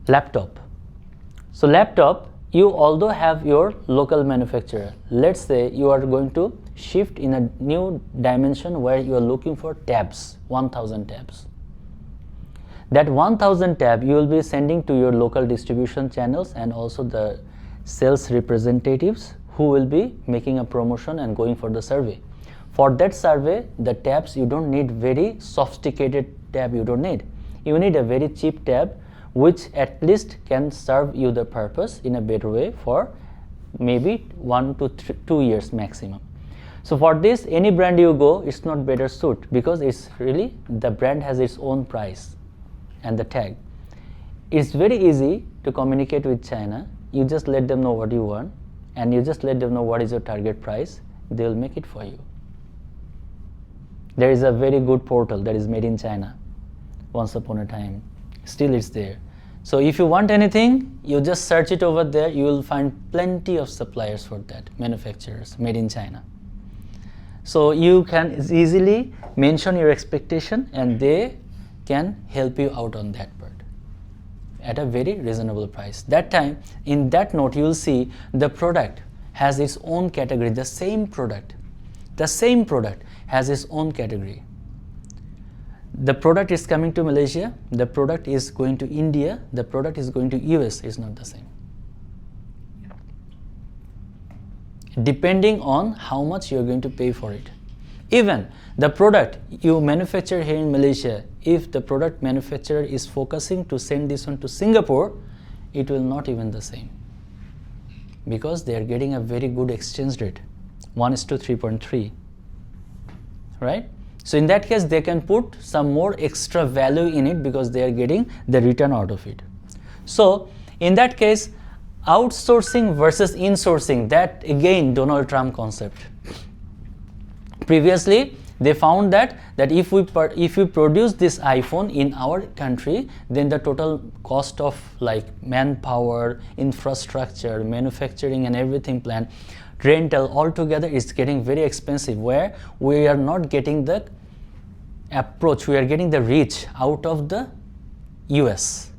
laptop. So laptop, you although have your local manufacturer, let's say you are going to shift in a new dimension where you are looking for tabs, 1000 tabs. That 1000 tab you will be sending to your local distribution channels and also the sales representatives who will be making a promotion and going for the survey. For that survey, the tabs you don't need very sophisticated tab, you don't need. You need a very cheap tab which at least can serve you the purpose in a better way for maybe 1 to 2 years maximum. So for this, any brand you go, it's not better suit because it's really, the brand has its own price and the tag. It's very easy to communicate with China. You just let them know what you want and you just let them know what is your target price. They will make it for you. There is a very good portal that is made in China once upon a time. Still it's there. So if you want anything, you just search it over there. You will find plenty of suppliers for that, manufacturers made in China. So you can easily mention your expectation and they can help you out on that part at a very reasonable price. That time, in that note, you will see the product has its own category. The same product has its own category. The product is coming to Malaysia, the product is going to India, the product is going to US is not the same. Depending on how much you are going to pay for it. Even the product you manufacture here in Malaysia, if the product manufacturer is focusing to send this one to Singapore, it will not even the same. Because they are getting a very good exchange rate, 1:3.3, right? So in that case, they can put some more extra value in it because they are getting the return out of it. So in that case, outsourcing versus insourcing, that again Donald Trump concept. Previously, they found that if we produce this iPhone in our country, then the total cost of like manpower, infrastructure, manufacturing and everything plan, rental altogether is getting very expensive, where we are not getting the approach, we are getting the reach out of the US.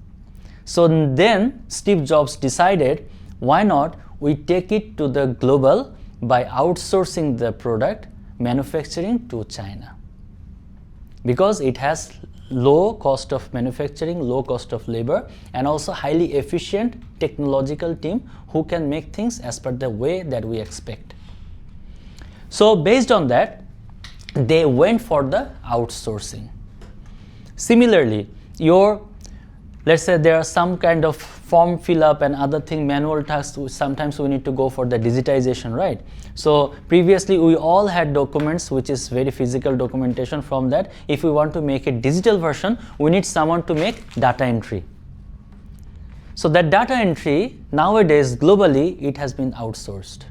So then Steve Jobs decided, why not we take it to the global by outsourcing the product manufacturing to China, because it has low cost of manufacturing, low cost of labor, and also highly efficient technological team who can make things as per the way that we expect. So based on that, they went for the outsourcing. Similarly, let's say there are some kind of form fill up and other thing, manual tasks, sometimes we need to go for the digitization, right? So previously we all had documents which is very physical documentation. From that, if we want to make a digital version, we need someone to make data entry. So that data entry nowadays globally, it has been outsourced.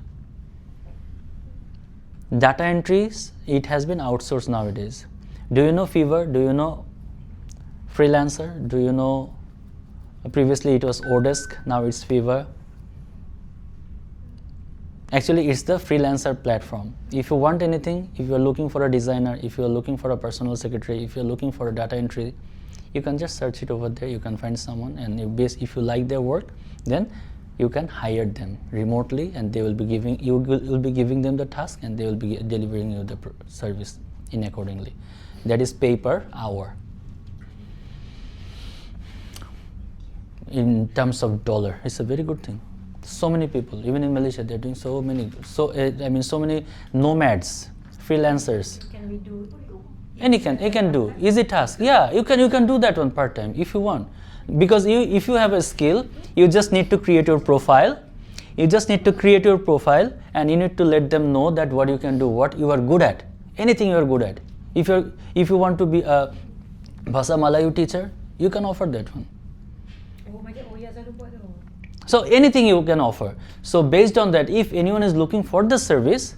Data entries, it has been outsourced nowadays. Do you know Fiverr? Do you know Freelancer? Do you know, previously it was Odesk, now it's Fiverr. Actually, it's the freelancer platform. If you want anything, if you are looking for a designer, if you are looking for a personal secretary, if you are looking for a data entry, you can just search it over there. You can find someone, and if you like their work, then you can hire them remotely, and they will be giving them the task, and they will be delivering you the service in accordingly. That is pay per hour. In terms of dollar, it's a very good thing. So many people, even in Malaysia, they're doing so many nomads, freelancers. Can we do? Any can do easy task. Yeah, you can do that one part time if you want, because if you have a skill, you just need to create your profile. And you need to let them know that what you can do, what you are good at, anything you are good at. If you want to be a Bahasa Malayu teacher, you can offer that one. So anything you can offer. So based on that, if anyone is looking for the service,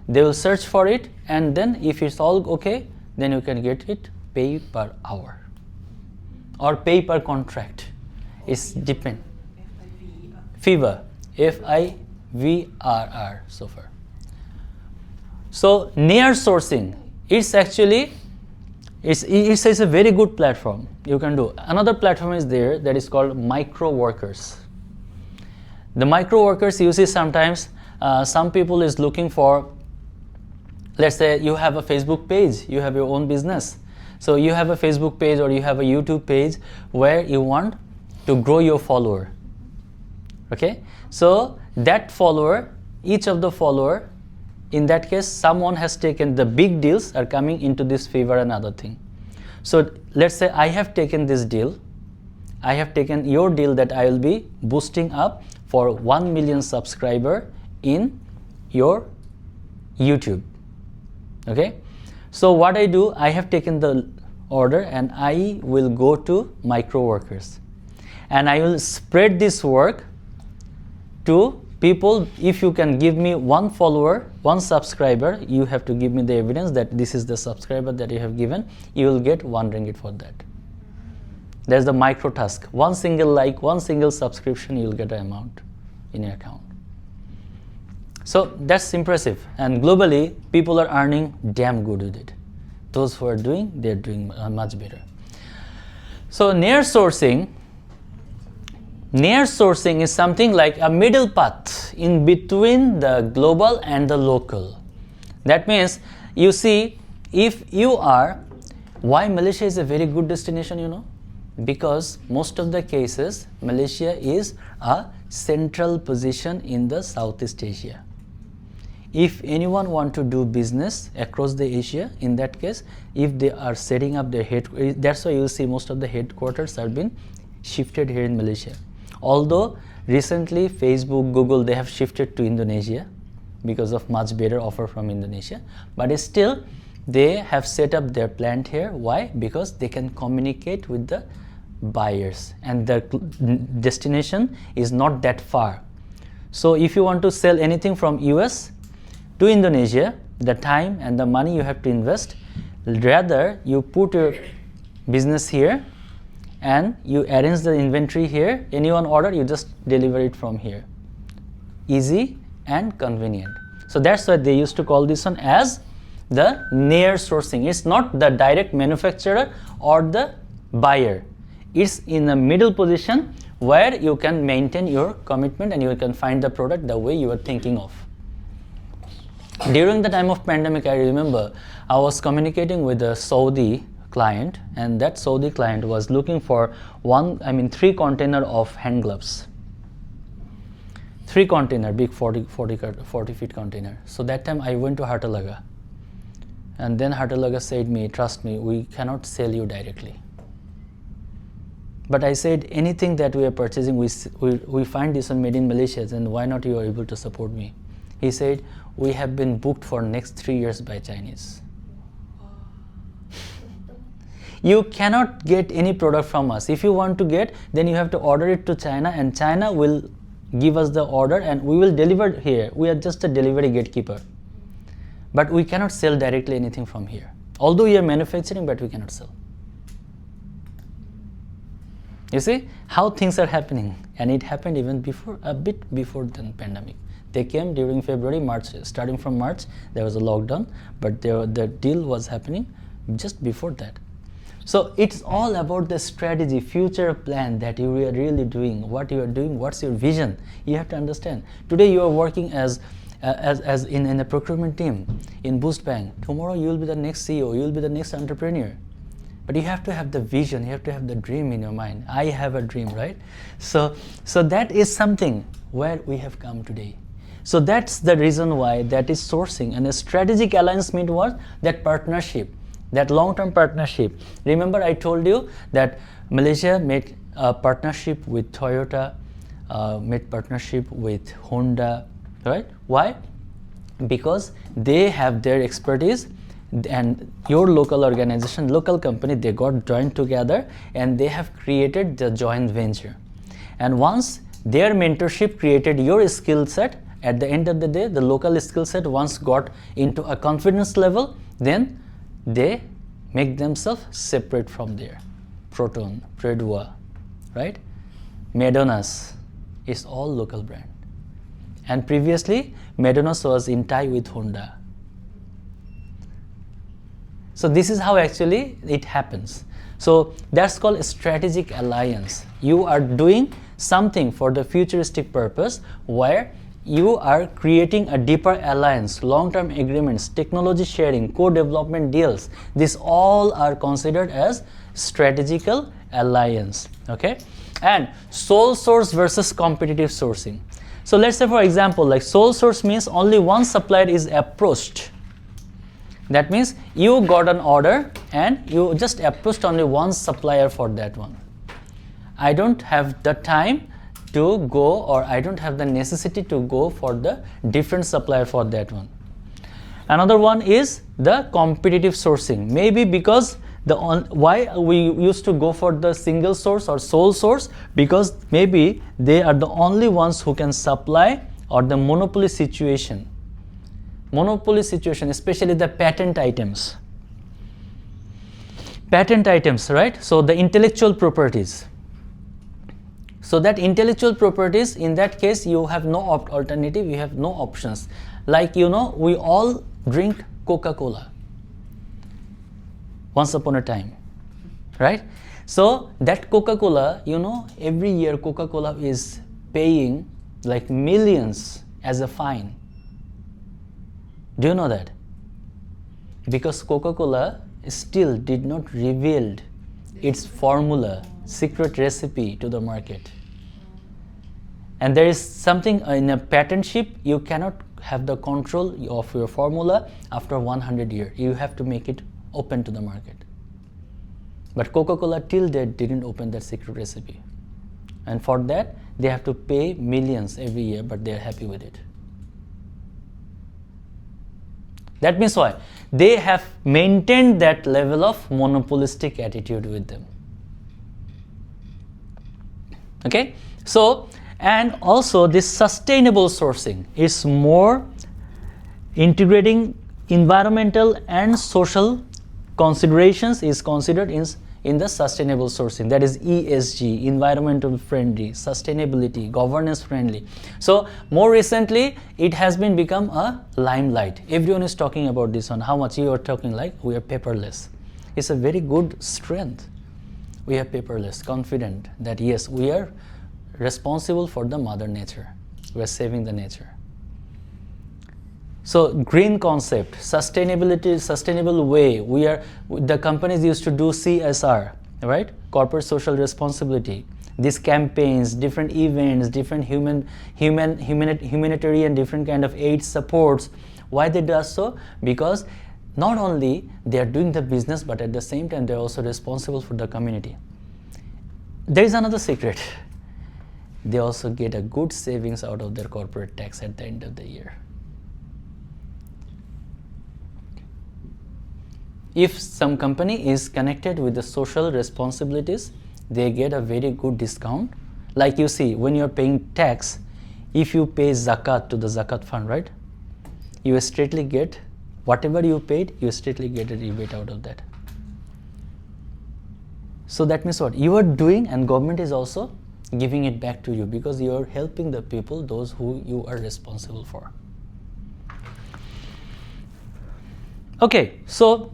they will search for it, and then if it's all okay, then you can get it pay per hour or pay per contract. It's depend. Fiverr, Fivrr, so far. So near sourcing, it's actually it's a very good platform. You can do. Another platform is there that is called micro workers. The micro workers, you see sometimes some people is looking for let's say you have a Facebook page, you have your own business. So you have a Facebook page or you have a YouTube page where you want to grow your follower. Okay, so that follower, each of the follower, in that case, someone has taken the big deals are coming into this favor and other thing. So let's say I have taken this deal. I have taken your deal that I will be boosting up for 1 million subscriber in your YouTube. Okay, so what I do, I have taken the order and I will go to micro workers and I will spread this work to people. If you can give me 1 follower, 1 subscriber, you have to give me the evidence that this is the subscriber that you have given. You will get 1 ringgit for that. There's the micro task. 1 single like, 1 single subscription, you will get an amount in your account. So that's impressive, and globally people are earning damn good with it. Those who are doing, they're doing much better. So near sourcing is something like a middle path in between the global and the local. That means, you see, if you are, why Malaysia is a very good destination, you know? Because most of the cases, Malaysia is a central position in the Southeast Asia. If anyone want to do business across the Asia, in that case, if they are setting up their headquarters, that's why you see most of the headquarters are been shifted here in Malaysia. Although recently Facebook, Google, they have shifted to Indonesia because of much better offer from Indonesia, but still they have set up their plant here. Why? Because they can communicate with the buyers and the destination is not that far. So if you want to sell anything from US to Indonesia, the time and the money you have to invest, rather you put your business here and you arrange the inventory here. Anyone order, you just deliver it from here. Easy and convenient. So that's why they used to call this one as the near sourcing. It's not the direct manufacturer or the buyer. It's in a middle position where you can maintain your commitment and you can find the product the way you are thinking of. During the time of pandemic, I remember I was communicating with a Saudi client, and that Saudi client was looking for 3 container of hand gloves. 3 container, big 40 feet container. So that time I went to Hartalaga, and then Hartalaga said me, trust me, we cannot sell you directly. But I said, anything that we are purchasing, we find this one made in Malaysia, and why not you are able to support me? He said, we have been booked for next 3 years by Chinese. You cannot get any product from us. If you want to get, then you have to order it to China, and China will give us the order and we will deliver here. We are just a delivery gatekeeper. But we cannot sell directly anything from here. Although we are manufacturing, but we cannot sell. You see how things are happening, and it happened even before, a bit before the pandemic. They came during February, March. Starting from March, there was a lockdown, but the deal was happening just before that. So it's all about the strategy, future plan that you are really doing, what you are doing, what's your vision. You have to understand. Today you are working as in a procurement team in Boost Bank. Tomorrow you will be the next CEO, you will be the next entrepreneur. But you have to have the vision, you have to have the dream in your mind. I have a dream, right? So that is something where we have come today. So that's the reason why that is sourcing. And a strategic alliance means what? That partnership, that long-term partnership. Remember I told you that Malaysia made a partnership with Toyota, made partnership with Honda, right? Why? Because they have their expertise, and your local organization, local company, they got joined together and they have created the joint venture. And once their mentorship created your skill set, at the end of the day, the local skill set once got into a confidence level, then they make themselves separate from there. Proton, Predua, right? Medonas is all local brand. And previously, Medonas was in tie with Honda. So this is how actually it happens. So that's called a strategic alliance. You are doing something for the futuristic purpose where you are creating a deeper alliance, long-term agreements, technology sharing, co-development deals. These all are considered as strategical alliance. Okay, and sole source versus competitive sourcing. So let's say, for example, like sole source means only one supplier is approached. That means you got an order and you just approached only one supplier for that one. I don't have the time to go, or I don't have the necessity to go for the different supplier for that one. Another one is the competitive sourcing. Maybe because why we used to go for the single source or sole source, because maybe they are the only ones who can supply, or the monopoly situation, especially the patent items, right? So the intellectual properties. So that intellectual properties, in that case, you have no alternative, you have no options. Like, you know, we all drink Coca-Cola once upon a time, right? So that Coca-Cola, you know, every year Coca-Cola is paying like millions as a fine. Do you know that? Because Coca-Cola still did not reveal its formula, secret recipe to the market. And there is something in a patentship, you cannot have the control of your formula after 100 years. You have to make it open to the market. But Coca-Cola till date didn't open that secret recipe. And for that, they have to pay millions every year, but they are happy with it. That means why? They have maintained that level of monopolistic attitude with them. Okay? So, and also this sustainable sourcing is more integrating environmental and social considerations is considered in the sustainable sourcing. That is ESG, environmental friendly, sustainability, governance friendly. So more recently, it has been become a limelight. Everyone is talking about this one. How much you are talking like we are paperless. It's a very good strength. We are paperless, confident that yes, we are responsible for the mother nature. We are saving the nature. So green concept, sustainability, sustainable way. The companies used to do CSR, right? Corporate social responsibility. These campaigns, different events, different humanitarian, different kind of aid supports. Why they do so? Because not only they are doing the business, but at the same time they are also responsible for the community. There is another secret. They also get a good savings out of their corporate tax at the end of the year. If some company is connected with the social responsibilities, they get a very good discount. Like you see, when you're paying tax, if you pay zakat to the zakat fund, right? You straightly get, whatever you paid, you straightly get a rebate out of that. So that means what? You are doing, and government is also giving it back to you, because you are helping the people, those who you are responsible for. Okay, so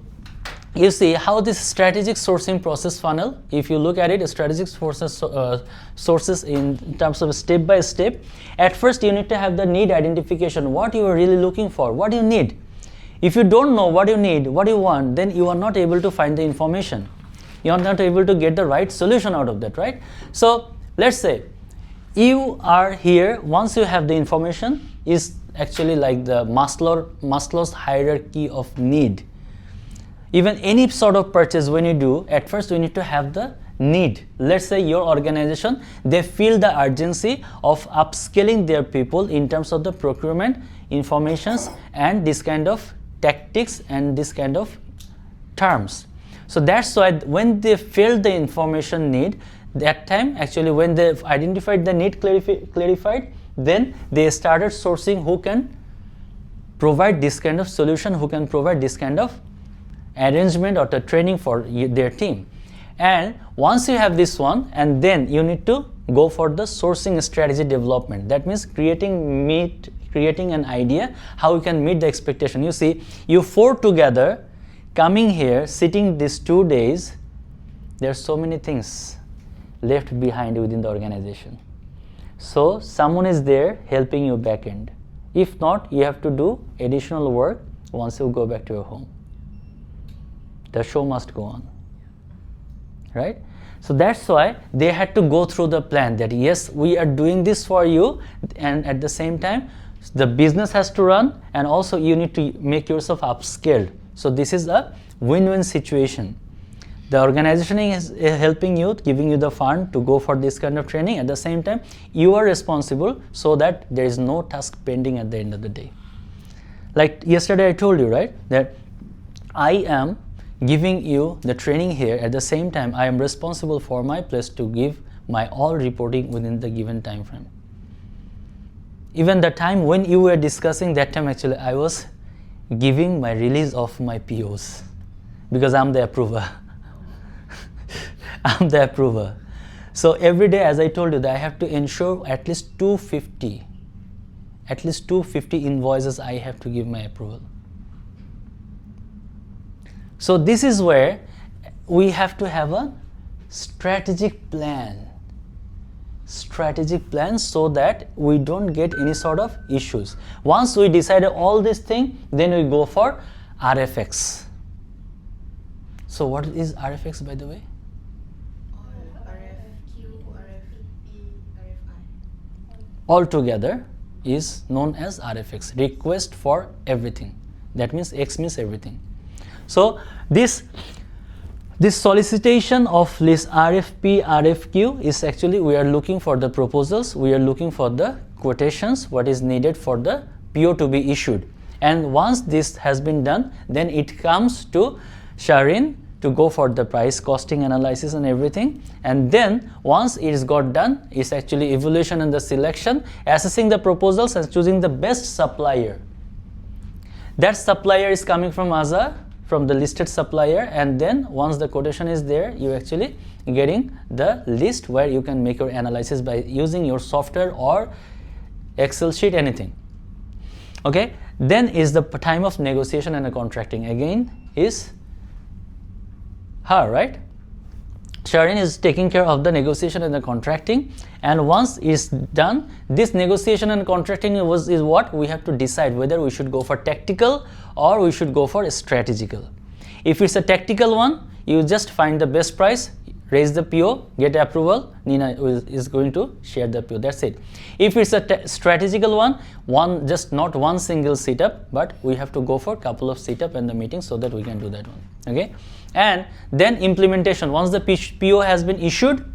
you see how this strategic sourcing process funnel, if you look at it, strategic sources in terms of step by step. At first you need to have the need identification, what you are really looking for, what you need. If you don't know what you need, what you want, then you are not able to find the information. You are not able to get the right solution out of that, right? So let's say you are here, once you have the information, is actually like the Maslow's hierarchy of need. Even any sort of purchase when you do, at first we need to have the need. Let's say your organization, they feel the urgency of upscaling their people in terms of the procurement, informations, and this kind of tactics and this kind of terms. So that's why when they feel the information need, that time actually when they identified the need clarified, then they started sourcing who can provide this kind of solution, who can provide this kind of arrangement or the training for their team. And once you have this one, and then you need to go for the sourcing strategy development. That means creating an idea how you can meet the expectation. You see, you four together coming here, sitting these 2 days, there are so many things left behind within the organization. So someone is there helping you back end. If not, you have to do additional work once you go back to your home. The show must go on, right? So that's why they had to go through the plan that yes, we are doing this for you, and at the same time the business has to run, and also you need to make yourself upskilled. So this is a win-win situation. The organization is helping you, giving you the fund to go for this kind of training. At the same time, you are responsible so that there is no task pending at the end of the day. Like yesterday I told you, right, that I am giving you the training here. At the same time, I am responsible for my place to give my all reporting within the given time frame. Even the time when you were discussing, that time actually I was giving my release of my POs because I'm the approver. I'm the approver. So every day, as I told you, that I have to ensure at least 250 invoices I have to give my approval. So this is where we have to have a strategic plan so that we don't get any sort of issues. Once we decide all this thing, then we go for RFX. So what is RFX, by the way? All together is known as RFX, request for everything. That means X means everything. So this solicitation of this RFP, RFQ is actually we are looking for the proposals, we are looking for the quotations, what is needed for the PO to be issued. And once this has been done, then it comes to Sharin to go for the price costing analysis and everything. And then once it is got done, it's actually evaluation and the selection, assessing the proposals and choosing the best supplier. That supplier is coming from from the listed supplier, and then once the quotation is there, you actually getting the list where you can make your analysis by using your software or Excel sheet, anything. Okay, then is the time of negotiation and the contracting. Again is her, right? Sharon is taking care of the negotiation and the contracting, and once it's done, this negotiation and contracting is what we have to decide whether we should go for tactical or we should go for a strategical. If it's a tactical one, you just find the best price, raise the PO, get approval, Nina is going to share the PO, that's it. If it's a strategical one, just not one single setup, but we have to go for a couple of setup and the meetings so that we can do that one, okay? And then implementation, once the PO has been issued,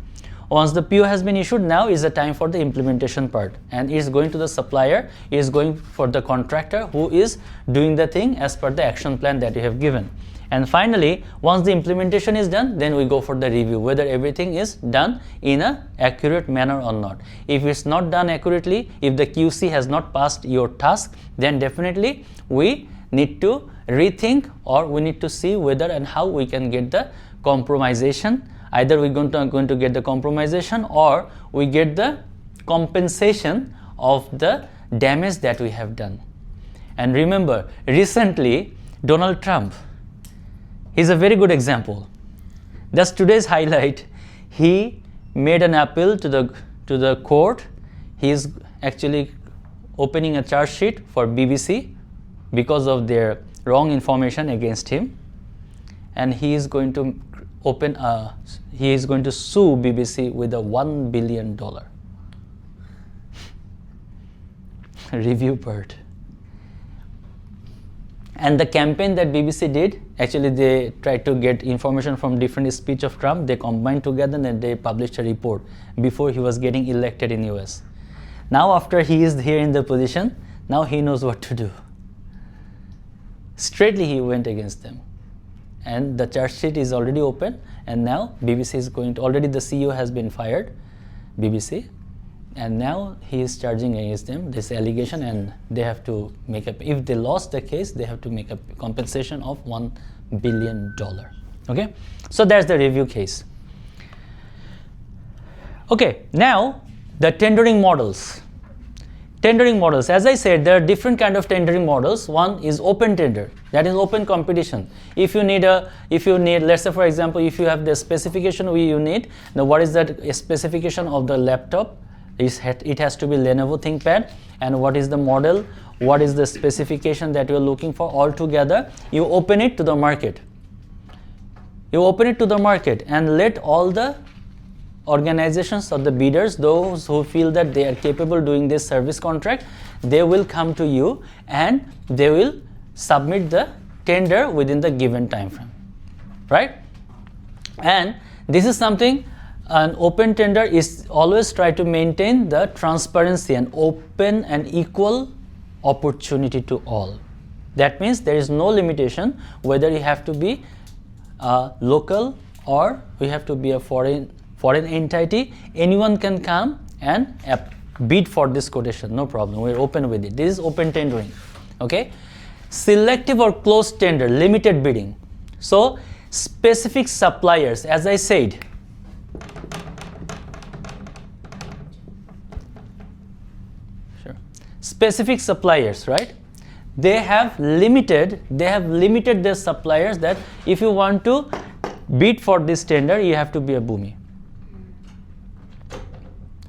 now is the time for the implementation part, and is going to the supplier, is going for the contractor who is doing the thing as per the action plan that you have given. And finally, once the implementation is done, then we go for the review, whether everything is done in an accurate manner or not. If it's not done accurately, if the QC has not passed your task, then definitely we need to rethink, or we need to see whether and how we can get the compromisation. Either we're going to get the compromisation, or we get the compensation of the damage that we have done. And remember, recently Donald Trump, he's a very good example. That's today's highlight. He made an appeal to the court. He is actually opening a charge sheet for BBC because of their wrong information against him, and he is going to sue BBC with a $1 billion review part. And the campaign that BBC did, actually they tried to get information from different speech of Trump, they combined together and they published a report before he was getting elected in US. Now after he is here in the position, now he knows what to do. Straightly he went against them, and the charge sheet is already open, and now BBC is going to, already the CEO has been fired, BBC, and now he is charging against them this allegation, and they have to make up, if they lost the case, they have to make a compensation of $1 billion. Okay, so that's the review case. Okay, now the tendering models. Tendering models, as I said, there are different kind of tendering models. One is open tender, that is open competition. If you need, let's say for example, if you have the specification you need, now what is that specification of the laptop It has to be Lenovo ThinkPad, and what is the model, what is the specification that you're looking for, all together. You open it to the market. You open it to the market and let all the organizations or the bidders, those who feel that they are capable doing this service contract, they will come to you and they will submit the tender within the given time frame, right? And this is something, an open tender is always try to maintain the transparency and open and equal opportunity to all. That means there is no limitation whether you have to be local or we have to be a foreign entity. Anyone can come and bid for this quotation, no problem. We're open with it. This is open tendering. Okay, selective or closed tender, limited bidding. So specific suppliers, as I said, specific suppliers, right? They have limited their suppliers, that if you want to bid for this tender, you have to be a Bhumi.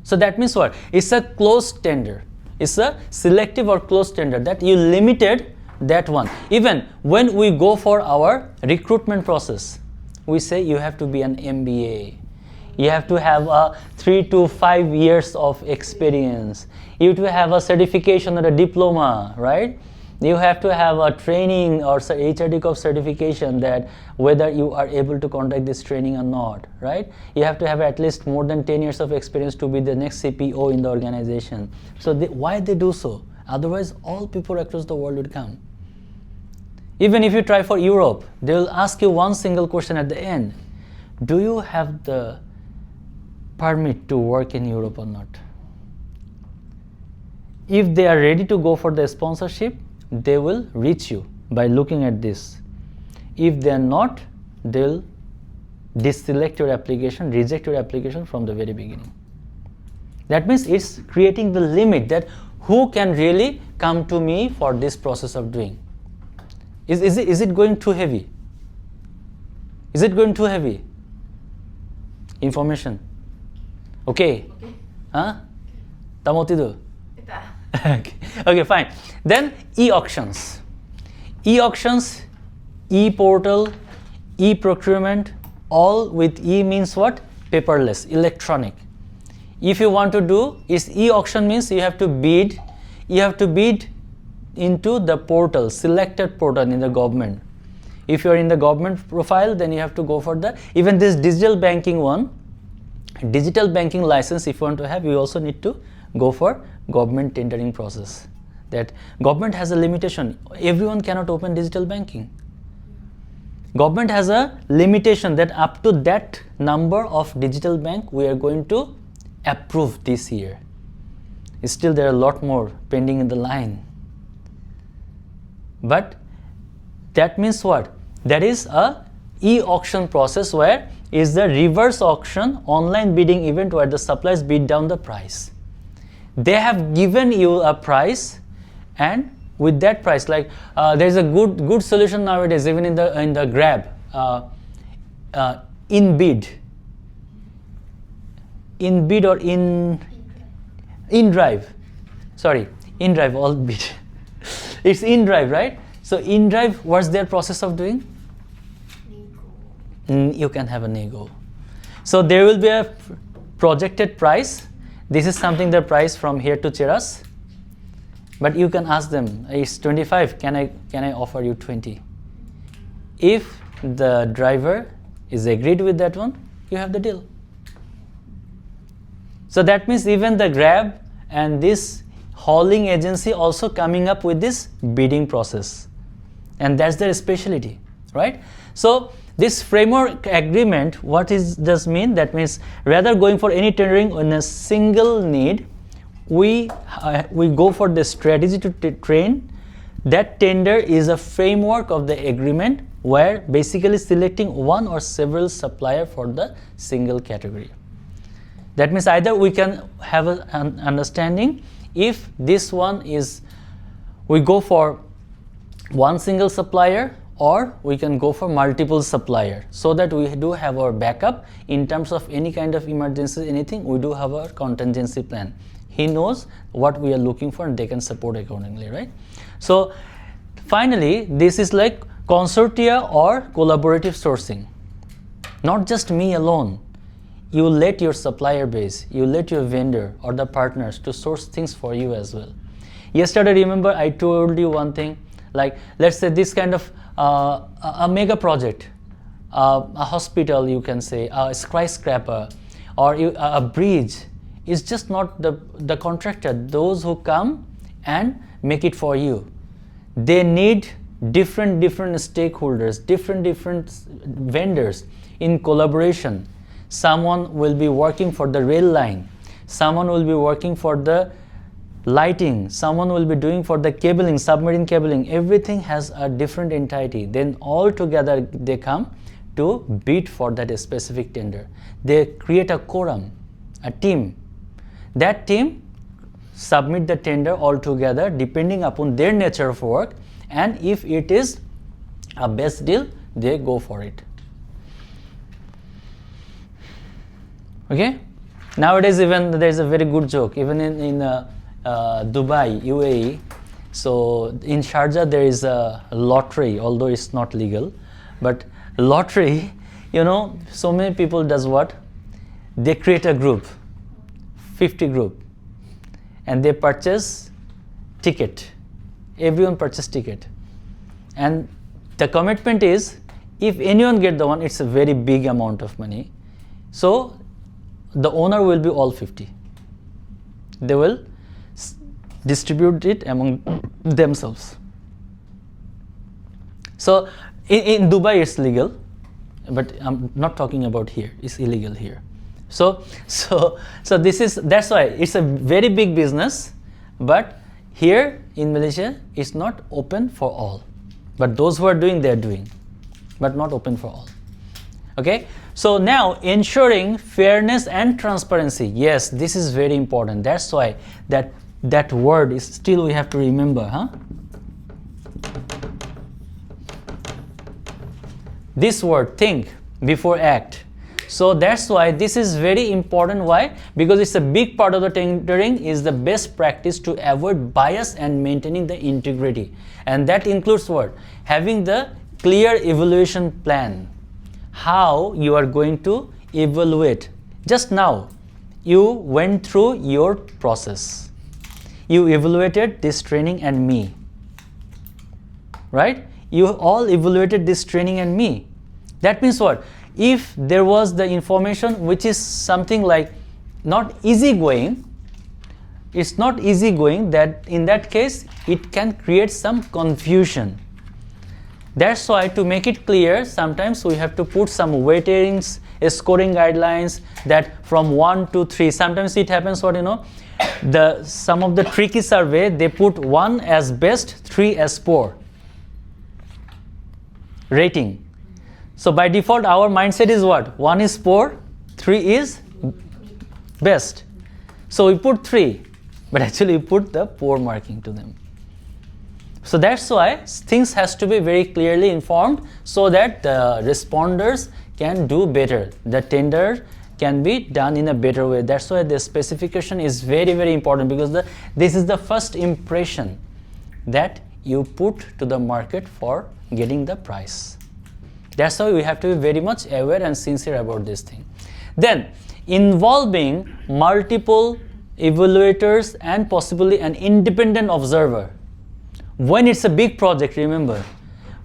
So that means what? It's a closed tender. It's a selective or closed tender, that you limited that one. Even when we go for our recruitment process, we say you have to be an MBA. You have to have a 3 to 5 years of experience. You have to have a certification or a diploma, right? You have to have a training or HRDCorp certification, that whether you are able to conduct this training or not, right? You have to have at least more than 10 years of experience to be the next CPO in the organization. So why they do so? Otherwise, all people across the world would come. Even if you try for Europe, they will ask you one single question at the end. Do you have the permit to work in Europe or not? If they are ready to go for the sponsorship, they will reach you by looking at this. If they are not, they'll deselect your application, reject your application from the very beginning. That means it's creating the limit, that who can really come to me for this process of doing. Is it going too heavy? Is it going too heavy? Information. Okay? Huh? Tamo tidu? Okay, fine. Then e-auctions. E-auctions, e-portal, e-procurement, all with e means what? Paperless, electronic. If you want to do, is e-auction means you have to bid. You have to bid into the portal, selected portal in the government. If you are in the government profile, then you have to go for the, even this digital banking one, digital banking license, if you want to have, you also need to go for government tendering process. That government has a limitation. Everyone cannot open digital banking. Government has a limitation that up to that number of digital bank we are going to approve this year. Still there are a lot more pending in the line. But that means what? That is a e-auction process, where is the reverse auction, online bidding event, where the suppliers bid down the price. They have given you a price, and with that price, like there is a good solution nowadays, even in the Grab, in bid or in drive. Sorry, in drive, all bid. It's in drive, right? So in drive, what's their process of doing? You can have a nego. So there will be a projected price. This is something the price from here to Cheras. But you can ask them, it's 25, can I offer you 20? If the driver is agreed with that one, you have the deal. So that means even the Grab and this hauling agency also coming up with this bidding process. And that's their specialty, right? So this framework agreement, what does mean? That means rather going for any tendering on a single need, we go for the strategy to train. That tender is a framework of the agreement, where basically selecting one or several supplier for the single category. That means either we can have an understanding, if this one is, we go for one single supplier, or we can go for multiple supplier, so that we do have our backup in terms of any kind of emergency, anything, we do have our contingency plan. He knows what we are looking for and they can support accordingly, right? So finally, this is like consortia or collaborative sourcing. Not just me alone. You let your supplier base, you let your vendor or the partners to source things for you as well. Yesterday, remember I told you one thing, like let's say this kind of a mega project, a hospital, you can say, a skyscraper, or a bridge, is just not the contractor, those who come and make it for you. They need different stakeholders, different vendors in collaboration. Someone will be working for the rail line, someone will be working for the lighting, someone will be doing for the cabling, submarine cabling. Everything has a different entity. Then all together they come to bid for that specific tender. They create a quorum, a team. That team submit the tender all together depending upon their nature of work, and if it is a best deal, they go for it. Okay? Nowadays even there is a very good joke, even in Dubai, UAE. So in Sharjah there is a lottery, although it's not legal, but lottery, you know, so many people does what? They create a group, 50 group, and they purchase ticket. Everyone purchase ticket. And the commitment is, if anyone get the one, it's a very big amount of money. So the owner will be all 50. They will distribute it among themselves. So in Dubai it's legal, but I'm not talking about here. It's illegal here. So that's why it's a very big business, but here in Malaysia it's not open for all. But those who are doing, they are doing, but not open for all. Okay, so now ensuring fairness and transparency. Yes, this is very important. That's why that word is still we have to remember, huh? This word, think before act. So that's why this is very important. Why? Because it's a big part of the tendering, is the best practice to avoid bias and maintaining the integrity. And that includes what? Having the clear evaluation plan. How you are going to evaluate. Just now, you went through your process. You evaluated this training and me. Right? You all evaluated this training and me. That means what? If there was the information which is something like not easygoing, it's not easygoing, that in that case it can create some confusion. That's why to make it clear, sometimes we have to put some weightings, scoring guidelines, that from 1 to 3. Sometimes it happens what, you know, some of the tricky survey, they put 1 as best, 3 as poor rating. So by default our mindset is what? 1 is poor, 3 is best. So we put 3, but actually we put the poor marking to them. So that's why things has to be very clearly informed, so that the responders can do better. The tender can be done in a better way. That's why the specification is very, very important, because this is the first impression that you put to the market for getting the price. That's why we have to be very much aware and sincere about this thing. Then, involving multiple evaluators and possibly an independent observer. When it's a big project, remember,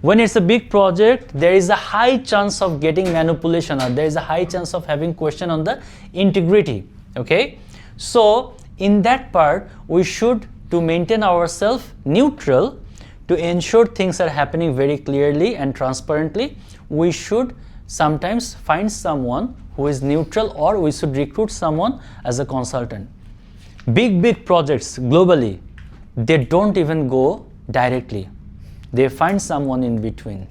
when it's a big project, there is a high chance of getting manipulation, or there is a high chance of having question on the integrity. Okay, so in that part, we should, to maintain ourselves neutral, to ensure things are happening very clearly and transparently, we should sometimes find someone who is neutral, or we should recruit someone as a consultant. Big projects globally, they don't even go directly. They find someone in between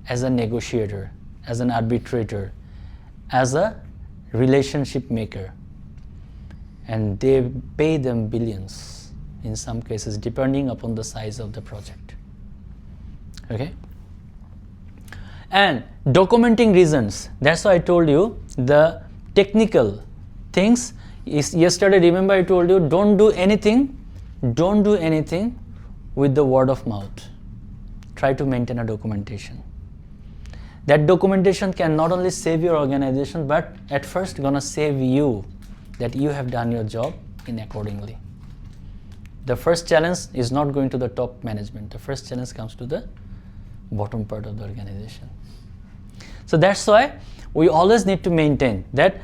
as a negotiator, as an arbitrator, as a relationship maker, and they pay them billions in some cases, depending upon the size of the project. Okay, And documenting reasons, that's why I told you the technical things is yesterday. Remember I told you don't do anything with the word of mouth. Try to maintain a documentation. That documentation can not only save your organization, but at first gonna save you, that you have done your job in accordingly. The first challenge is not going to the top management. The first challenge comes to the bottom part of the organization. So that's why we always need to maintain that.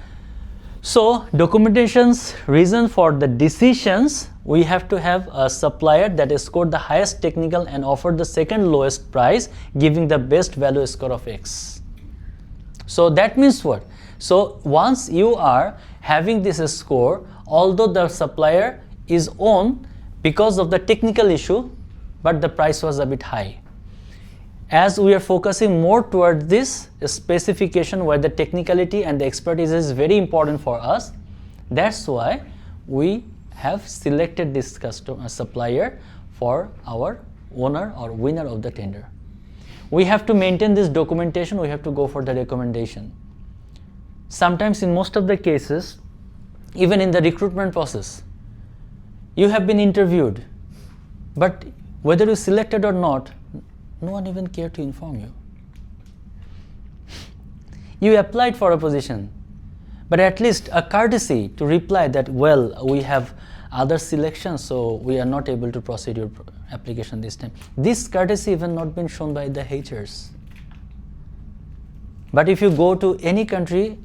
So documentation's reason for the decisions, we have to have a supplier that has scored the highest technical and offered the second lowest price, giving the best value score of X. So that means what? So once you are having this score, although the supplier is on because of the technical issue, but the price was a bit high. As we are focusing more toward this specification where the technicality and the expertise is very important for us, that's why we have selected this customer supplier for our owner or winner of the tender. We have to maintain this documentation, we have to go for the recommendation. Sometimes in most of the cases, even in the recruitment process, you have been interviewed, but whether you selected or not, no one even cared to inform you. You applied for a position, but at least a courtesy to reply that, well, we have other selections, so we are not able to proceed your application this time. This courtesy even not been shown by the HRs. But if you go to any country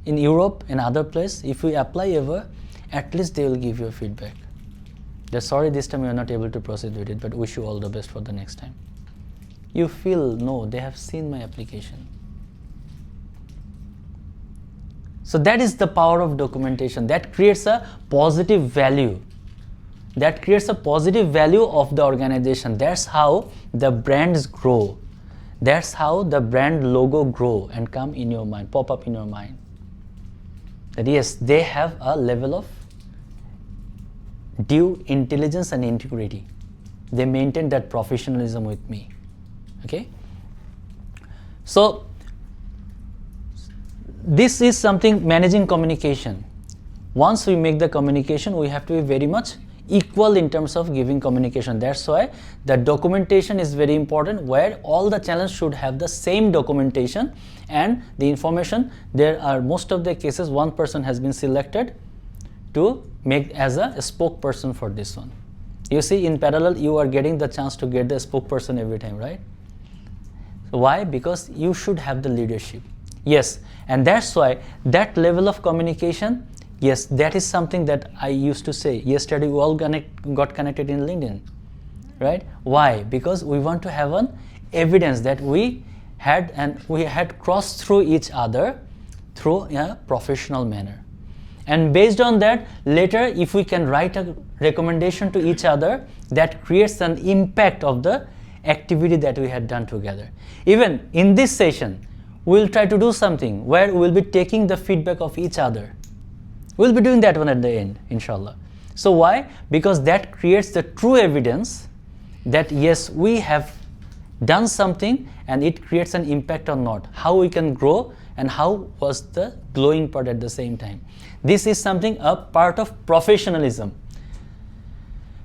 in Europe and other place, if you apply ever, at least they will give you a feedback. They're sorry this time we are not able to proceed with it, but wish you all the best for the next time. You feel, no, they have seen my application. So that is the power of documentation. That creates a positive value. That creates a positive value of the organization. That's how the brands grow. That's how the brand logo grow and come in your mind, pop up in your mind. That yes, they have a level of due intelligence and integrity. They maintain that professionalism with me. Okay? So this is something managing communication. Once we make the communication, we have to be very much equal in terms of giving communication. That's why the documentation is very important, where all the channels should have the same documentation and the information. There are most of the cases one person has been selected to make as a spokesperson for this one. You see, in parallel you are getting the chance to get the spokesperson every time, right? So why? Because you should have the leadership. Yes, and that's why that level of communication, yes, that is something that I used to say. Yesterday we all got connected in LinkedIn, right? Why? Because we want to have an evidence that we had crossed through each other through a professional manner. And based on that, later if we can write a recommendation to each other, that creates an impact of the activity that we had done together. Even in this session, we'll try to do something where we'll be taking the feedback of each other. We'll be doing that one at the end, inshallah. So why? Because that creates the true evidence that yes, we have done something and it creates an impact or not. How we can grow and how was the glowing part at the same time. This is something, a part of professionalism.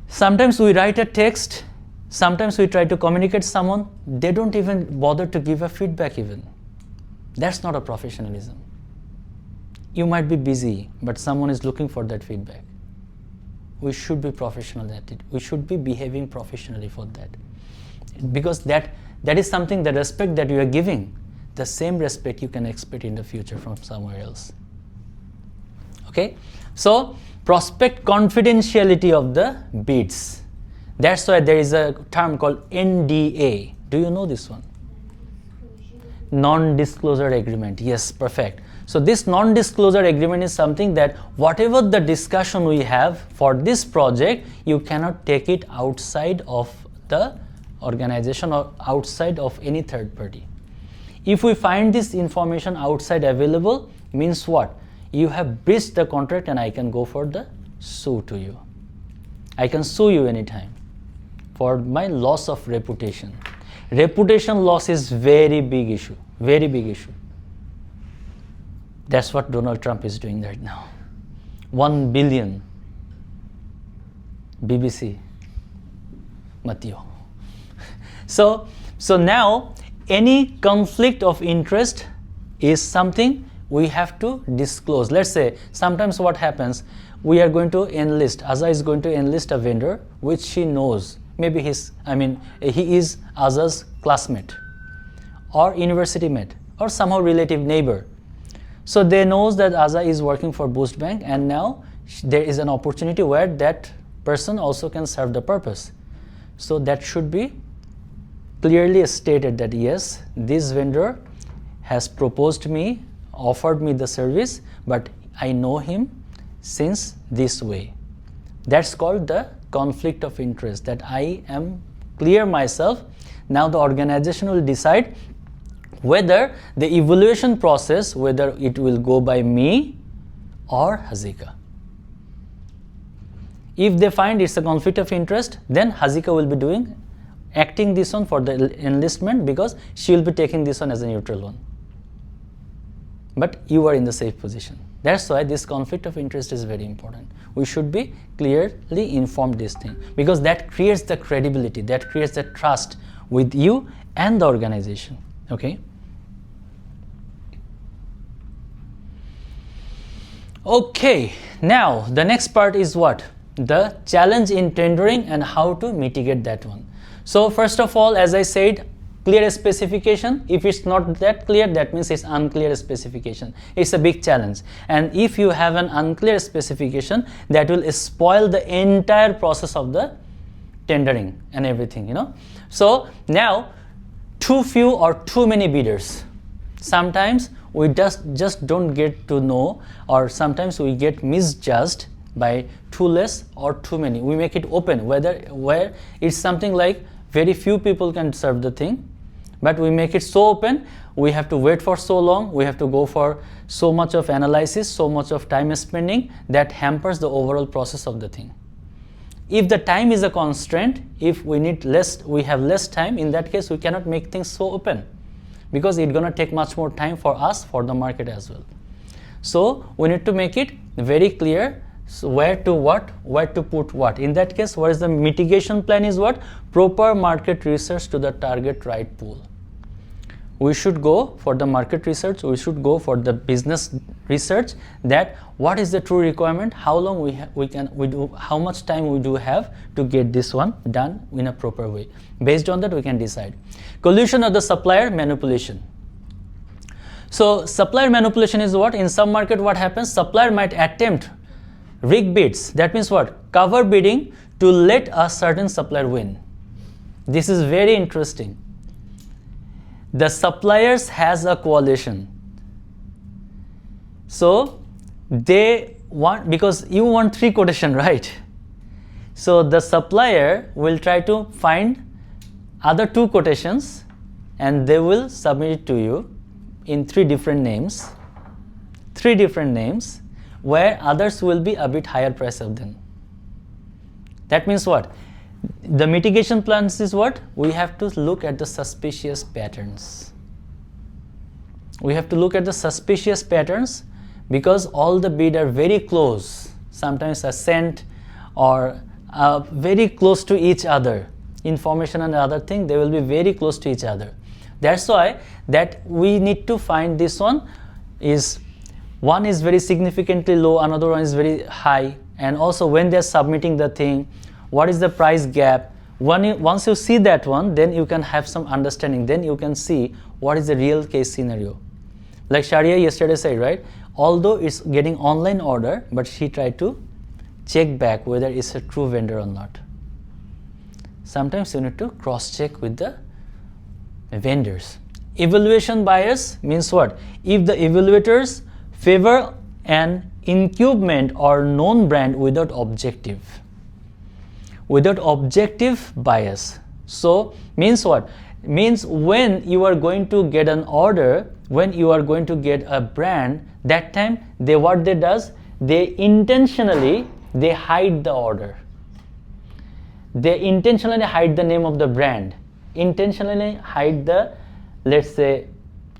Sometimes we write a text, sometimes we try to communicate someone, they don't even bother to give a feedback even. That's not a professionalism. You might be busy, but someone is looking for that feedback. We should be professional at it. We should be behaving professionally for that. Because that is something, the respect that you are giving, the same respect you can expect in the future from somewhere else. Okay? So, prospect confidentiality of the bids. That's why there is a term called NDA. Do you know this one? Non-disclosure agreement. Yes, perfect. So this non-disclosure agreement is something that whatever the discussion we have for this project, you cannot take it outside of the organization or outside of any third party. If we find this information outside available, means what? You have breached the contract and I can go for the sue to you. I can sue you anytime for my loss of reputation. Reputation loss is very big issue, very big issue. That's what Donald Trump is doing right now. 1 billion. BBC. Mateo. So now any conflict of interest is something we have to disclose. Let's say sometimes what happens, we are going to enlist, Aza is going to enlist a vendor which she knows. Maybe he is Aza's classmate or university mate or somehow relative neighbor. So they knows that Aza is working for Boost Bank, and now there is an opportunity where that person also can serve the purpose. So that should be clearly stated that yes, this vendor has proposed me, offered me the service, but I know him since this way. That's called the conflict of interest, that I am clear myself. Now the organization will decide whether the evaluation process, whether it will go by me or Hazika. If they find it's a conflict of interest, then Hazika will be acting this one for the enlistment, because she will be taking this one as a neutral one. But you are in the safe position. That's why this conflict of interest is very important. We should be clearly informed this thing, because that creates the credibility, that creates the trust with you and the organization. Okay? Okay, now the next part is what? The challenge in tendering and how to mitigate that one. So first of all, as I said, clear specification. If it's not that clear, that means it's unclear specification. It's a big challenge. And if you have an unclear specification, that will spoil the entire process of the tendering and everything, you know. So now, too few or too many bidders. Sometimes we just don't get to know, or sometimes we get misjudged by too less or too many. We make it open, where it's something like very few people can serve the thing, but we make it so open, we have to wait for so long, we have to go for so much of analysis, so much of time spending, that hampers the overall process of the thing. If the time is a constraint, if we have less time, in that case we cannot make things so open, because it's gonna take much more time for us, for the market as well. So we need to make it very clear. So where to put what. In that case, what is the mitigation plan is what? Proper market research to the target right pool. We should go for the market research, we should go for the business research, that what is the true requirement, how long how much time we do have to get this one done in a proper way. Based on that, we can decide. Collusion of the supplier manipulation. So supplier manipulation is what? In some market, what happens? Supplier might attempt rig bids. That means what? Cover bidding to let a certain supplier win. This is very interesting. The suppliers has a coalition. So they want, because you want 3 quotation, right? So the supplier will try to find other 2 quotations, and they will submit it to you in 3 different names, where others will be a bit higher price of them. That means what? The mitigation plans is what? We have to look at the suspicious patterns. We have to look at the suspicious patterns, because all the bid are very close, sometimes a cent or very close to each other. Information and other thing, they will be very close to each other. That's why that we need to find this one is very significantly low, another one is very high, and also when they're submitting the thing, what is the price gap. Once you see that one, then you can have some understanding, then you can see what is the real case scenario. Like Sharia yesterday said, right? Although it's getting online order, but she tried to check back whether it's a true vendor or not. Sometimes you need to cross-check with the vendors. Evaluation bias means what? If the evaluators favor an incumbent or known brand without objective bias. So means what? Means when you are going to get an order, when you are going to get a brand, that time they intentionally hide the order. They intentionally hide the name of the brand. intentionally hide the, let's say,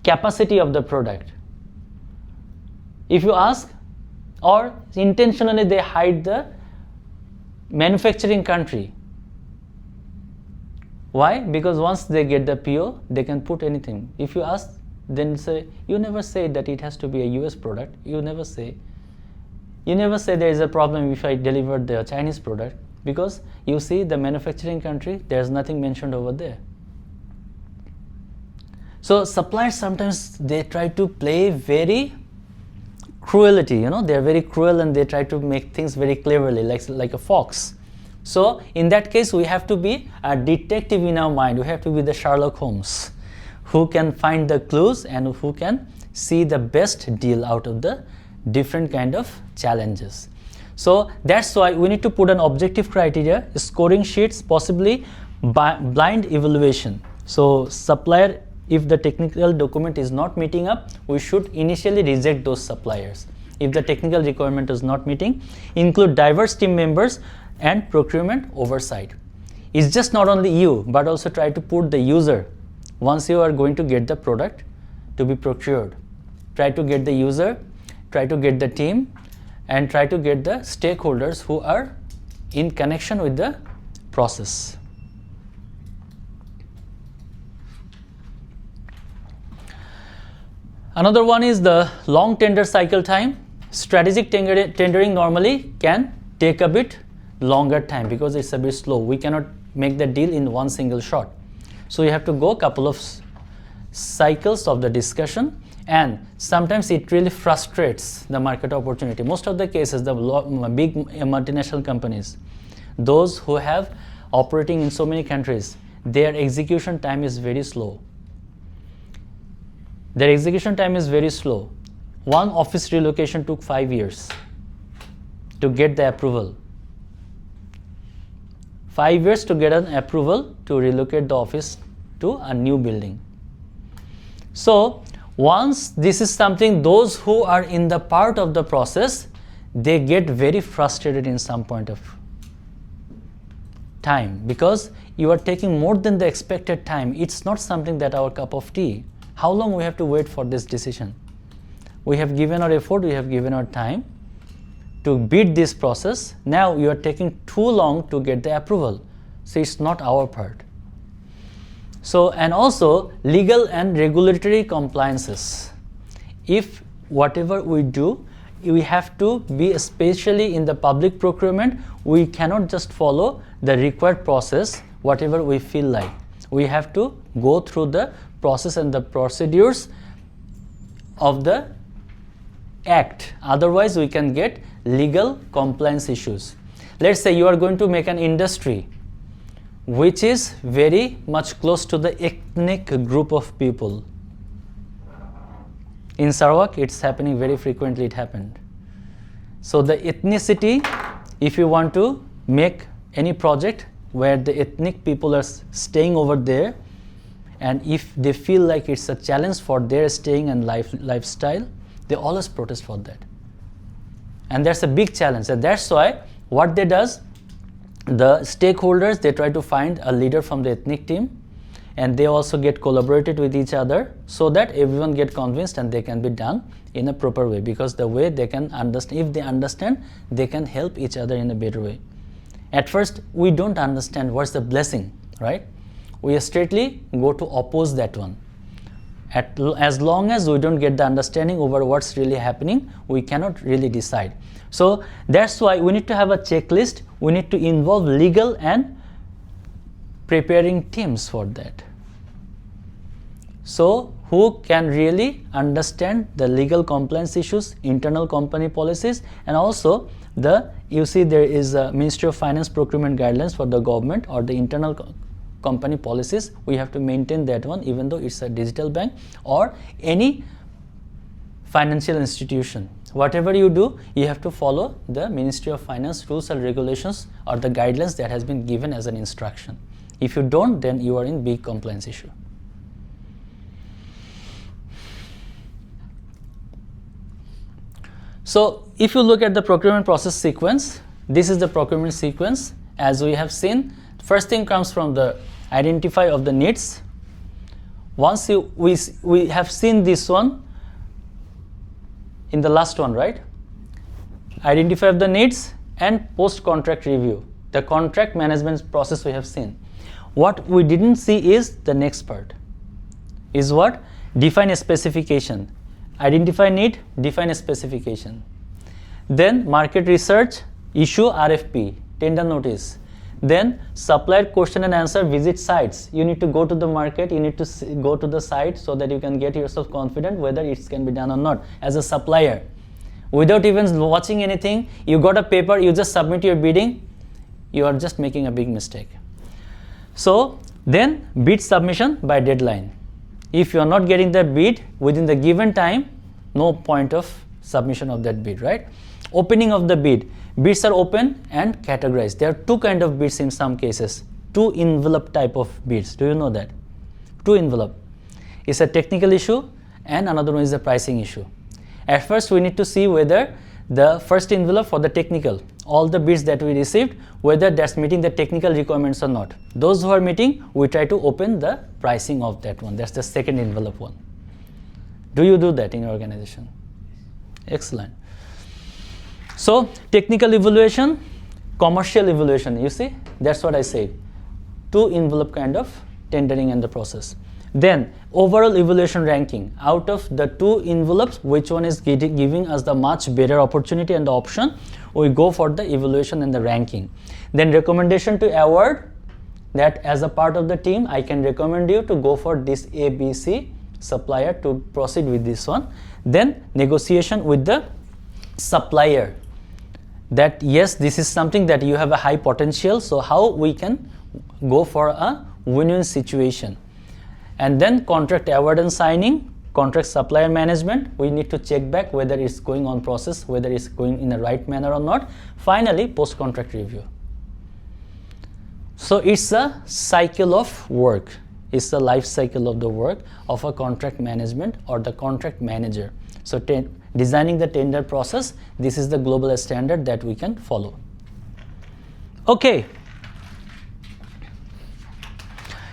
capacity of the product. If you ask, or intentionally they hide the manufacturing country. Why? Because once they get the PO, they can put anything. If you ask, then say, you never say that it has to be a US product. You never say there is a problem if I deliver the Chinese product, because you see the manufacturing country, there's nothing mentioned over there. So suppliers sometimes they try to play very cruelty, they're very cruel and they try to make things very cleverly, like a fox. So in that case, we have to be a detective in our mind. We have to be the Sherlock Holmes, who can find the clues and who can see the best deal out of the different kind of challenges. So that's why we need to put an objective criteria, scoring sheets, possibly blind evaluation. So supplier, if the technical document is not meeting up, we should initially reject those suppliers. If the technical requirement is not meeting, include diverse team members and procurement oversight. It's just not only you, but also try to put the user. Once you are going to get the product to be procured, try to get the user, try to get the team, and try to get the stakeholders who are in connection with the process. Another one is the long tender cycle time. Strategic tendering normally can take a bit longer time because it's a bit slow. We cannot make the deal in one single shot. So you have to go a couple of cycles of the discussion, and sometimes it really frustrates the market opportunity. Most of the cases, the big multinational companies, those who have operating in so many countries, their execution time is very slow. Their execution time is very slow. One office relocation took 5 years to get the approval. 5 years to get an approval to relocate the office to a new building. So once this is something, those who are in the part of the process, they get very frustrated in some point of time because you are taking more than the expected time. It's not something that our cup of tea. How long we have to wait for this decision? We have given our effort, we have given our time to beat this process. Now you are taking too long to get the approval. So it's not our part. So, and also legal and regulatory compliances. If whatever we do, we have to be, especially in the public procurement, we cannot just follow the required process, whatever we feel like. We have to go through the process and the procedures of the act. Otherwise, we can get legal compliance issues. Let's say you are going to make an industry which is very much close to the ethnic group of people. In Sarawak, it's happening very frequently, it happened. So the ethnicity, if you want to make any project where the ethnic people are staying over there, and if they feel like it's a challenge for their staying and lifestyle, they always protest for that. And that's a big challenge. And that's why what they does, the stakeholders, they try to find a leader from the ethnic team, and they also get collaborated with each other so that everyone get convinced and they can be done in a proper way, because the way they can understand, if they understand, they can help each other in a better way. At first, we don't understand what's the blessing, right? We straightly go to oppose that one. As long as we don't get the understanding over what's really happening, we cannot really decide. So that's why we need to have a checklist. We need to involve legal and preparing teams for that. So who can really understand the legal compliance issues, internal company policies, and also you see there is a Ministry of Finance procurement guidelines for the government or the internal company policies. We have to maintain that one, even though it's a digital bank or any financial institution. Whatever you do, you have to follow the Ministry of Finance rules and regulations or the guidelines that has been given as an instruction. If you don't, then you are in big compliance issue. So if you look at the procurement process sequence, this is the procurement sequence. As we have seen, first thing comes from the Identify of the needs. Once we have seen this one in the last one, right? Identify of the needs and post-contract review. The contract management process we have seen. What we didn't see is the next part. Is what? Define a specification. Identify need, define a specification. Then market research, issue RFP, tender notice. Then supplier question and answer, visit sites. You need to go to the market, you need to go to the site so that you can get yourself confident whether it can be done or not as a supplier. Without even watching anything, you got a paper, you just submit your bidding, you are just making a big mistake. So then bid submission by deadline. If you are not getting the bid within the given time, no point of submission of that bid, right? Opening of the bid. Bids are open and categorized. There are two kinds of bids in some cases. Two envelope type of bids. Do you know that? Two envelope. It's a technical issue and another one is a pricing issue. At first we need to see whether the first envelope for the technical, all the bids that we received, whether that's meeting the technical requirements or not. Those who are meeting, we try to open the pricing of that one. That's the second envelope one. Do you do that in your organization? Excellent. So technical evaluation, commercial evaluation, you see, that's what I said. Two envelope kind of tendering and the process. Then overall evaluation ranking. Out of the two envelopes, which one is giving us the much better opportunity and the option, we go for the evaluation and the ranking. Then recommendation to award, that as a part of the team, I can recommend you to go for this ABC supplier to proceed with this one. Then negotiation with the supplier, that yes, this is something that you have a high potential, so how we can go for a win-win situation. And then contract award and signing, contract supplier management, we need to check back whether it's going on process, whether it's going in the right manner or not. Finally, post-contract review. So it's a cycle of work. It's the life cycle of the work of a contract management or the contract manager. So designing the tender process, this is the global standard that we can follow. Okay.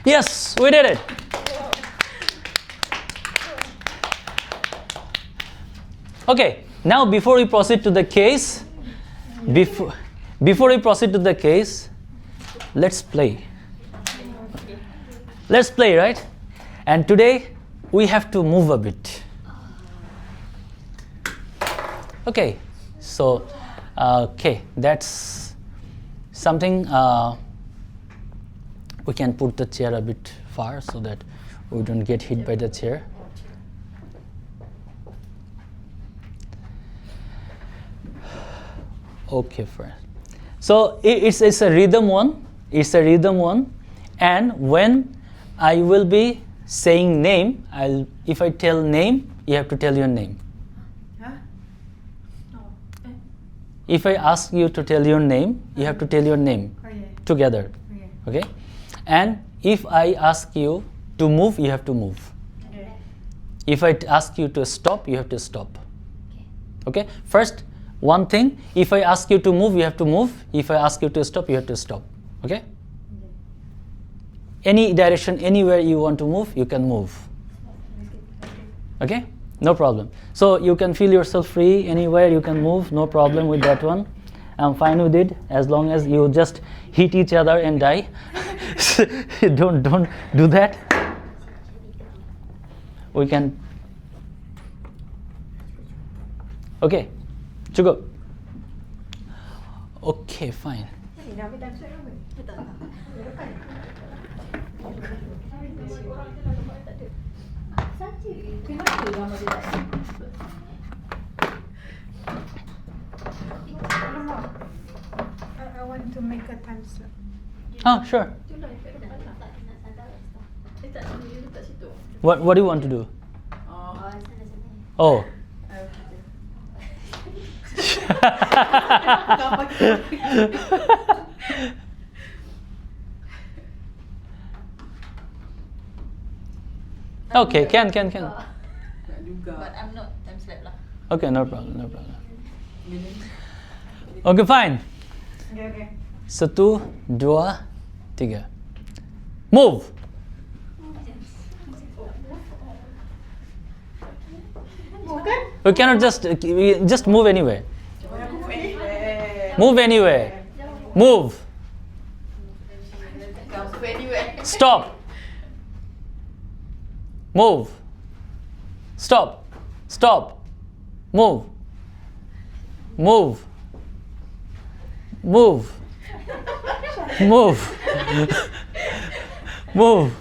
Yes, we did it. Okay, now before we proceed to the case, before we proceed to the case, let's play. Let's play, right? And today we have to move a bit. Okay, so okay, that's something. We can put the chair a bit far so that we don't get hit by the chair. Okay, friend. So it's a rhythm one. It's a rhythm one, and when I will be saying name, if I tell name, you have to tell your name. Huh? No. If I ask you to tell your name, you have to tell your name Oh yeah. together. Okay. Okay? And if I ask you to move, you have to move. Okay. If I ask you to stop, you have to stop. Okay? First, one thing, if I ask you to move, you have to move. If I ask you to stop, you have to stop. Okay? Any direction, anywhere you want to move, you can move. Okay? No problem. So you can feel yourself free, anywhere you can move, no problem with that one. I'm fine with it as long as you just hit each other and die. don't do that. We can. Okay, to go. Okay, fine. Ni dah ambil time slot ke? Tak. Depan. Saja. Kenapa gambar dia tak Alamak. I want to make a time slot. Oh, sure. itulah yang kat depan lah. Tak sini, dia letak situ. What do you want to do? Oh. Oh. Gambar kita. Okay, can. Nak juga. But I'm not time slap lah. Okay, no problem. Okay, fine. Okay. 1, 2, 3. Move. Bukan? We cannot just move anywhere. Move anywhere. Move. Stop. Move. Stop. Stop. Move. Move. Move. Move. Move.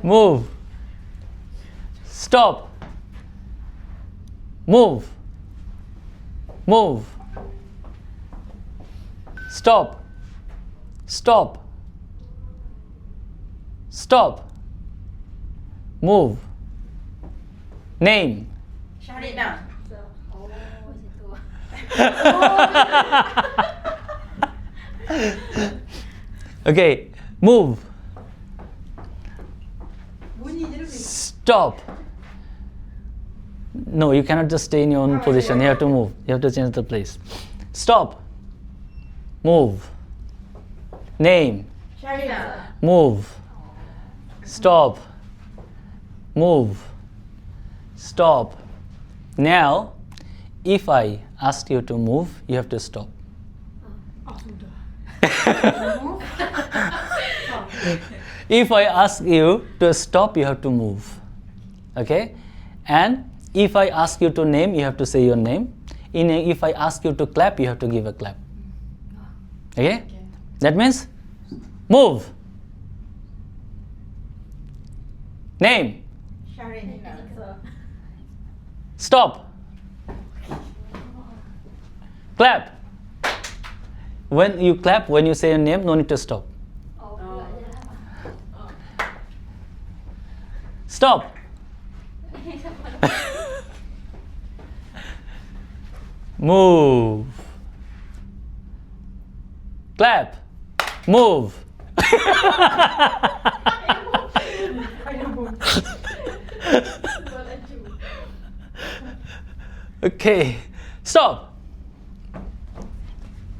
Move. Stop. Move. Move. Stop. Stop. Stop. Move. Name. Syarina. Oh, situ. Okay. Move. Bunyi je dulu. Stop. No, you cannot just stay in your own position. You have to move. You have to change the place. Stop. Move. Name. Syarina. Move. Stop. Move. Stop. Now, if I ask you to move, you have to stop. Ah, sudah. If I ask you to stop, you have to move. Okay? And if I ask you to name, you have to say your name. If I ask you to clap, you have to give a clap. Okay? That means move. Name. Syarina. Stop. Clap. When you clap, when you say your name, no need to stop. Oh, pula je lah. Stop. Move. Clap. Move. Okay. Stop.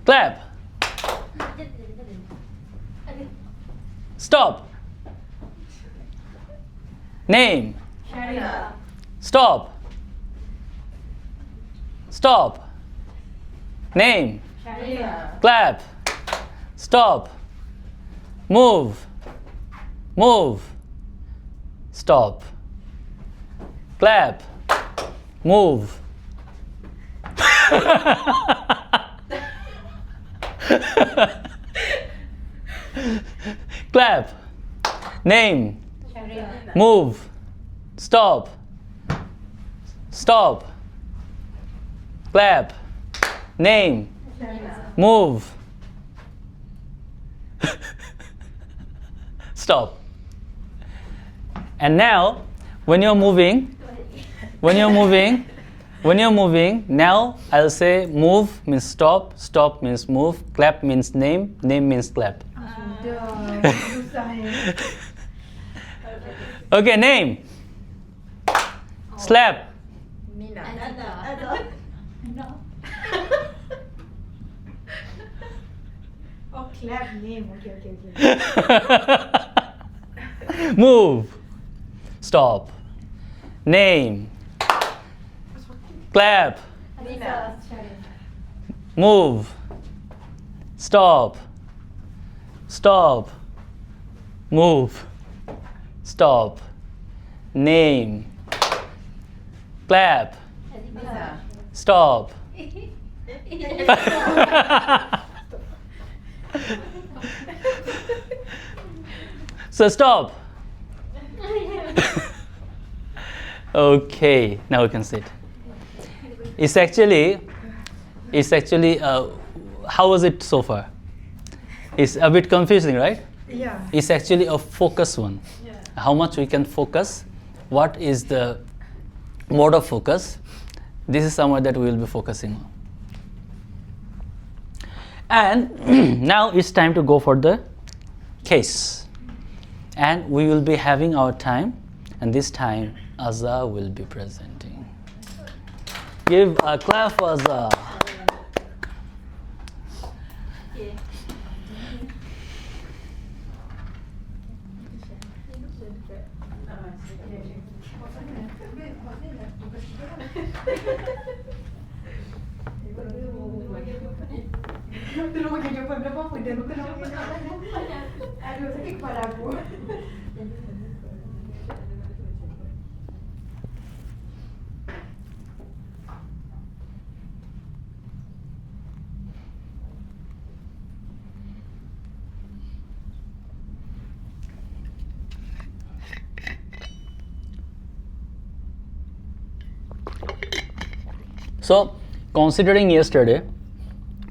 Clap. Stop. Name. Syarina. Stop. Stop. Name. Syarina. Clap. Stop. Move. Move. Stop. Clap. Move. Clap. Name. Syarina. Move. Stop. Stop. Clap. Name. Syarina. Move. Stop. And now, when you're moving, now I'll say move means stop, stop means move, clap means name, name means clap. Sudah. Susah ya. Okay, name. Slap. Nina. Oh, clap name. Okay. Move. Stop. Name. Clap. Nina. Move. Stop. Stop. Move. Stop. Name. Clap. Nina. Stop. So stop. Okay, now we can sit. It's actually, how was it so far? It's a bit confusing, right? Yeah. It's actually a focus one. How much we can focus, what is the mode of focus, this is somewhere that we will be focusing on. And now it's time to go for the case. And we will be having our time, and this time Azza will be presenting. Give a clap for Azza. dia tolong dia. Aduh, sakit kepala aku. So, considering yesterday,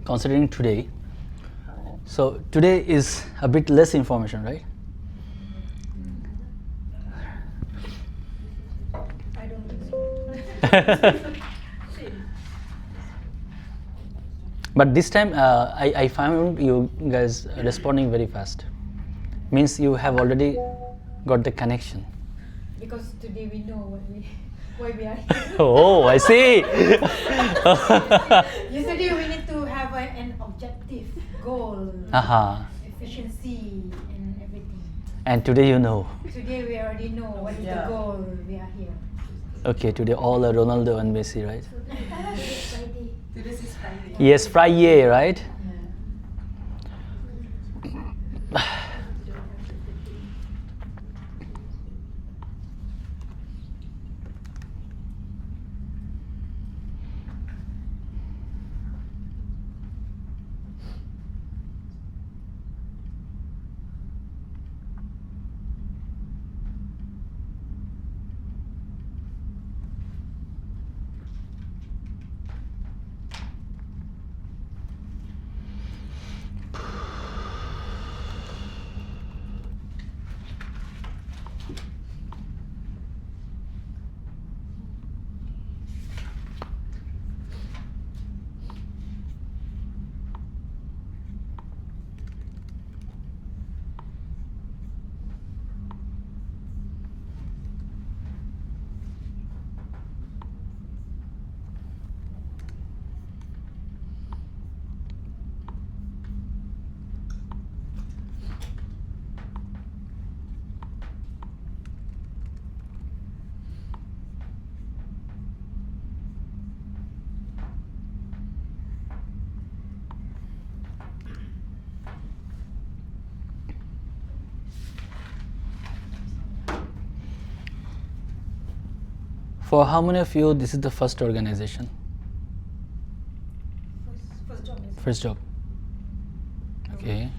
considering today, so today is a bit less information, right? I don't think so. But this time, I found you guys responding very fast. Means you have already got the connection. Because today we know why we are here. Oh, I see. Yesterday we need to have an objective, goal, Aha. efficiency and everything. And today you know. Today we already know what is the goal, we are here. Okay, today all are Ronaldo and Messi, right? Friday. Today's is Friday. Yes, Friday, right? For how many of you this is the first organization? First job is First job. Okay.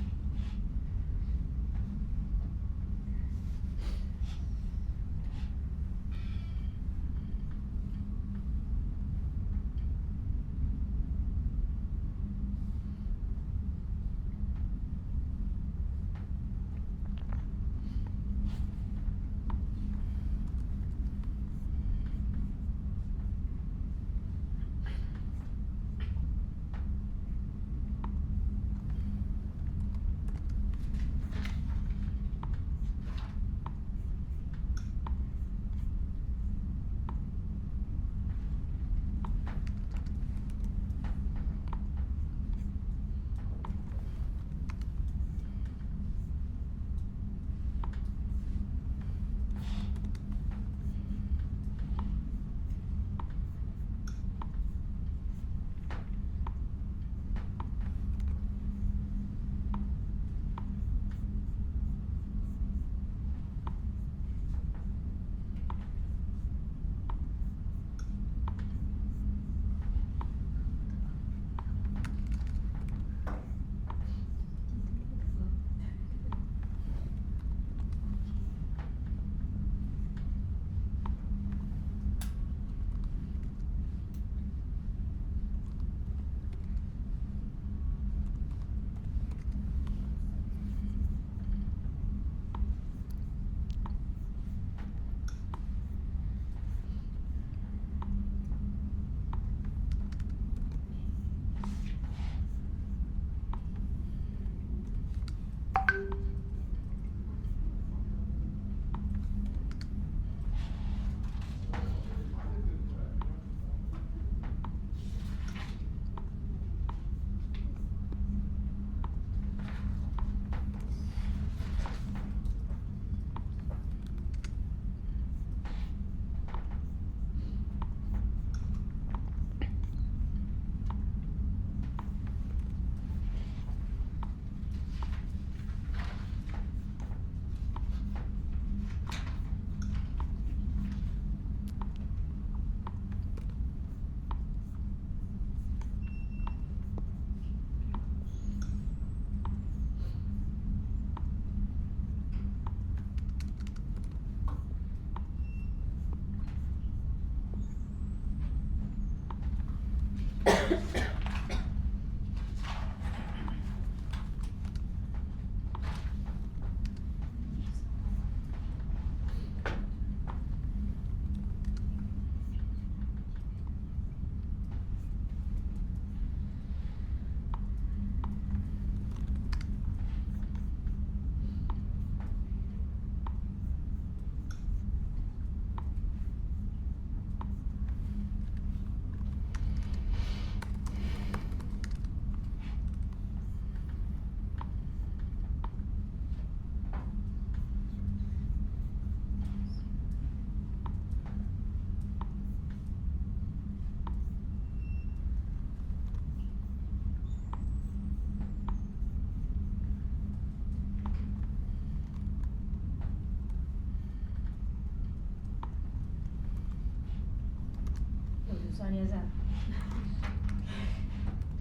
Oh, susah ni Azhar.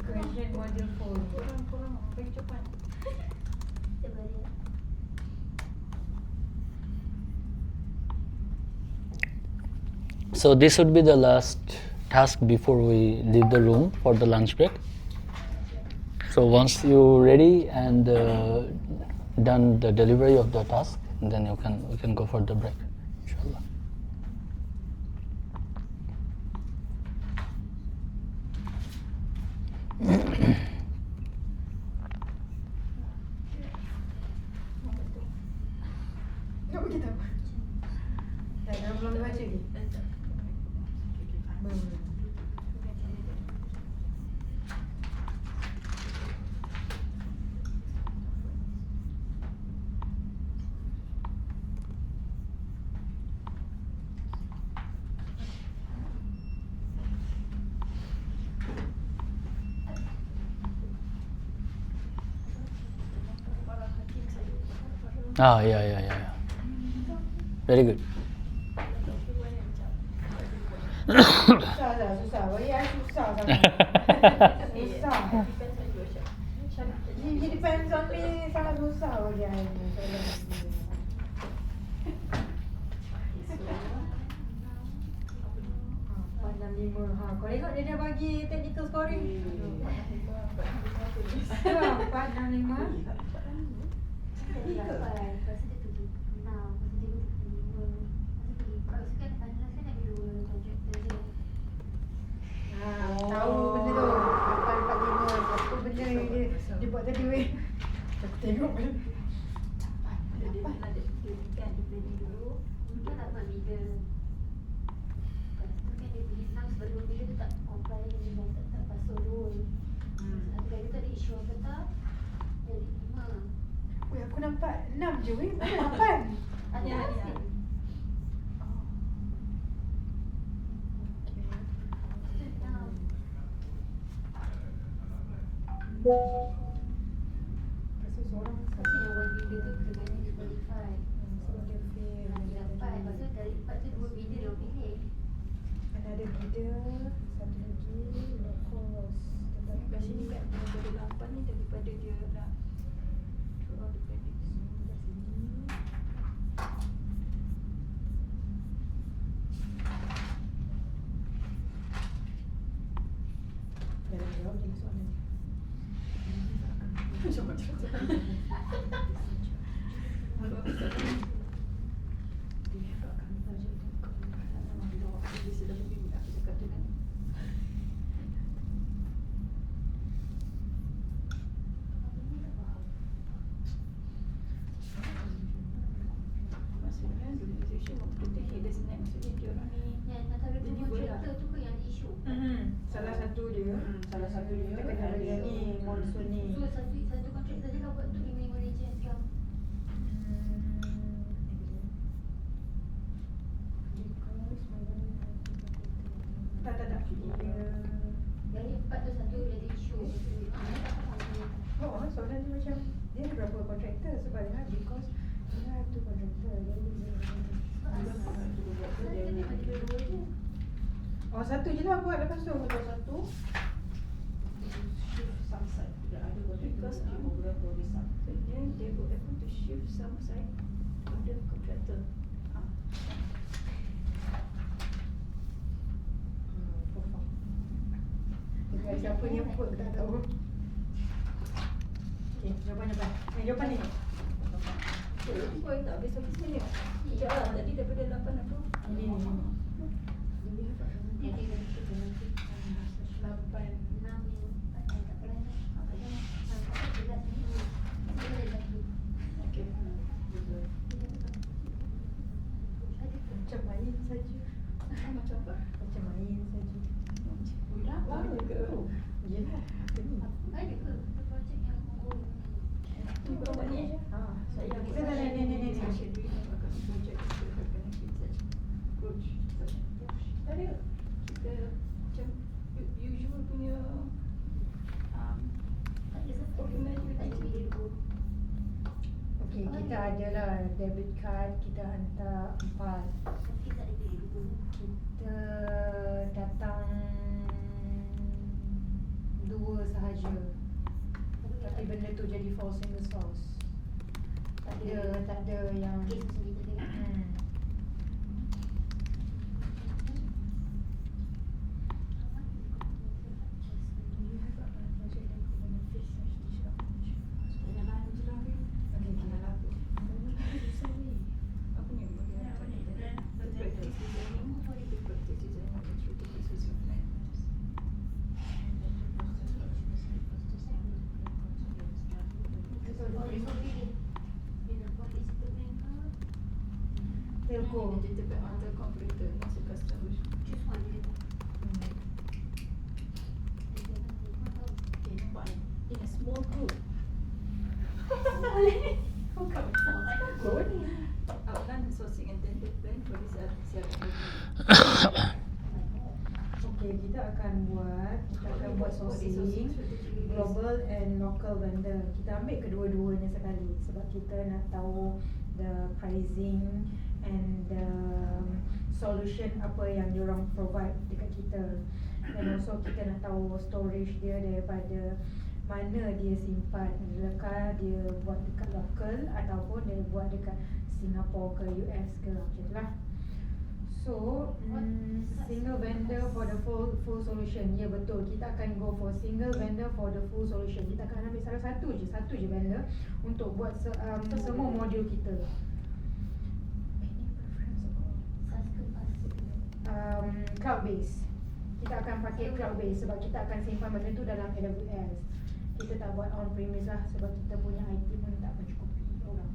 Question module 4. Korang bagi jawapan. Coba lihat. So this would be the last task before we leave the room for the lunch break. So once you're ready and done the delivery of the task, then we can go for the break, inshallah. Nak pergi tak? Dah belum baca lagi? Belum. Para hakim saya. Ah, yeah. Very good. Susah Azhar, susah. Bagi I susah sangat. Susah. It depends on me. Sangat susah bagi I ni. Empat, enam, lima. Kau tengok dia dah bagi technical scoring. 4, 6, 5. Tadi 8, lepas tu dia pergi 6, lepas tu dia pergi 5. Lepas tu pergi 4. Lepas tu kan final kan ada 2 contractor je. Tahu benda tu. 8, 4, 5. Apa benda yang dia buat tadi weh. Aku tengok kan. Dia kan dia planning dulu. Dia tak buat middle. Lepas tu kan dia pergi 6 sebelum dia tu tak comply dengan tak pasal rule. Satu kali tu ada isu apa tak? Jadi 5. Weh, aku nampak 6 je weh. Mana 8? Ada Ya. hasil. Rasa seorang Lepas tu yang one bidder tu kena dia qualify. sebab dia fail. Dia dapat. Lepas tu dari 4 tu 2 bidder dia pilih. Ada bidder, satu lagi no course. Kat sini kan daripada 8 ni daripada dia nak through all the credits. Dah jawab je soalan. Kalau aku tak tahu, dia kat kami bajet tu kalau memang jawab dia sudah lebih aku cakap dengan maksudnya organisation waktu tu headers net maksudnya dia orang ni Yang antara tu contractor tu ke yang isu? Salah satu dia. Salah satu dia Kita kena bagi ni monsoon ni. So satu contractor je lah buat tu 5 Malaysian sekarang. Tak. Dia Dari 4 tu satu dia ada isu. Tak faham dia. oh, soalan dia macam dia ada berapa kontraktor sebab dia because dia ada 2 kontraktor. Saya memang dia dua je. Oh, satu je lah buat lepas tu. Kalau satu shift some side. Tidak ada because dia program tulisan. they were able to shift some side to the contractor. Siapa ni apa tak tahu. Okay, jawapan. Jawapan ni. Kau tak habis sebenarnya. Sekejap lah, tadi daripada 8 apa? Ini. Jadi kita nanti 8. 6 tak pernah apa dah. Okey. Macam main saja. Macam apa? Macam main saja. Lama ke? Yelah, apa ni? Ada ke projek yang Ni bawa ni. Saya Kita kita dah ni. Ada. Kita macam usual punya document you tak dulu. Okey, kita adalah debit card, kita hantar 4. Kita datang 2 sahaja. Tapi benda tu jadi for single source. Tak ada yang telco. On the computer, not the customer. choose one. Okay, nampak ni. In a small group. Good. Outline the sourcing and tender plan for this CRM. Okey, kita akan buat sourcing global and local vendor. Kita ambil kedua-duanya sekali sebab kita nak tahu the pricing and the solution apa yang diorang provide dekat kita. And also kita nak tahu storage dia daripada mana dia simpan, adakah dia buat dekat local ataupun dia buat dekat Singapore ke US ke macam tu lah. So single vendor for the full solution. Ya betul, kita akan go for single vendor for the full solution. Kita akan ambil salah satu je vendor untuk buat semua modul kita. Cloud base. Kita akan pakai cloud base sebab kita akan simpan benda tu dalam AWS. Kita tak buat on premise lah sebab kita punya IT pun tak mencukupi orang.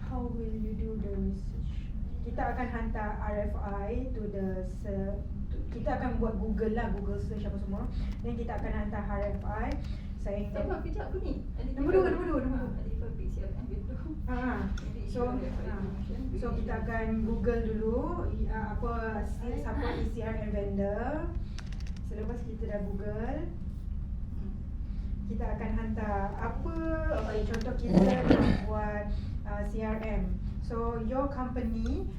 How will you do the research? Kita akan hantar RFI to kita akan buat Google lah, Google search apa semua. Dan kita akan hantar RFI saying that Kejap apa ni? Nombor dua. Identify PCRM window. So kita akan Google dulu siapa CRM vendor. Selepas kita dah Google, kita akan hantar contoh kita nak buat CRM. So your company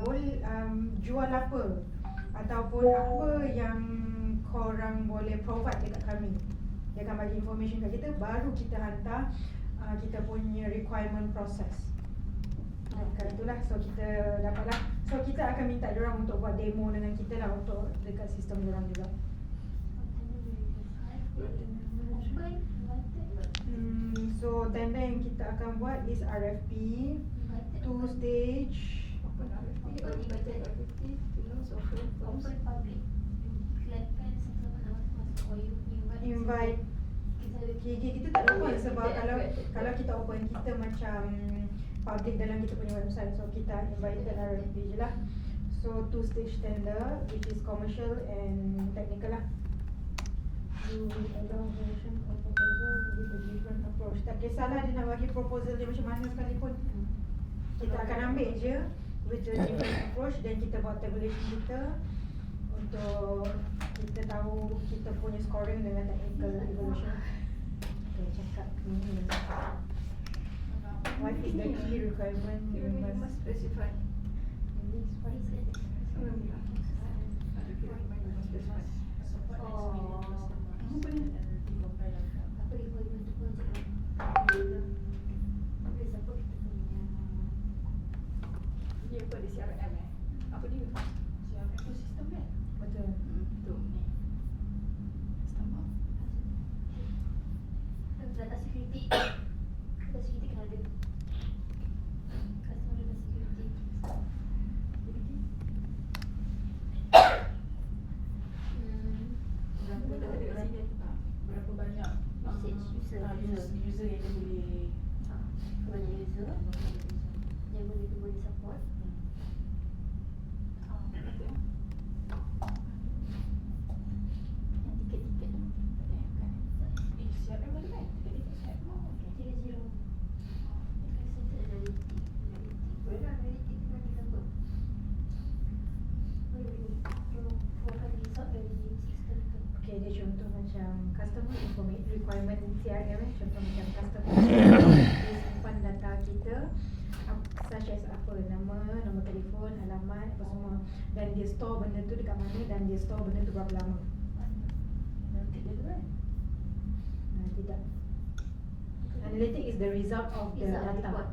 boleh jual apa ataupun apa yang korang boleh provide dekat kami. Dia akan bagi information kat kita, baru kita hantar kita punya requirement process. Dekat itulah, so kita dapatlah. So kita akan minta diorang untuk buat demo dengan kita lah untuk dekat sistem diorang juga. So tender yang kita akan buat is RFP 2 stage. Open RFP, invited RFP to know software firms. Open public. Silakan sama-sama masuk Invite. Kita tak open sebab kalau kita open kita macam public dalam kita punya website. So kita invited RFP je lah. So 2 stage tender which is commercial and technical lah. You will allow version of proposal with a different approach. Tak kisahlah dia nak bagi proposal dia macam mana sekalipun. Kita akan ambil je with a different approach dan kita buat tabulation kita untuk kita tahu kita punya scoring dengan technical evaluation. Okay, cakap ni. What is the key requirement You must specify. Apa requirement tu pun Dia apa di CRM Apa dia? CRM tu sistem kan? Betul. Tu ni. user yang dia boleh Banyak user yang boleh support. apa tu? Yang tiket-tiket tu. CRM boleh kan? Tiket-tiket CRM okey. 30. Center analytic. Boleh lah, analytik tu bagi support. Boleh. Keluarkan result dari sistem tu. Okay, dia contoh macam customer information requirement CRM contoh macam customer dia simpan data kita such as apa, nombor telefon, alamat, apa semua, dan dia store benda tu dekat mana dan dia store benda tu berapa lama. Nanti dia tu kan? Tidak. Analytic is the result of the Result data. report.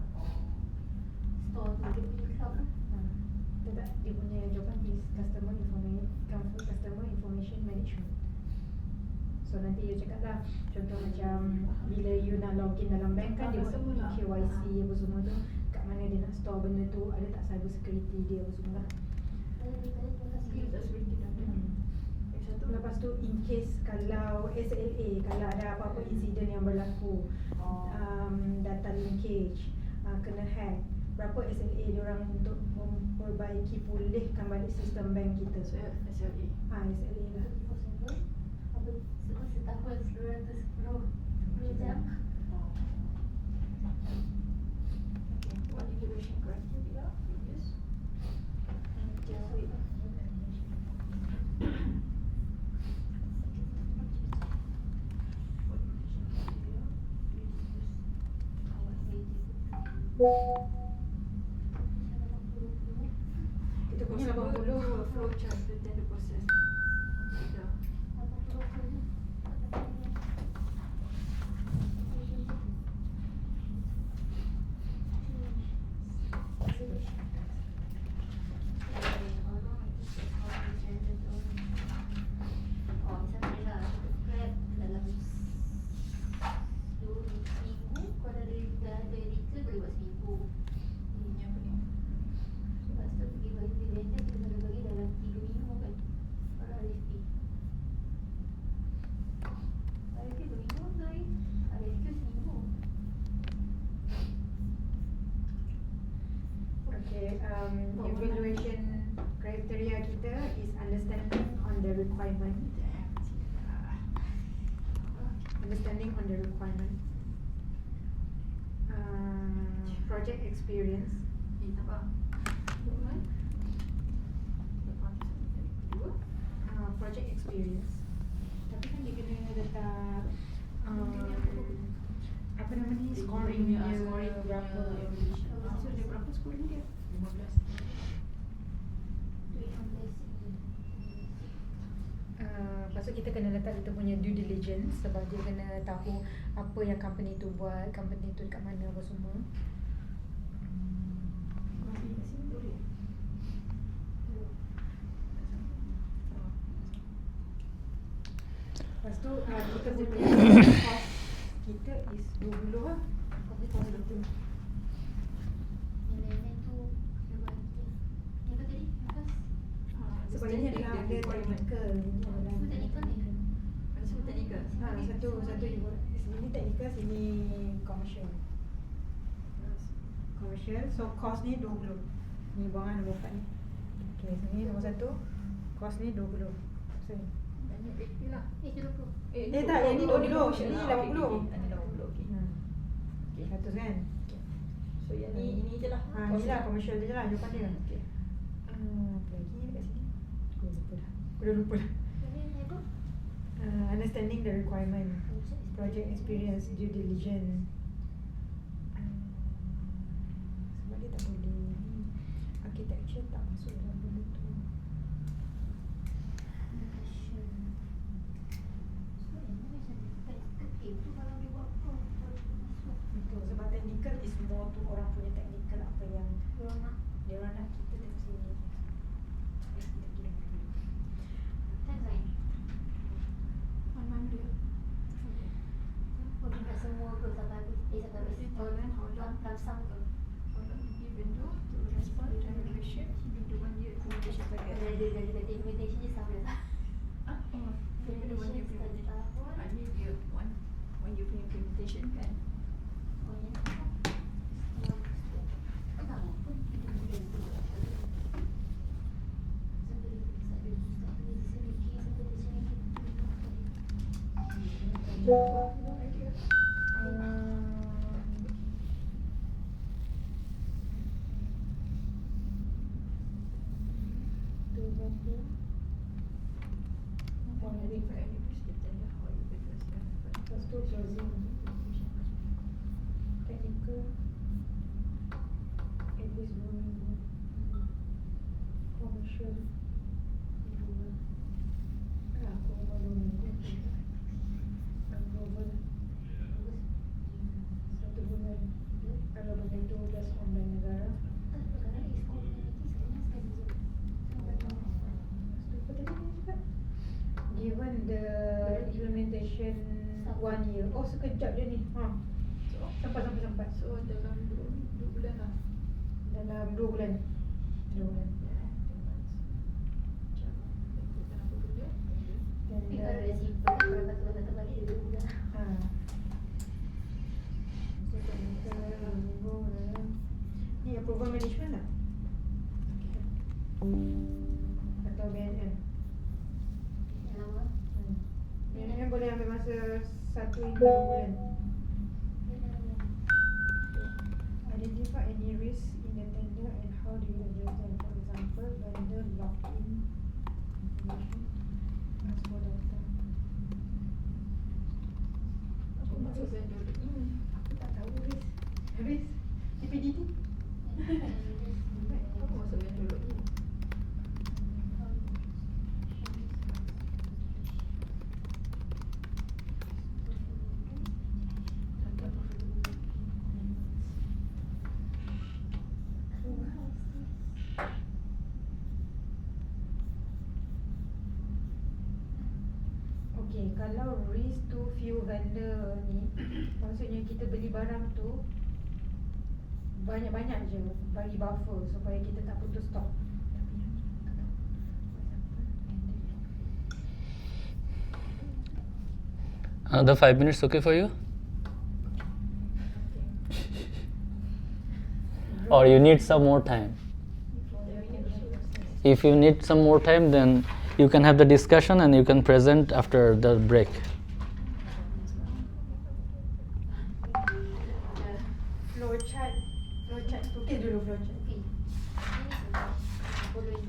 Store tu dia punya cloud lah. Tidak, dia punya jawapan is customer information management. So nanti you cakap lah, contoh macam bila you nak login dalam bank kan dia buat KYC apa semua tu, kat mana dia nak store benda tu, ada tak cyber security dia apa semua lah. User security data. Yang satu Lepas tu in case kalau SLA, kalau ada apa-apa insiden yang berlaku, data linkage, kena hack, berapa SLA diorang untuk memperbaiki pulihkan balik sistem bank kita. SLA. SLA lah. Apa setahun 10 jam. Okay. What evaluation criteria we use? Just wait. What evaluation criteria we use? Kita punya 80 flow chart to tender process. Data. Ini apa ni? Okay, evaluation criteria kita is understanding on the requirement. Understanding on the requirement. Project experience. Apa? Dokumen. Lepas kedua. Project experience. Tapi kan dia kena letak apa nama ni, scoring dia berapa. So dia berapa scoring dia? 15. Lepas tu kita kena letak kita punya due diligence, sebab dia kena tahu apa yang company tu buat, company tu dekat mana apa semua. Kopi kat sini boleh? Lepas tu kita punya cost kita is 20 lah. Cost itu. Sebab ini adalah ada technical. Ini adalah Ada semua teknikal. satu sini technical, sini commercial. Commercial, so cost ni 20. Ni buangan nombor 4 ni. Okay, sini nombor 1. Cost ni 20. So Banyak 80 lah. tak, yang ni 20. commercial Ni lah. 80. Ini 80, okey. Okay. 100 kan? So yang ni je lah. Ni lah commercial je lah jawapan dia. Okey. Apa lagi dekat sini? Aku dah lupa dah. Understanding the requirement, project experience, due diligence. Sebab dia tak boleh architecture tak masuk dalam benda tu. Betul, sebab technical is more tu orang punya technical, apa yang dia orang nak kita tengok sini. Mana dia? Semua ke sampai habis. Sampai habis. How long? Langsung ke. How long did you vendor to respond to evaluation within the 1 year implementation target? Dari implementation je sama lah. Within the 1 year implementation. Ini dia one year punya implementation kan? No idea. Tu vendor. One week for any prescription, how you business. Lepas tu closing. Technical. At least 2 minggu. Commercial. 2. Aku umur 2 minggu. Global. 1 bulan. Kalau begitu 12 online negara. Given the implementation 1 year. Oh, sekejap je ni. Sampai. So dalam 2 bulan lah. Dalam 2 bulan. 2 bulan. Macam bukan apa benda. Dan Tapi kalau dah simpan, kalau kata balik dia bulan. So, technical, ni approval management lah. Atau BNM. Lama. BNM boleh ambil masa 1 hingga 2 bulan. Identify any risk in the tender and how do you address them? For example, vendor lock-in information, ask for data. Apa maksud vendor ini? Aku tak tahu risk. Risk? PGD? Apa maksud vendor ini? Okay, kalau risk to few vendor ni, maksudnya kita beli barang tu banyak-banyak je, bagi buffer supaya kita tak putus stok. The 5 minutes okay for you? Or you need some more time? If you need some more time, then you can have the discussion and you can present after the break. Flowchart tu, okay dulu flowchart. Okay. Following.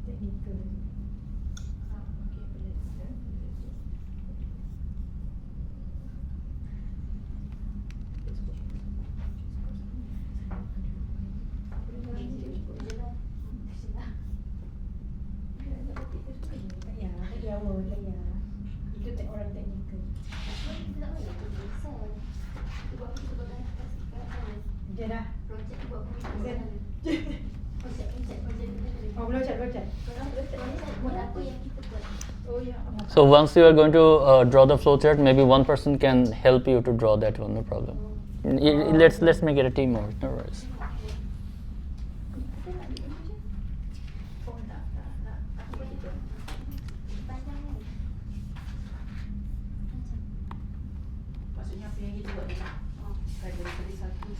Technical. Tak payah awal, tak payah. Itu orang technical. Dia dah. Oh, flowchart. Oh ya. So once you are going to draw the flowchart, maybe one person can help you to draw that one, no problem. Let's make it a team work, no worries. Oh nak apa gitu? Maksudnya apa yang kita buat ni nak? Dari 1 sampai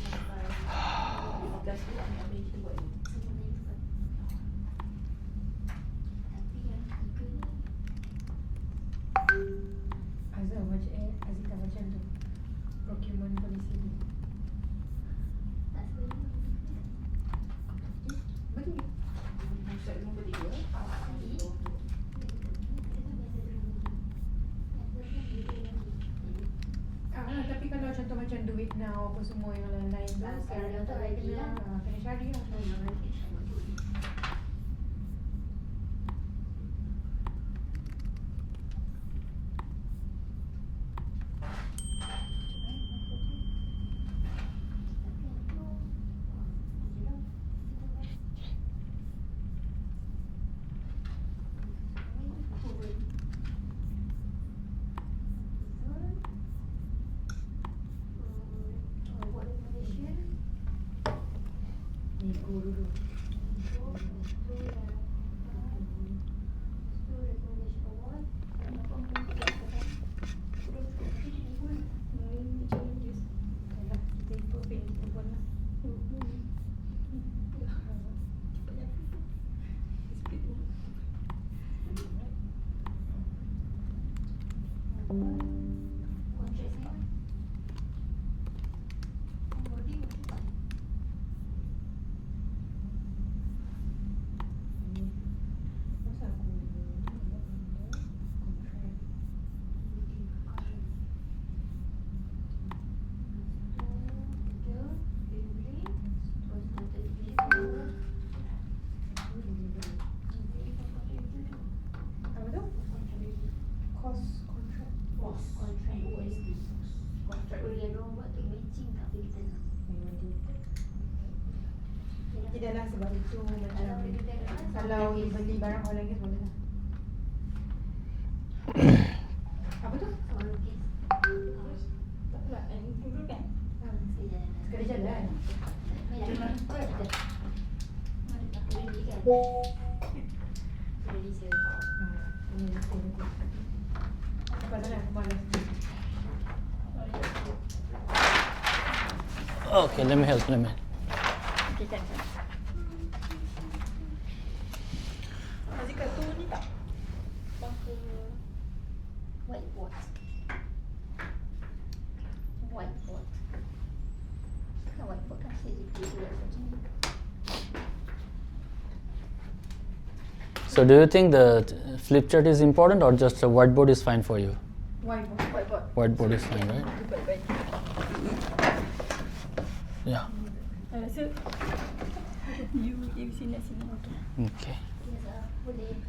15 tu apa yang kita buat ni? Azhar macam Azita macam tu. Procurement policy ni. Betul. Pusat nombor 3. Tapi kalau contoh macam duit now apa semua yang lain-lain tu sekarang tak boleh kena syari lah. nego dulu. Yalah, kita ikut pin kita pun lah. Masa aku kontrak. Apa tu? Cost contract. Tidaklah sebab itu macam kalau beli barang online ke boleh lah. Apa tu? Tak pula, dulu kan? Sekali jalan. Ini betul. Apa sangat aku malas. Okay, let me help. Masih kat tu ni tak? Bangka Whiteboard. Kan whiteboard kan saya jadi macam ni. So do you think the flip chart is important or just a whiteboard is fine for you? Whiteboard. Whiteboard is fine, right? baik-baik. Yeah. I rasa you sini. Okay. Boleh.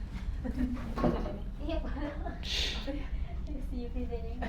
Apa? See you presenting.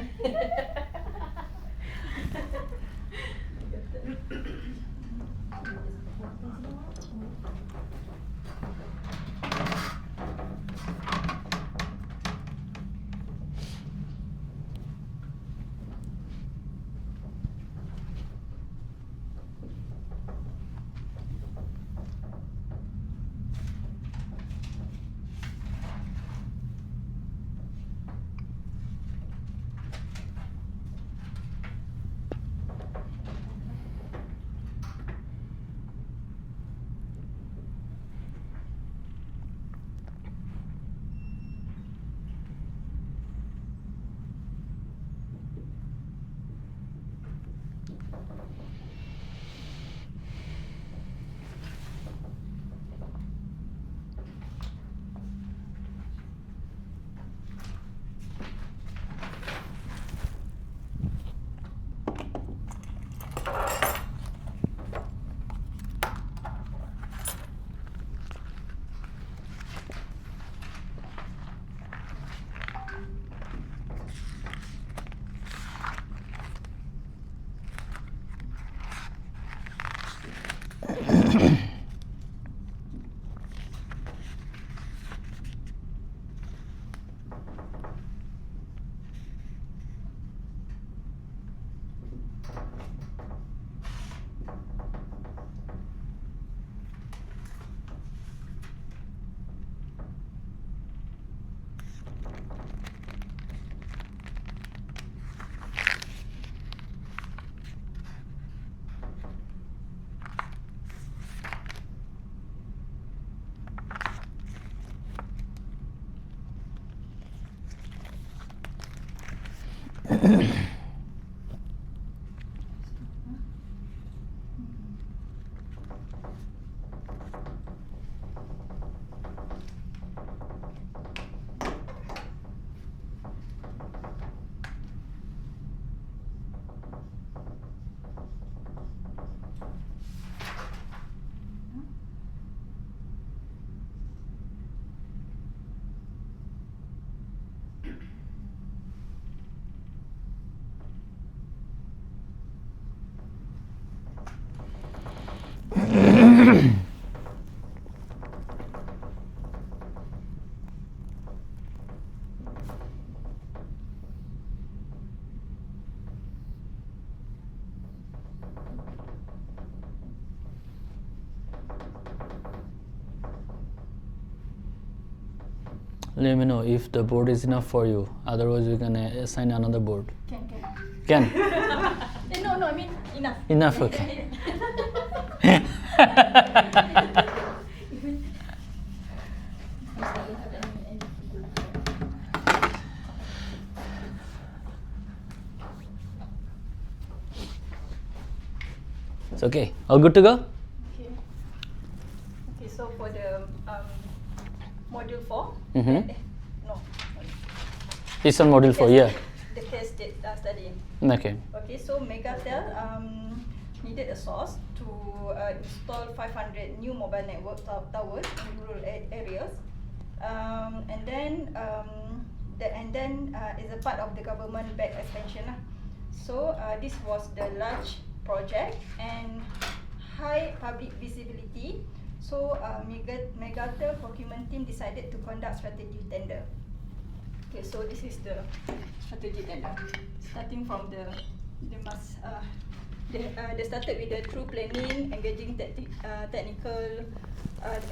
Let me know if the board is enough for you. Otherwise, we can assign another board. Can. Can? No, I mean enough. Enough, okay. It's okay. All good to go? Okay. Okay, so for the module 4, Mhm. no, It's on module 4, yeah. the case study. Okay. Okay, so Megatel needed a source to install 500 new mobile network towers in rural areas, and then is a part of the government-backed expansion lah. So this was the large project and high public visibility. So Megatel procurement team decided to conduct strategy tender. Okay, so this is the strategy tender. Starting from they started with the true planning, engaging technical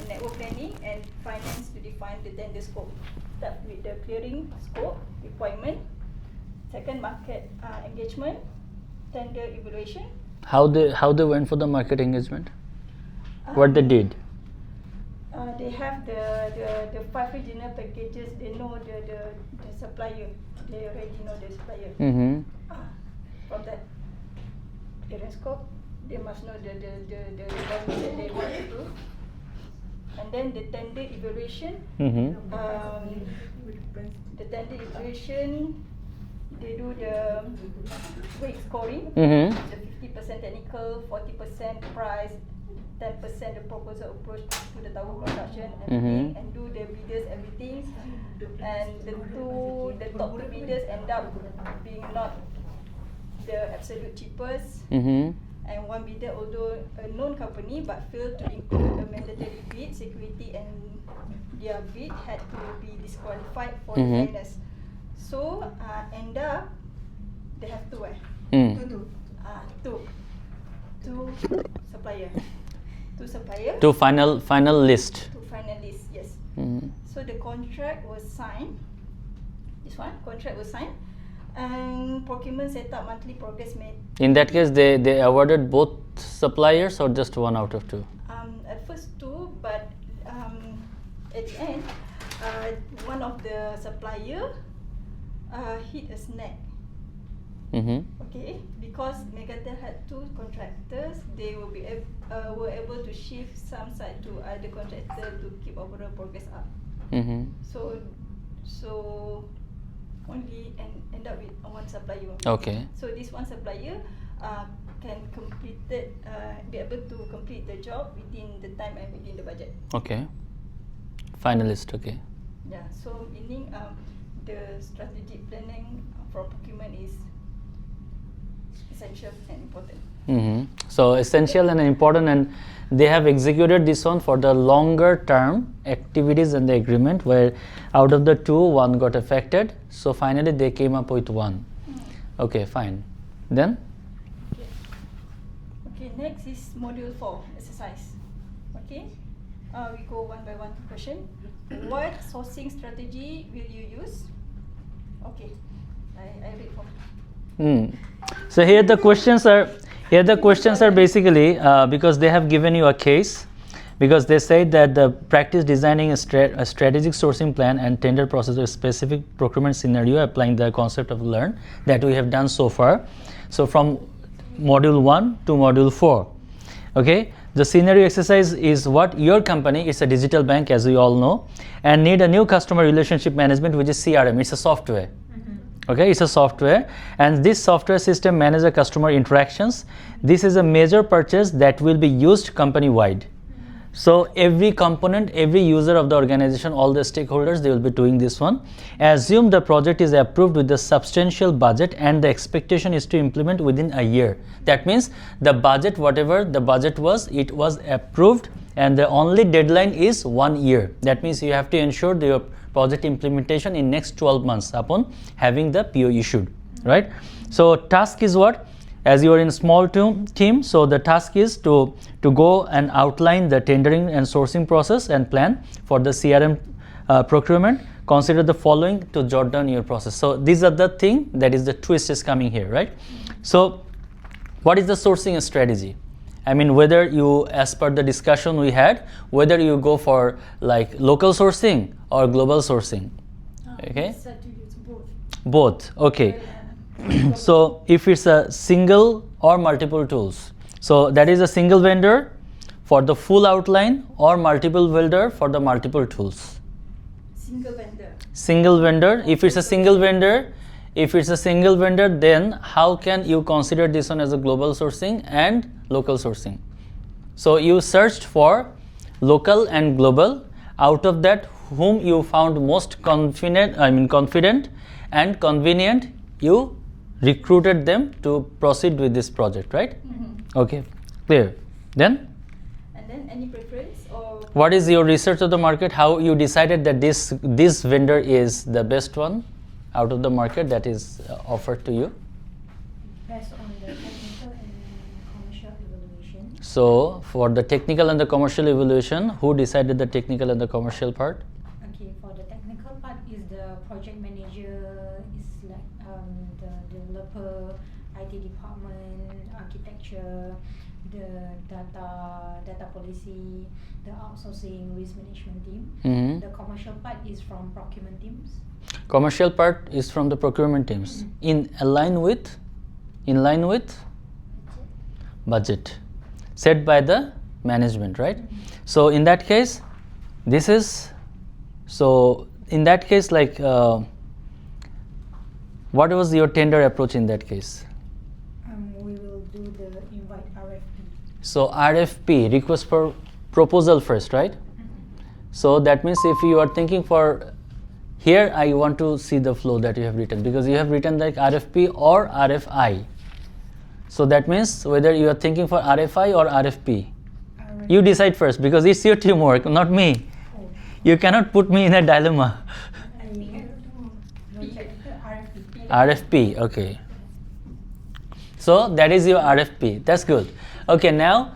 network planning and finance to define the tender scope. Start with the clearing scope requirement. Second, market engagement, tender evaluation. How they went for the market engagement? What they did? They have the 5 regional packages. They know the supplier. They already know the supplier. Mm-hmm. From that clearance scope, they must know the requirements that they want to do. And then the tender evaluation. Mm-hmm. The tender evaluation, they do the weight scoring. Mm-hmm. The 50% technical, 40% price, 10% the proposal approach to the tower construction, everything, and do the bidders everything. And the top two bidders end up being not the absolute cheapest. Mm-hmm. And one bidder, although a known company, but failed to include a mandatory bid, security, and their bid had to be disqualified for the fairness. So end up they have two supplier. To final list. Two finalists, yes. Mm-hmm. So the contract was signed. This one contract was signed, and procurement set up monthly progress made. In that case, they awarded both suppliers or just one out of two? At first two, but at the end, one of the supplier hit a snag. Mm-hmm. Okay, because Megatel had two contractors, they will be were able to shift some side to other contractor to keep overall progress up. Mm-hmm. So only end up with one supplier. Okay. So this one supplier can be able to complete the job within the time and within the budget. Okay. Finalist, okay. Yeah. So meaning the strategic planning for procurement is essential and important. Mm-hmm. So essential and important, and they have executed this one for the longer term activities in the agreement, where out of the two, one got affected. So finally they came up with one. Okay, fine. Then? Okay, next is module 4, exercise. Okay, we go one by one question. What sourcing strategy will you use? Okay, I read from. So here the questions are basically because they have given you a case, because they said that the practice designing a strategic sourcing plan and tender process of specific procurement scenario, applying the concept of learn that we have done so far. So from module 1 to module 4. Okay, the scenario exercise is what your company is a digital bank, as we all know, and need a new customer relationship management, which is CRM. It's a software. Okay, it's a software, and this software system manages customer interactions. This is a major purchase that will be used company-wide. So every component, every user of the organization, all the stakeholders, they will be doing this one. Assume the project is approved with a substantial budget and the expectation is to implement within a year. That means the budget, whatever the budget was, it was approved, and the only deadline is 1 year. That means you have to ensure the project implementation in next 12 months upon having the PO issued, right? So task is what? As you are in small team, so the task is to go and outline the tendering and sourcing process and plan for the CRM procurement, consider the following to jot down your process. So these are the thing that is the twist is coming here, right? So what is the sourcing strategy? I mean, whether you, as per the discussion we had, whether you go for like local sourcing or global sourcing. Okay, both. Okay. So if it's a single or multiple tools, so that is a single vendor for the full outline or multiple vendor for the multiple tools. Single vendor. Single vendor. If it's a single vendor, then how can you consider this one as a global sourcing and local sourcing? So you searched for local and global. Out of that, whom you found most confident and convenient, you recruited them to proceed with this project, right? Okay, clear. Then? And then any preference or? What is your research of the market? How you decided that this vendor is the best one out of the market that is offered to you? Based on the technical and commercial evaluation. So for the technical and the commercial evaluation, who decided the technical and the commercial part? Okay, for the technical part is the project manager, is like the developer, IT department, architecture, the data policy, the outsourcing risk management team. The commercial part is from procurement teams. Commercial part is from the procurement teams. In line with budget set by the management, right? So in that case, like what was your tender approach in that case? We will do the invite RFP. So RFP, request for proposal first, right? So that means if you are thinking for here, I want to see the flow that you have written, because you have written like RFP or RFI. So that means whether you are thinking for RFI or RFP. You decide first, because it's your teamwork, not me. You cannot put me in a dilemma. RFP, okay. So that is your RFP. That's good. Okay, now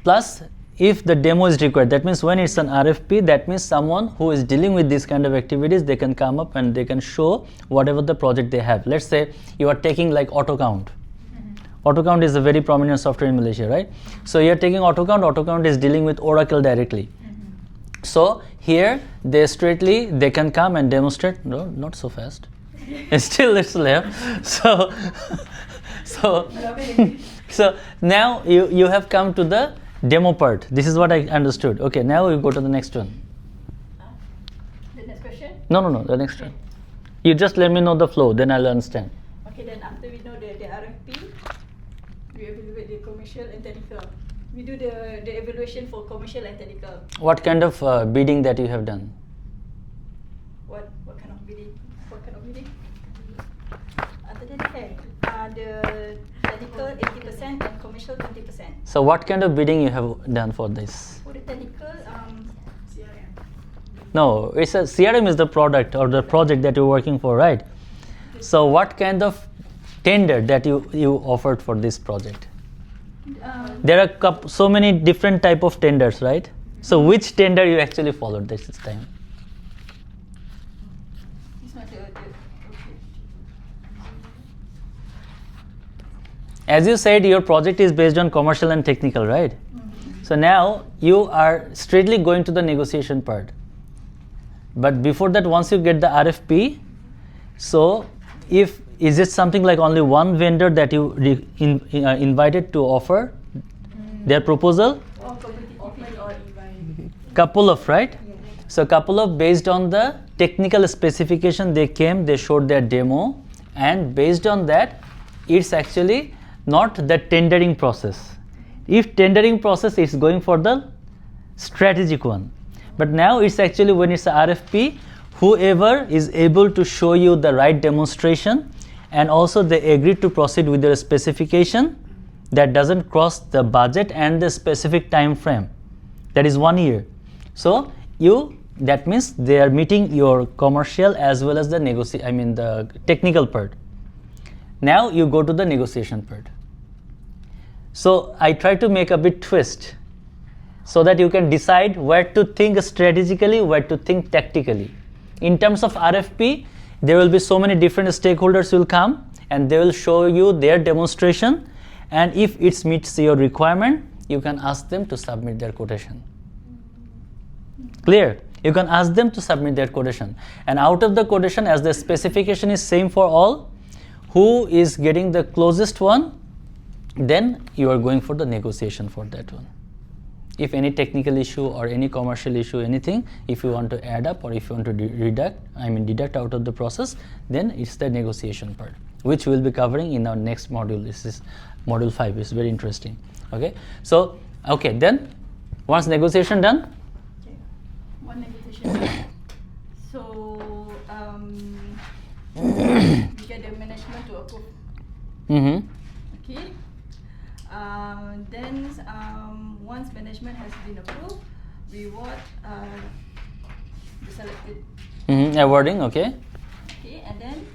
plus if the demo is required, that means when it's an RFP, that means someone who is dealing with these kind of activities, they can come up and they can show whatever the project they have. Let's say you are taking like AutoCount. AutoCount is a very prominent software in Malaysia, right? So you're taking AutoCount. AutoCount is dealing with Oracle directly. So here they can come and demonstrate. No, not so fast. It's still left. So now you have come to the demo part. This is what I understood. Okay, now we go to the next one. The next question? No, the next one. You just let me know the flow, then I'll understand. Okay, then after we know the RFP, we evaluate the commercial and technical. We do the evaluation for commercial and technical. What kind of bidding that you have done? What kind of bidding? After that, the technical 80% and commercial 20%. So what kind of bidding you have done for this? For the technical, CRM. No, it's a CRM is the product or the project that you're working for, right? So what kind of tender that you offered for this project? There are so many different type of tenders, right? So which tender you actually followed this time? It's not okay. As you said, your project is based on commercial and technical, right? So now you are straightly going to the negotiation part. But before that, once you get the RFP, so is it something like only one vendor that you invited to offer their proposal? Couple of, right? So couple of, based on the technical specification, they came, they showed their demo, and based on that, it's actually not the tendering process. If tendering process is going for the strategic one, but now it's actually when it's a RFP, whoever is able to show you the right demonstration, and also they agree to proceed with their specification that doesn't cross the budget and the specific time frame, that is 1 year. So that means they are meeting your commercial as well as the the technical part. Now you go to the negotiation part. So I try to make a bit twist so that you can decide where to think strategically, where to think tactically. In terms of RFP, there will be so many different stakeholders will come and they will show you their demonstration, and if it meets your requirement, you can ask them to submit their quotation. Clear? You can ask them to submit their quotation, and out of the quotation, as the specification is same for all, who is getting the closest one, then you are going for the negotiation for that one. If any technical issue or any commercial issue, anything, if you want to add up or if you want to deduct out of the process, then it's the negotiation part, which we'll be covering in our next module. This is module 5. It's very interesting. Okay, so okay, then once negotiation done, Okay. One negotiation. So we get the management to approve. Okay. Then once management has been approved, we award the selected. awarding. Okay. Okay, and then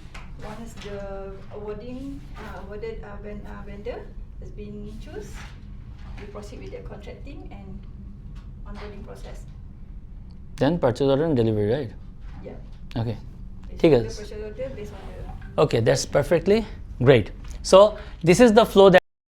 once the awarded vendor has been chosen, we proceed with the contracting and onboarding process. Then purchase order and delivery, right? Yeah. Okay. Basically, ठीक है. the purchase order based on the. Okay, that's perfectly great. So this is the flow that